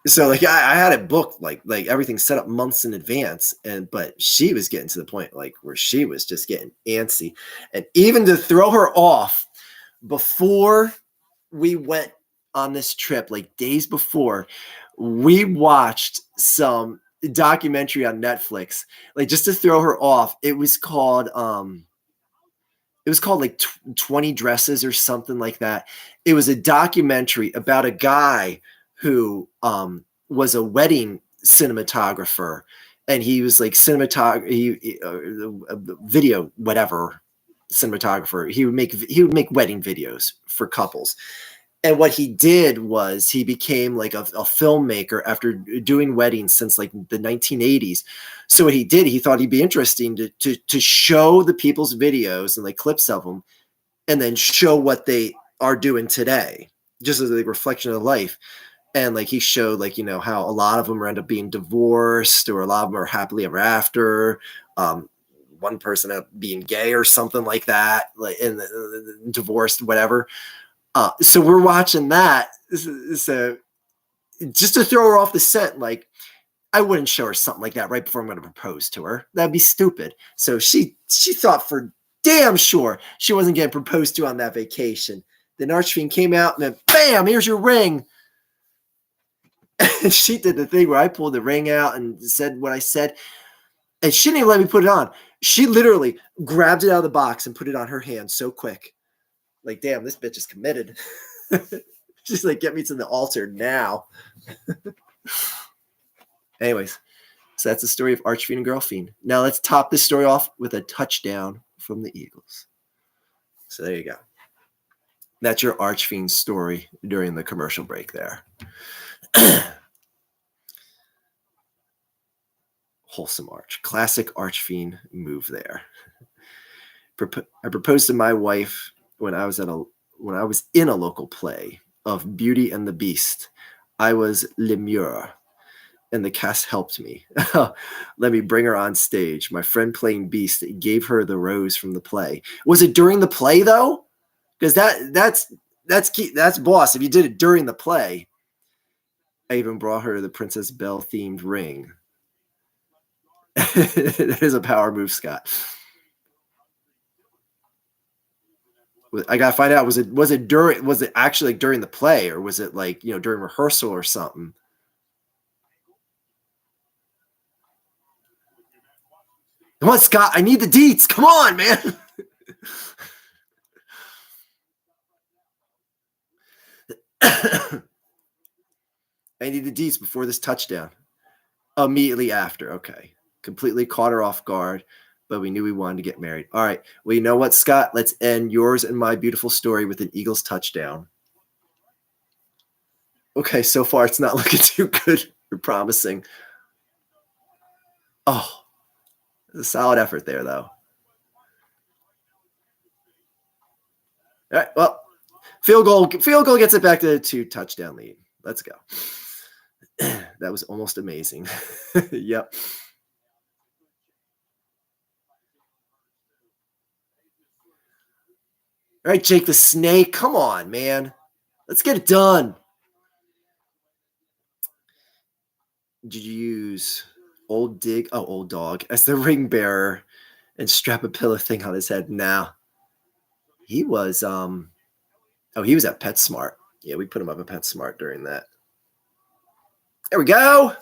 So like I had it booked, like everything set up months in advance. But she was getting to the point like where she was just getting antsy. And even to throw her off before we went on this trip, like days before, we watched some documentary on Netflix, like just to throw her off. It was called like 20 Dresses or something like that. It was a documentary about a guy who was a wedding cinematographer, and he was like video, whatever cinematographer. He would make wedding videos for couples. And what he did was he became like a filmmaker after doing weddings since like the 1980s. So what he did, he thought he'd be interesting to show the people's videos and like clips of them, and then show what they are doing today, just as a reflection of life. And like he showed like, how a lot of them end up being divorced, or a lot of them are happily ever after. One person up being gay or something like that, like and divorced, whatever. So we're watching that. So just to throw her off the scent, like I wouldn't show her something like that right before I'm going to propose to her. That'd be stupid. So she thought for damn sure she wasn't getting proposed to on that vacation. Then Archfiend came out and then bam, here's your ring. And she did the thing where I pulled the ring out and said what I said. And she didn't even let me put it on. She literally grabbed it out of the box and put it on her hand so quick. Like, damn, this bitch is committed. She's like, get me to the altar now. Anyways, So that's the story of Archfiend and Girlfiend. Now let's top this story off with a touchdown from the Eagles. So there you go. That's your Archfiend story during the commercial break there. Wholesome Arch. Classic Archfiend move there. I proposed to my wife when I was in a local play of Beauty and the Beast. I was Lemure, and the cast helped me. Let me bring her on stage. My friend playing Beast gave her the rose from the play. Was it during the play though? Because that's key. That's boss. If you did it during the play, I even brought her the Princess Belle themed ring. That is a power move, Scott. I gotta find out. Was it actually like during the play, or was it like, you know, during rehearsal or something? Come on, Scott. I need the deets. Come on, man. I need the deets before this touchdown. Immediately after. Okay. Completely caught her off guard, but we knew we wanted to get married. All right. Well, you know what, Scott? Let's end yours and my beautiful story with an Eagles touchdown. Okay, so far it's not looking too good or promising. Oh, a solid effort there, though. All right, well, field goal gets it back to a 2-touchdown lead. Let's go. That was almost amazing. Yep. All right, Jake the Snake. Come on, man. Let's get it done. Did you use Old Dog as the ring bearer and strap a pillow thing on his head? Now, he was he was at PetSmart. Yeah, we put him up at PetSmart during that. There we go.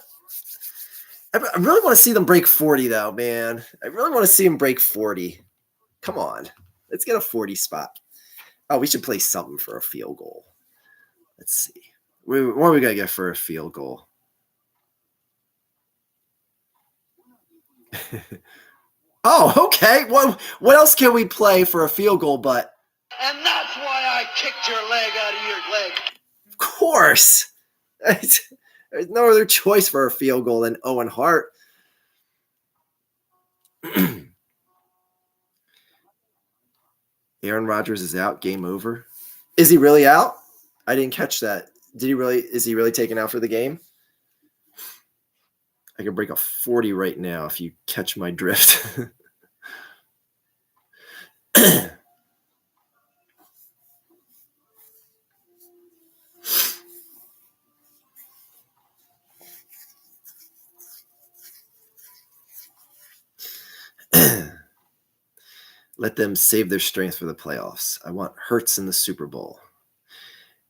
I really want to see them break 40, though, man. I really want to see them break 40. Come on. Let's get a 40 spot. Oh, we should play something for a field goal. Let's see. What are we going to get for a field goal? Oh, okay. What else can we play for a field goal but? And that's why I kicked your leg out of your leg. Of course. There's no other choice for a field goal than Owen Hart. Aaron Rodgers is out. Game over. Is he really out? I didn't catch that. Is he really taken out for the game? I can break a 40 right now if you catch my drift. Let them save their strength for the playoffs. I want Hurts in the Super Bowl.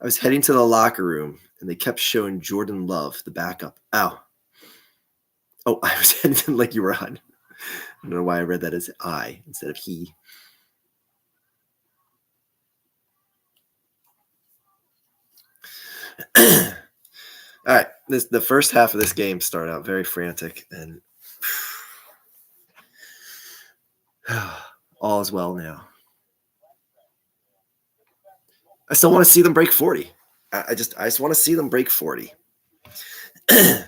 I was heading to the locker room, and they kept showing Jordan Love, the backup. Ow. Oh, I was heading like you were on. I don't know why I read that as I instead of he. All right. The first half of this game started out very frantic, and all is well now. I still want to see them break 40. I just want to see them break 40. I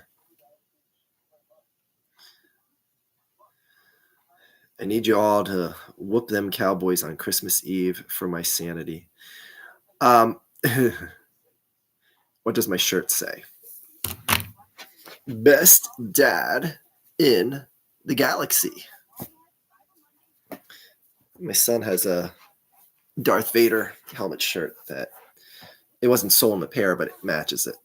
need you all to whoop them Cowboys on Christmas Eve for my sanity. What does my shirt say? Best dad in the galaxy. My son has a Darth Vader helmet shirt that it wasn't sold in a pair, but it matches it.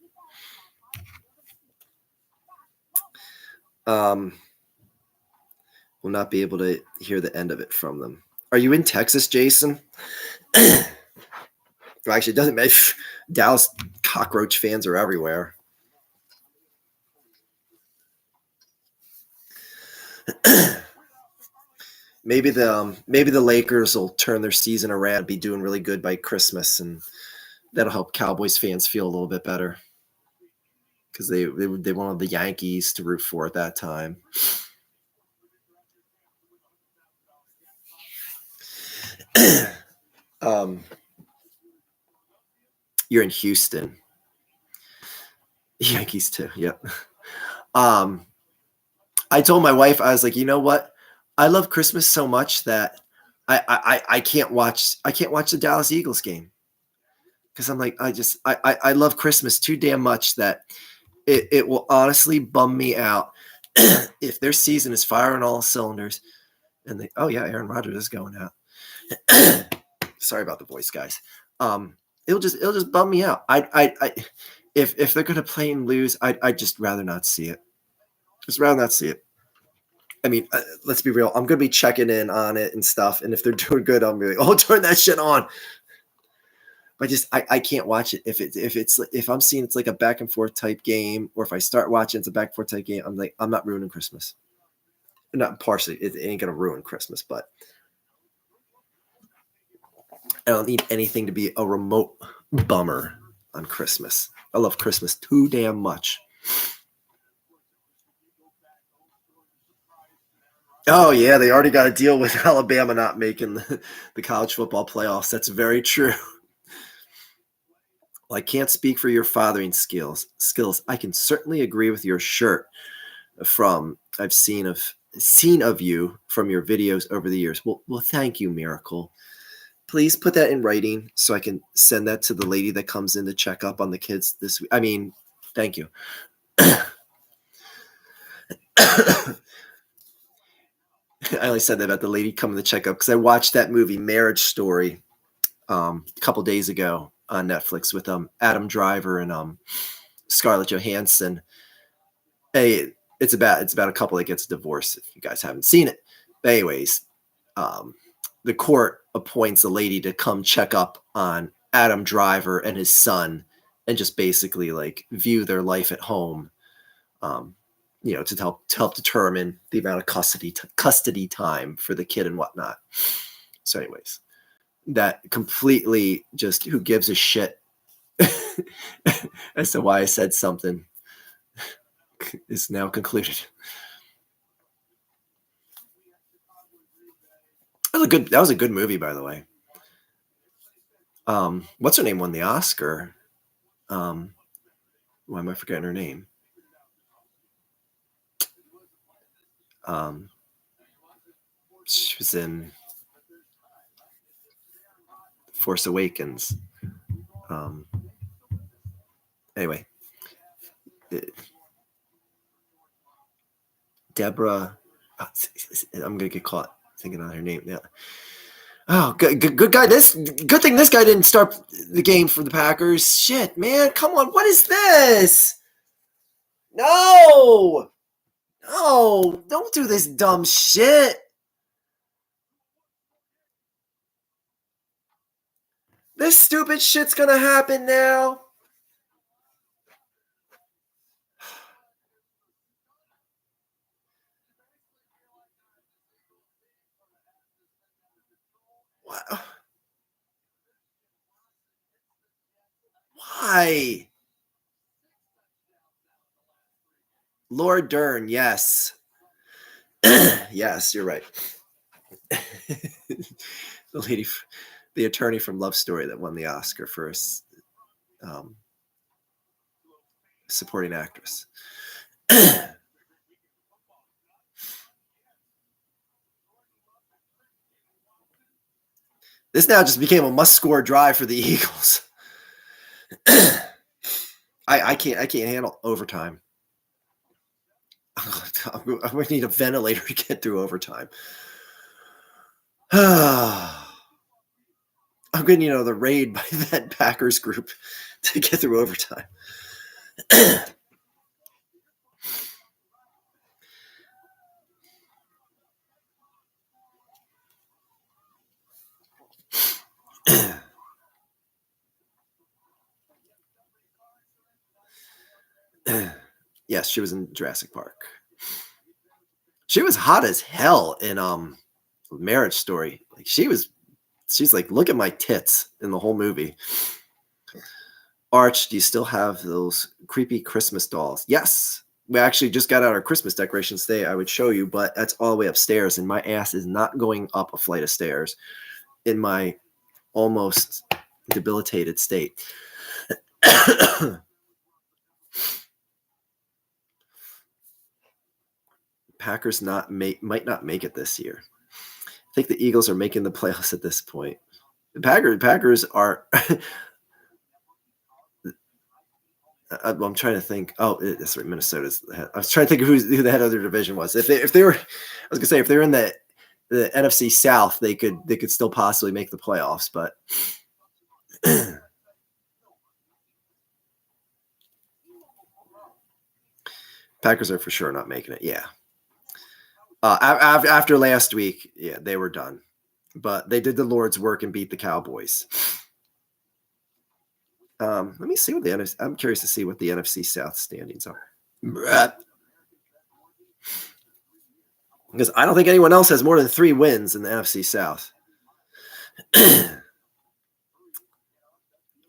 Will not be able to hear the end of it from them. Are you in Texas, Jason? Well, actually, it doesn't matter. Dallas cockroach fans are everywhere. Maybe the Lakers will turn their season around, be doing really good by Christmas, and that'll help Cowboys fans feel a little bit better. because they wanted the Yankees to root for at that time. You're in Houston. Yankees too. Yep. I told my wife, I was like, you know what? I love Christmas so much that I can't watch the Dallas Eagles game. Because I'm like, I love Christmas too damn much that it will honestly bum me out if their season is firing all cylinders and they, oh yeah, Aaron Rodgers is going out. Sorry about the voice, guys. It'll just bum me out. If they're gonna play and lose, I'd just rather not see it. Just rather not see it. I mean, let's be real. I'm gonna be checking in on it and stuff, and if they're doing good, I'm gonna be like, oh, turn that shit on. But I can't watch it if I'm seeing it's like a back and forth type game, or if I start watching it's a back and forth type game. I'm like, I'm not ruining Christmas. Not partially, it ain't gonna ruin Christmas, but I don't need anything to be a remote bummer on Christmas. I love Christmas too damn much. Oh, yeah, they already got to deal with Alabama not making the college football playoffs. That's very true. Well, I can't speak for your fathering skills. I can certainly agree with your shirt from I've seen of you from your videos over the years. Well, thank you, Miracle. Please put that in writing so I can send that to the lady that comes in to check up on the kids this week. I mean, thank you. I only said that about the lady coming to check up because I watched that movie Marriage Story a couple days ago on Netflix with Adam Driver and Scarlett Johansson. Hey, it's about a couple that gets divorced. If you guys haven't seen it, but anyways, the court appoints a lady to come check up on Adam Driver and his son, and just basically like view their life at home. To help determine the amount of custody time for the kid and whatnot. So anyways, that completely just who gives a shit as to why I said something is now concluded. That was a good movie, by the way. What's her name won the Oscar? Why am I forgetting her name? She was in Force Awakens. Anyway, Deborah. I'm gonna get caught thinking on her name. Yeah. Oh, good guy. Good thing this guy didn't start the game for the Packers. Shit, man, come on. What is this? No, don't do this dumb shit. This stupid shit's gonna happen now. What? Why? Lord Dern, yes. Yes, you're right. The attorney from Love Story that won the Oscar for supporting actress. This now just became a must-score drive for the Eagles. I can't handle overtime. I'm going to need a ventilator to get through overtime. I'm going to need the raid by that Packers group to get through overtime. Yes, she was in Jurassic Park. She was hot as hell in Marriage Story. Like she's like, look at my tits in the whole movie. Arch, do you still have those creepy Christmas dolls? Yes. We actually just got out our Christmas decorations today. I would show you, but that's all the way upstairs, and my ass is not going up a flight of stairs in my almost debilitated state. Packers might not make it this year. I think the Eagles are making the playoffs at this point. The Packers are. I'm trying to think. Oh, that's right. Minnesota's the head. I was trying to think of who the head of their division was. If they were, I was gonna say if they're in the NFC South, they could still possibly make the playoffs, but. Packers are for sure not making it. Yeah. After last week, yeah, they were done, but they did the Lord's work and beat the Cowboys. Let me see what I'm curious to see what the NFC South standings are. Because I don't think anyone else has more than 3 wins in the NFC South.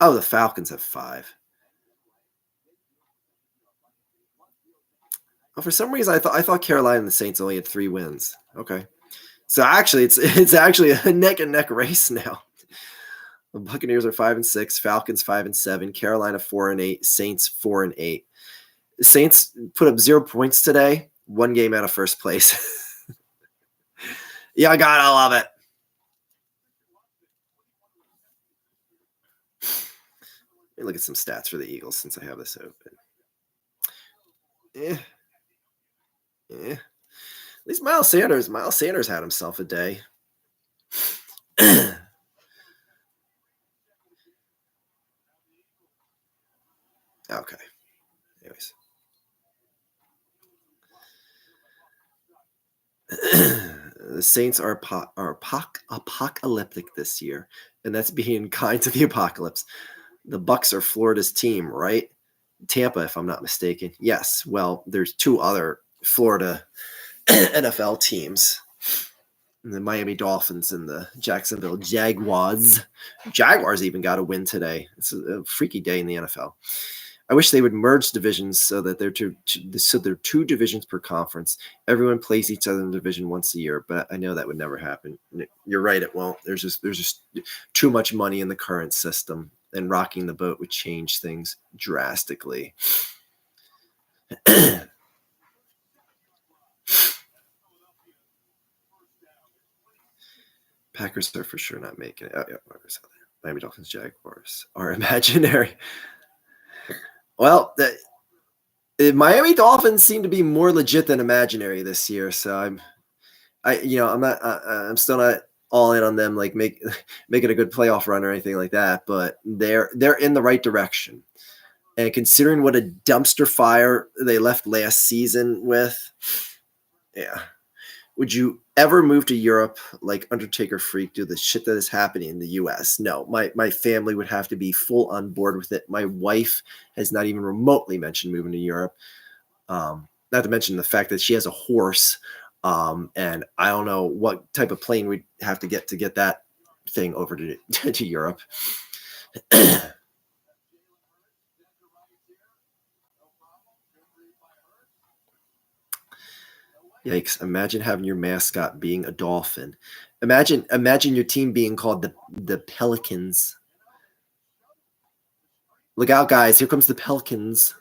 Oh, the Falcons have 5. Oh, for some reason, I thought Carolina and the Saints only had 3 wins. Okay, so actually, it's actually a neck and neck race now. The Buccaneers are 5-6, Falcons 5-7, Carolina 4-8, Saints 4-8. The Saints put up 0 points today, 1 game out of first place. Yeah, I love it. Let me look at some stats for the Eagles since I have this open. At least Miles Sanders had himself a day. Okay. Anyways. The Saints are apocalyptic this year, and that's being kind to the apocalypse. The Bucs are Florida's team, right? Tampa, if I'm not mistaken. Yes. Well, there's 2 other Florida NFL teams. The Miami Dolphins and the Jacksonville Jaguars. Jaguars even got a win today. It's a freaky day in the NFL. I wish they would merge divisions so that they're 2 divisions per conference. Everyone plays each other in the division once a year, but I know that would never happen. You're right, it won't. There's just too much money in the current system, and rocking the boat would change things drastically. Packers are for sure not making it. Oh, yeah, Miami Dolphins, Jaguars are imaginary. Well, the Miami Dolphins seem to be more legit than imaginary this year. So I'm still not all in on them, like making a good playoff run or anything like that. But they're in the right direction. And considering what a dumpster fire they left last season with, yeah. Would you ever move to Europe like Undertaker Freak, do the shit that is happening in the U.S.? No, my family would have to be full on board with it. My wife has not even remotely mentioned moving to Europe. Not to mention the fact that she has a horse, and I don't know what type of plane we'd have to get that thing over to Europe. Yikes. Imagine having your mascot being a dolphin. Imagine your team being called the Pelicans. Look out, guys. Here comes the Pelicans.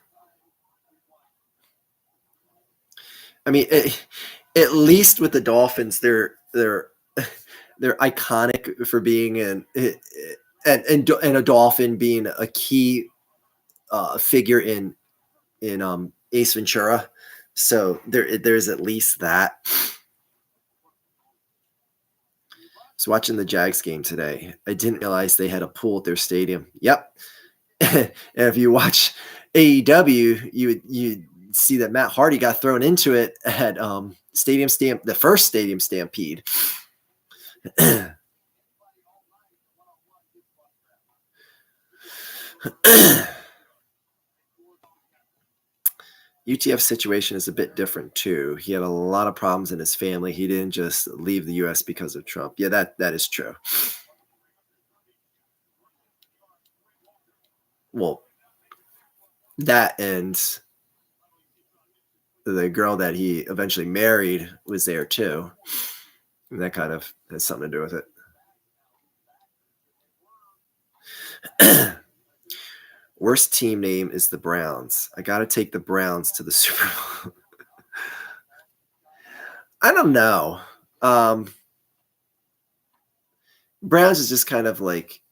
I mean, at least with the Dolphins, they're iconic for being and a dolphin being a key figure in Ace Ventura. So there's at least that. So watching the Jags game today, I didn't realize they had a pool at their stadium. Yep. And if you watch AEW, you see that Matt Hardy got thrown into it at the first Stadium Stampede. UTF situation is a bit different too. He had a lot of problems in his family. He didn't just leave the U.S. because of Trump. Yeah, that is true. Well, that and the girl that he eventually married was there too. And that kind of has something to do with it. Worst team name is the Browns. I got to take the Browns to the Super Bowl. I don't know. Browns is just kind of like,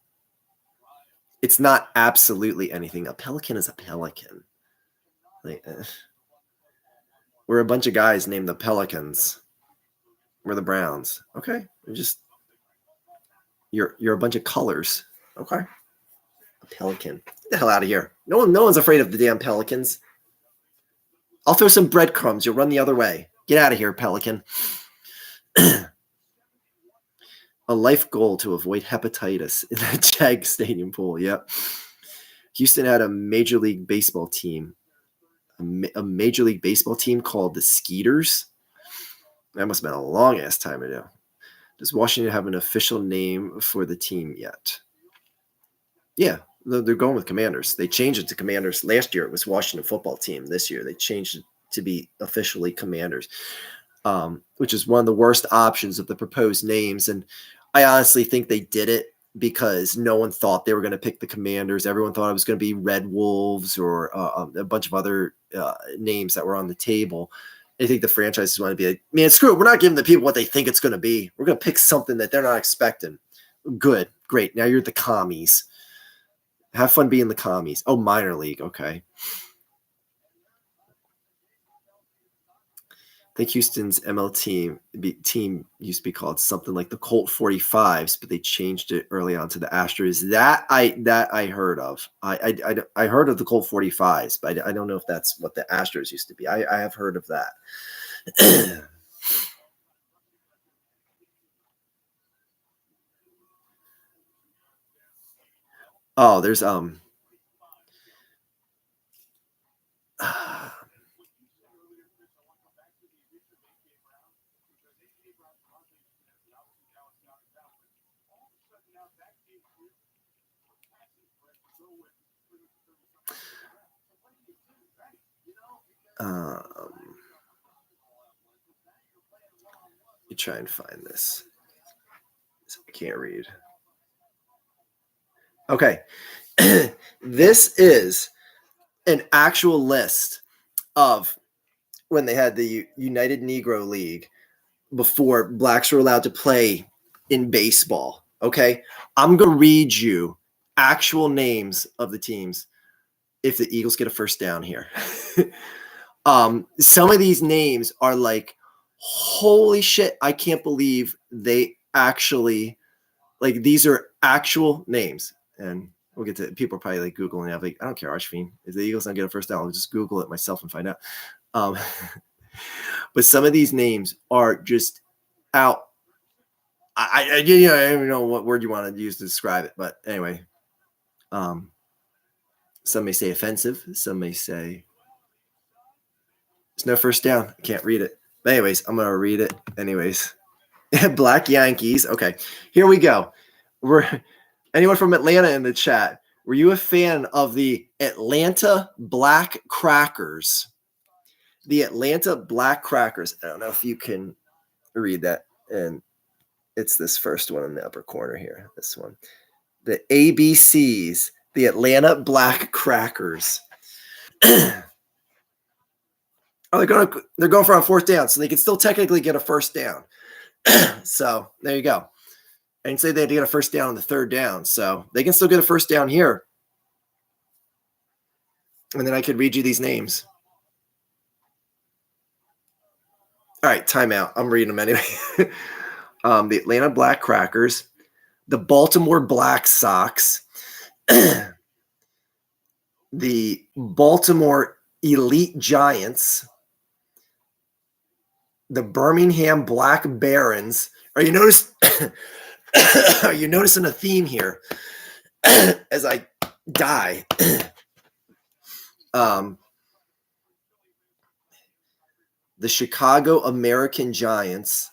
it's not absolutely anything. A pelican is a pelican. Like, we're a bunch of guys named the Pelicans. We're the Browns. Okay. You're a bunch of colors. Okay. A pelican. Get the hell out of here. No one's afraid of the damn Pelicans. I'll throw some breadcrumbs. You'll run the other way. Get out of here, Pelican. A life goal to avoid hepatitis in the Jag Stadium pool. Yep. Houston had a Major League Baseball team. A Major League Baseball team called the Skeeters. That must have been a long-ass time ago. Does Washington have an official name for the team yet? Yeah, they're going with Commanders. They changed it to Commanders. Last year it was Washington Football Team. This year they changed it to be officially Commanders, which is one of the worst options of the proposed names. And I honestly think they did it because no one thought they were going to pick the Commanders. Everyone thought it was going to be Red Wolves or a bunch of other names that were on the table. I think the franchises want to be like, man, screw it. We're not giving the people what they think it's going to be. We're going to pick something that they're not expecting. Good. Great. Now you're the commies. Have fun being the commies. Oh, minor league. Okay. I think Houston's ML team used to be called something like the Colt 45s, but they changed it early on to the Astros. That I heard of. I heard of the Colt 45s, but I don't know if that's what the Astros used to be. I have heard of that. Oh, there's you try and find this. I can't read. Okay. This is an actual list of when they had the United Negro League before blacks were allowed to play in baseball. Okay. I'm going to read you actual names of the teams if the Eagles get a first down here. Some of these names are like, holy shit, I can't believe they actually, like, these are actual names. And we'll get to it. People are probably like Googling it. I'm like, I don't care, Archfiend. If the Eagles don't get a first down, I'll just Google it myself and find out. But some of these names are just out. I don't even know what word you want to use to describe it. But anyway, some may say offensive. Some may say there's no first down. I can't read it. But anyways, I'm going to read it anyways. Black Yankees. Okay, here we go. Anyone from Atlanta in the chat, were you a fan of the Atlanta Black Crackers? The Atlanta Black Crackers. I don't know if you can read that. And it's this first one in the upper corner here. This one. The ABCs, the Atlanta Black Crackers. They're going for a fourth down, so they can still technically get a first down. So there you go. I didn't say they had to get a first down on the third down, so they can still get a first down here. And then I could read you these names. All right, timeout. I'm reading them anyway. The Atlanta Black Crackers, the Baltimore Black Sox, the Baltimore Elite Giants, the Birmingham Black Barons. Are you noticing a theme here as I die? The Chicago American Giants,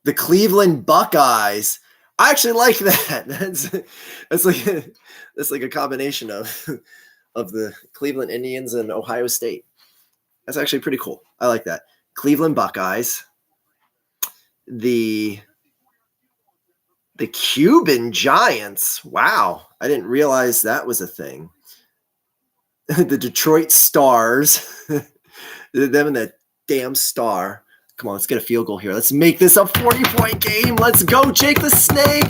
the Cleveland Buckeyes. I actually like that. That's like a combination of of the Cleveland Indians and Ohio State. That's actually pretty cool. I like that. Cleveland Buckeyes. The Cuban Giants. Wow. I didn't realize that was a thing. The Detroit Stars. Them and the damn Star. Come on, let's get a field goal here. Let's make this a 40-point game. Let's go, Jake the Snake.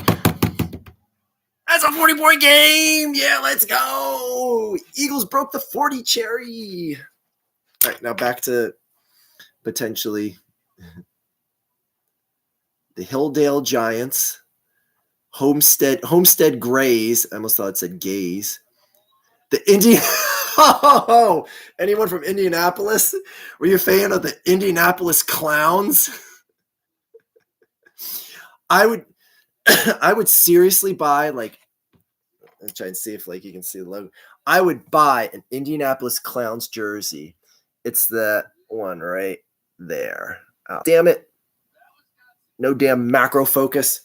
That's a 40-point game. Yeah, let's go. Eagles broke the 40 cherry. All right, now back to potentially the Hilldale Giants, Homestead Grays. I almost thought it said gays. The Indian. Oh, anyone from Indianapolis? Were you a fan of the Indianapolis Clowns? I would seriously buy, like, I'm trying to see if like you can see the logo. I would buy an Indianapolis Clowns jersey. It's that one right there. Oh, damn it. No damn macro focus.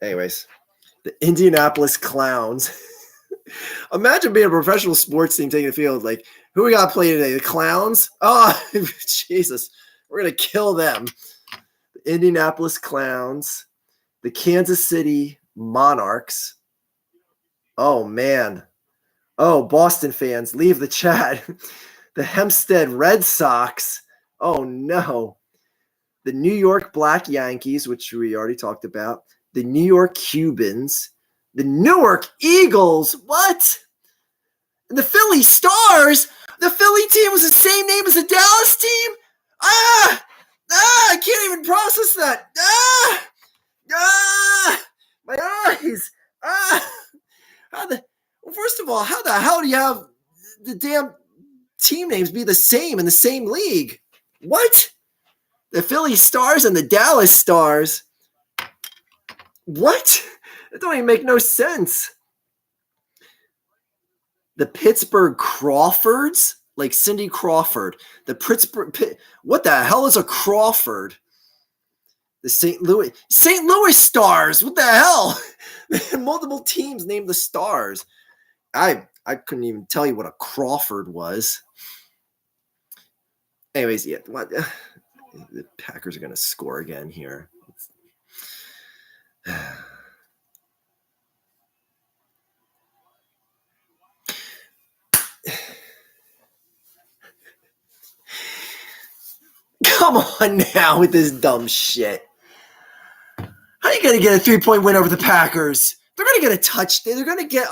Anyways, the Indianapolis Clowns. Imagine being a professional sports team taking the field. Like, who we got to play today? The Clowns? Oh, Jesus. We're going to kill them. The Indianapolis Clowns. The Kansas City Monarchs. Oh, man. Oh, Boston fans, leave the chat. The Hempstead Red Sox. Oh, no. The New York Black Yankees, which we already talked about. The New York Cubans. The Newark Eagles. What? The Philly Stars. The Philly team was the same name as the Dallas team? I can't even process that. My eyes. Well, first of all, how the hell do you have the damn team names be the same in the same league? What? The Philly Stars and the Dallas Stars. What? That don't even make no sense. The Pittsburgh Crawfords, like Cindy Crawford. The Pittsburgh. What the hell is a Crawford? The St. Louis Stars. What the hell? Multiple teams named the Stars. I couldn't even tell you what a Crawford was. Anyways, yeah, the Packers are going to score again here. Come on now with this dumb shit. How are you going to get a 3-point win over the Packers? They're going to get a touchdown. They're going to get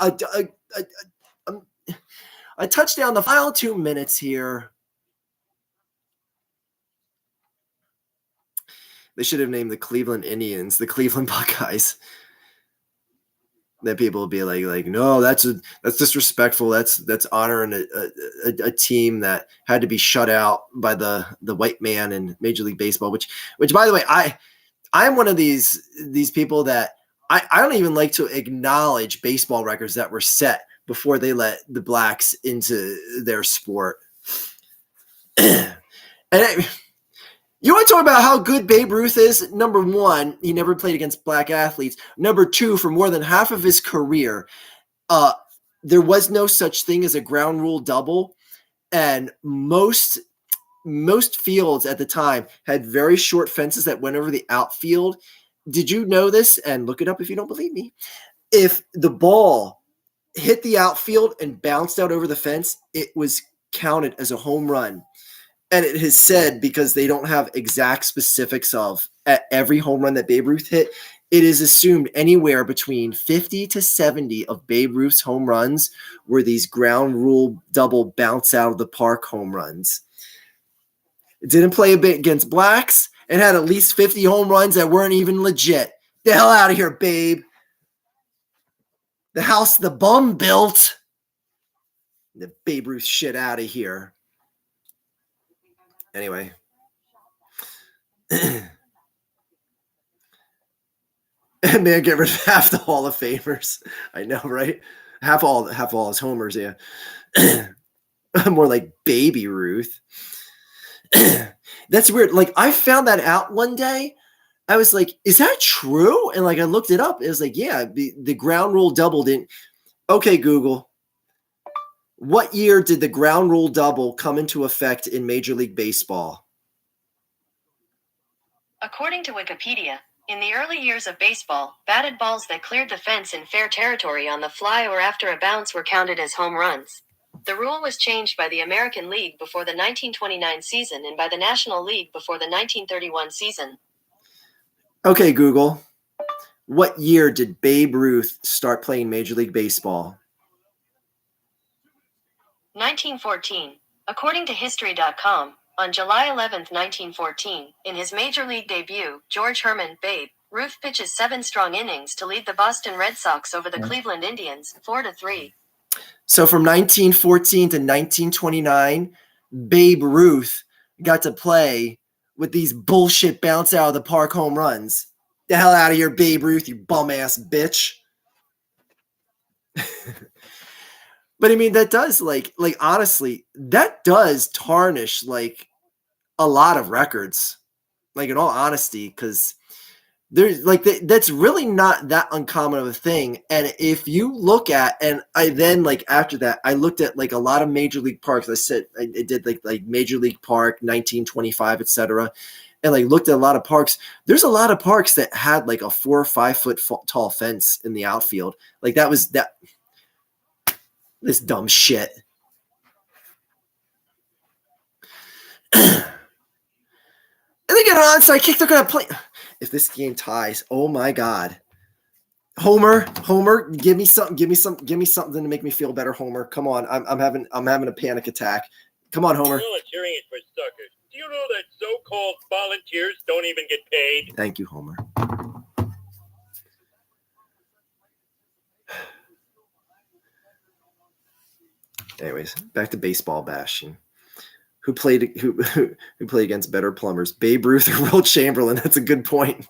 a touchdown the final 2 minutes here. They should have named the Cleveland Indians the Cleveland Buckeyes. Then people will be like, no, that's disrespectful. That's honoring a team that had to be shut out by the white man in Major League Baseball. Which by the way, I'm one of these people that I don't even like to acknowledge baseball records that were set before they let the blacks into their sport. You want to talk about how good Babe Ruth is? Number one, he never played against black athletes. Number two, for more than half of his career, there was no such thing as a ground rule double. And most fields at the time had very short fences that went over the outfield. Did you know this? And look it up if you don't believe me. If the ball hit the outfield and bounced out over the fence, it was counted as a home run. And it has said, because they don't have exact specifics of at every home run that Babe Ruth hit, it is assumed anywhere between 50 to 70 of Babe Ruth's home runs were these ground rule double bounce out of the park home runs. It didn't play a bit against blacks and had at least 50 home runs that weren't even legit. The hell out of here, Babe. The house the bum built. The Babe Ruth shit out of here. Anyway. Man, get rid of half the Hall of Famers. I know, right? Half all his homers, yeah. More like Baby Ruth. That's weird. Like, I found that out one day. I was like, is that true? And like, I looked it up. It was like, yeah, the ground rule double didn't. Okay, Google. What year did the ground rule double come into effect in Major League Baseball? According to Wikipedia, in the early years of baseball, batted balls that cleared the fence in fair territory on the fly or after a bounce were counted as home runs. The rule was changed by the American League before the 1929 season and by the National League before the 1931 season. Okay, Google. What year did Babe Ruth start playing Major League Baseball? 1914. According to History.com, on July 11, 1914, in his Major League debut, George Herman Babe Ruth pitches 7 strong innings to lead the Boston Red Sox over the Cleveland Indians, 4-3. So from 1914 to 1929, Babe Ruth got to play with these bullshit bounce out of the park home runs. The hell out of here, Babe Ruth, you bum ass bitch. But I mean, that does like honestly, that does tarnish like a lot of records. Like in all honesty, because there's like that's really not that uncommon of a thing. And if you look at, and I then like after that, I looked at like a lot of major league parks. I said I did like Major League Park, 1925, etc. And like looked at a lot of parks. There's a lot of parks that had like a 4 or 5 foot tall fence in the outfield. Like that was that. This dumb shit. And they get an onside kick. They're gonna play. If this game ties, oh my god, Homer, give me something to make me feel better. Homer, come on, I'm having a panic attack. Come on, Homer. Volunteering is for suckers. Do you know that so-called volunteers don't even get paid? Thank you, Homer. Anyways, back to baseball bashing. Who played against better plumbers, Babe Ruth or Will Chamberlain? That's a good point.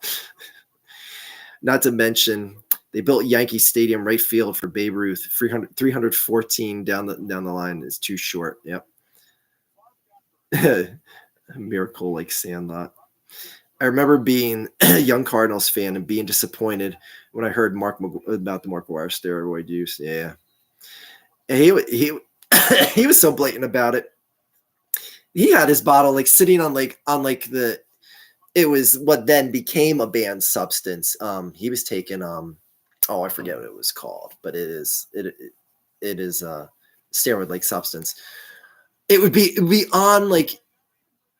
Not to mention, they built Yankee Stadium right field for Babe Ruth. 314 down the line is too short. Yep. A miracle like Sandlot. I remember being a young Cardinals fan and being disappointed when I heard about the Mark McGwire steroid use. Yeah. And he was so blatant about it. He had his bottle like sitting on the it was what then became a banned substance. He was taking I forget what it was called, but it is a steroid like substance. It would be on like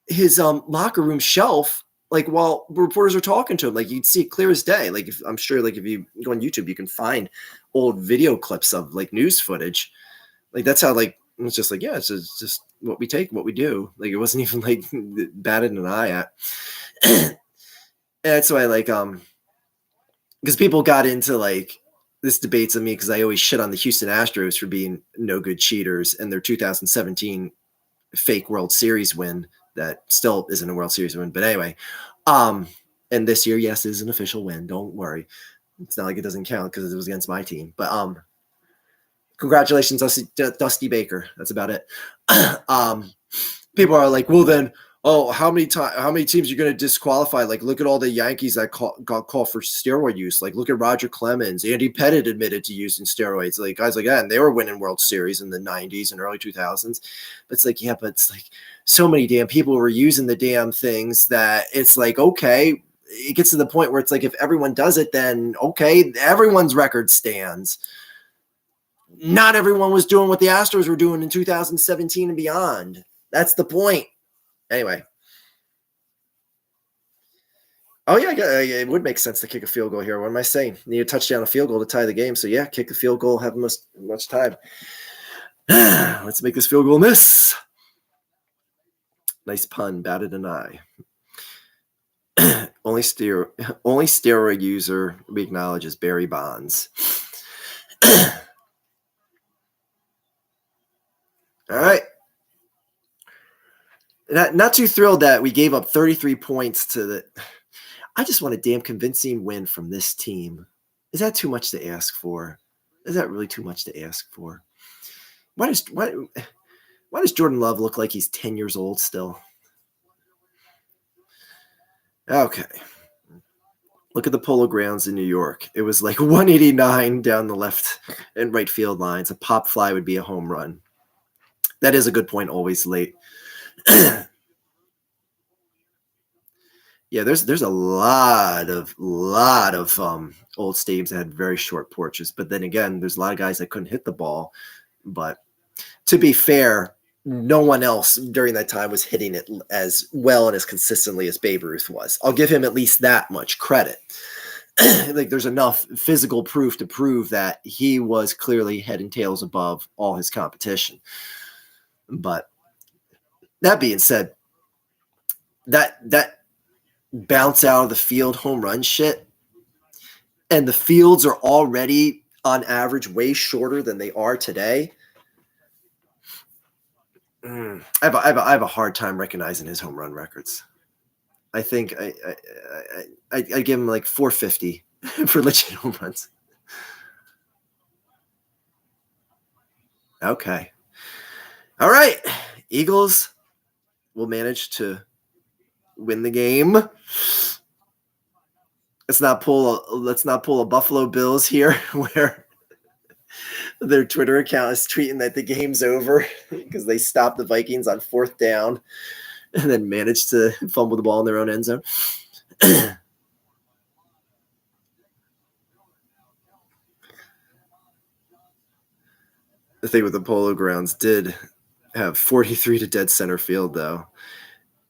his locker room shelf, like while reporters are talking to him. Like you'd see it clear as day. Like I'm sure like if you go on YouTube, you can find old video clips of like news footage. Like that's how like it's just like, yeah, it's just what we take, what we do. Like it wasn't even like batted an eye at. And that's why like because people got into like this debates on me because I always shit on the Houston Astros for being no good cheaters and their 2017 fake World Series win that still isn't a World Series win. But anyway, and this year, yes, is an official win. Don't worry. It's not like it doesn't count because it was against my team. But congratulations, Dusty Baker. That's about it. People are like, well, then, how many teams are you going to disqualify? Like, look at all the Yankees that got called for steroid use. Like, look at Roger Clemens. Andy Pettit admitted to using steroids. Like, guys like that, and they were winning World Series in the 90s and early 2000s. But it's like, yeah, but it's like so many damn people were using the damn things that it's like, okay, it gets to the point where it's like, if everyone does it, then okay, everyone's record stands. Not everyone was doing what the Astros were doing in 2017 and beyond. That's the point. Anyway. Oh, yeah, it would make sense to kick a field goal here. What am I saying? Need a touchdown, a field goal to tie the game. So, yeah, kick the field goal, have much time. Let's make this field goal miss. Nice pun, batted an eye. Only steroid user we acknowledge is Barry Bonds. All right. Not too thrilled that we gave up 33 points to the. I just want a damn convincing win from this team. Is that too much to ask for? Is that really too much to ask for? Why does Jordan Love look like he's 10 years old still? Okay. Look at the Polo Grounds in New York. It was like 189 down the left and right field lines. A pop fly would be a home run. That is a good point. Always late. Yeah, there's a lot of old stadiums that had very short porches. But then again, there's a lot of guys that couldn't hit the ball. But to be fair, no one else during that time was hitting it as well and as consistently as Babe Ruth was. I'll give him at least that much credit. Like there's enough physical proof to prove that he was clearly head and tails above all his competition. But that being said, that bounce out of the field home run shit, and the fields are already on average way shorter than they are today. I have a hard time recognizing his home run records. I think I give him like 450 for legit home runs. Okay. All right. Eagles will manage to win the game. Let's not pull a Buffalo Bills here where their Twitter account is tweeting that the game's over because they stopped the Vikings on 4th down and then managed to fumble the ball in their own end zone. The thing with the Polo Grounds did have 43 to dead center field, though.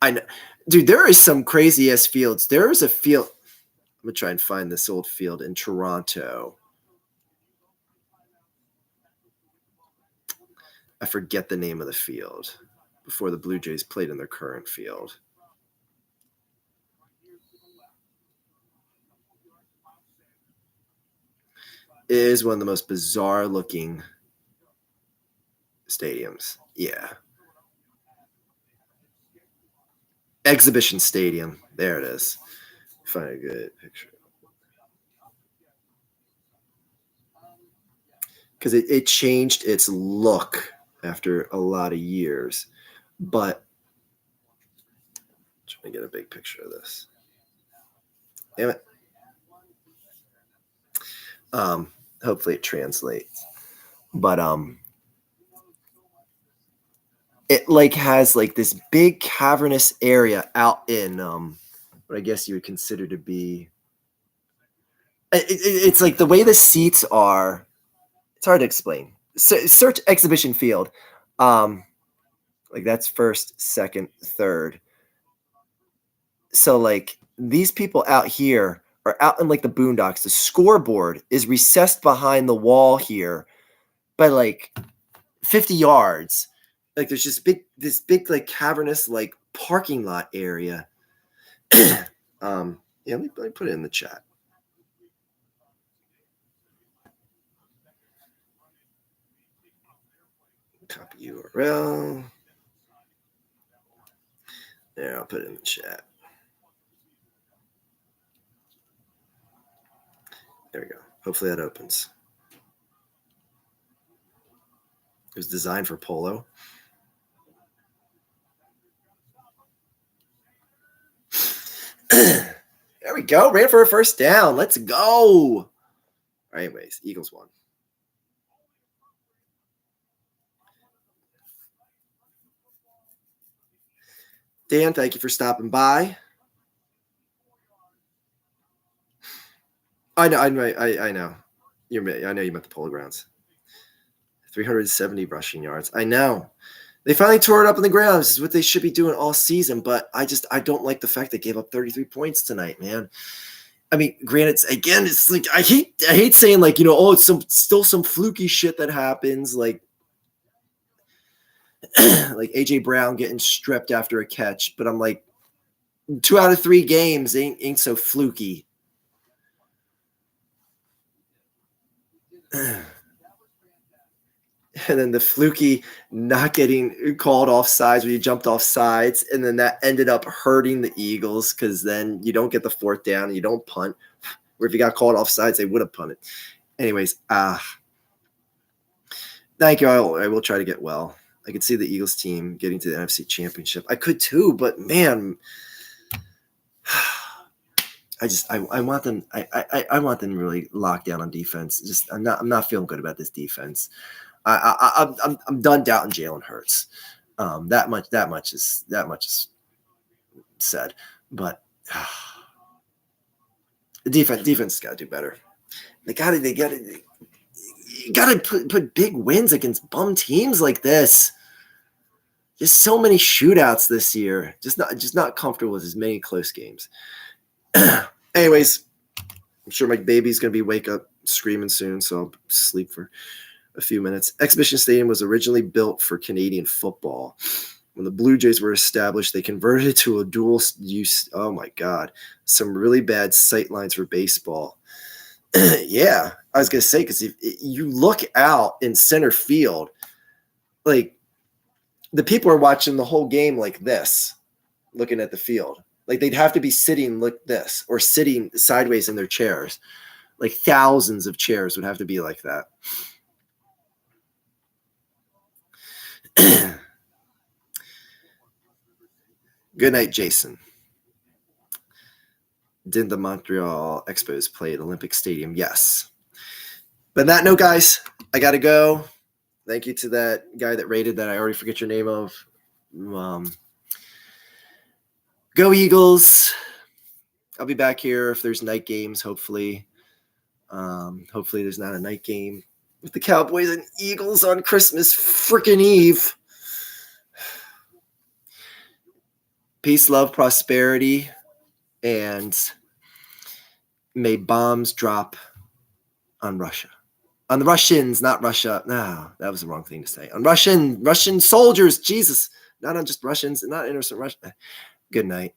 I know, dude, there is some crazy ass fields. There is a field. I'm gonna try and find this old field in Toronto. I forget the name of the field before the Blue Jays played in their current field. It is one of the most bizarre looking stadiums. Yeah. Exhibition Stadium. There it is. Find a good picture. Because it changed its look after a lot of years. But I'm trying to get a big picture of this. Damn it. Hopefully it translates. But it like has like this big cavernous area out in what I guess you would consider to be it's like the way the seats are. It's hard to explain. Search exhibition field. Like that's first, second, third. So like these people out here are out in like the boondocks. The scoreboard is recessed behind the wall here by like 50 yards. Like there's this big like cavernous like parking lot area. Yeah, let me put it in the chat. Copy URL. There, I'll put it in the chat. There we go. Hopefully that opens. It was designed for polo. There we go. Ran for a first down. Let's go. All right, anyways, Eagles won. Dan, thank you for stopping by. I know. I know. I know you meant the Polo Grounds. 370 rushing yards. I know. They finally tore it up on the ground. This is what they should be doing all season, but I don't like the fact they gave up 33 points tonight, man. I mean, granted, again, it's like I hate saying like, it's still some fluky shit that happens, like like AJ Brown getting stripped after a catch, but I'm like 2 out of 3 games ain't so fluky. And then the fluky not getting called off sides when you jumped off sides. And then that ended up hurting the Eagles because then you don't get the 4th down and you don't punt. Or if you got called off sides, they would have punted. Anyways, thank you. I will try to get well. I could see the Eagles team getting to the NFC Championship. I could too, but man, I want them. I want them really locked down on defense. I'm not feeling good about this defense. I'm done doubting Jalen Hurts. That much is said. But the defense has got to do better. You got to put big wins against bum teams like this. Just so many shootouts this year. Just not comfortable with as many close games. Anyways, I'm sure my baby's gonna be wake up screaming soon, so I'll sleep for a few minutes. Exhibition Stadium was originally built for Canadian football. When the Blue Jays were established, they converted it to a dual use. Oh my God, some really bad sight lines for baseball. Yeah, I was gonna say, because if you look out in center field, like the people are watching the whole game like this, looking at the field. Like they'd have to be sitting like this or sitting sideways in their chairs. Like thousands of chairs would have to be like that. Good night, Jason. Did the Montreal Expos play at Olympic Stadium? Yes. But on that note, guys, I got to go. Thank you to that guy that rated that I already forget your name of. Go Eagles. I'll be back here if there's night games, hopefully. Hopefully there's not a night game with the Cowboys and Eagles on Christmas freaking Eve. Peace, love, prosperity, and may bombs drop on Russia. On the Russians, not Russia. No, that was the wrong thing to say. On Russian soldiers, Jesus. Not on just Russians, not innocent Russians. Good night.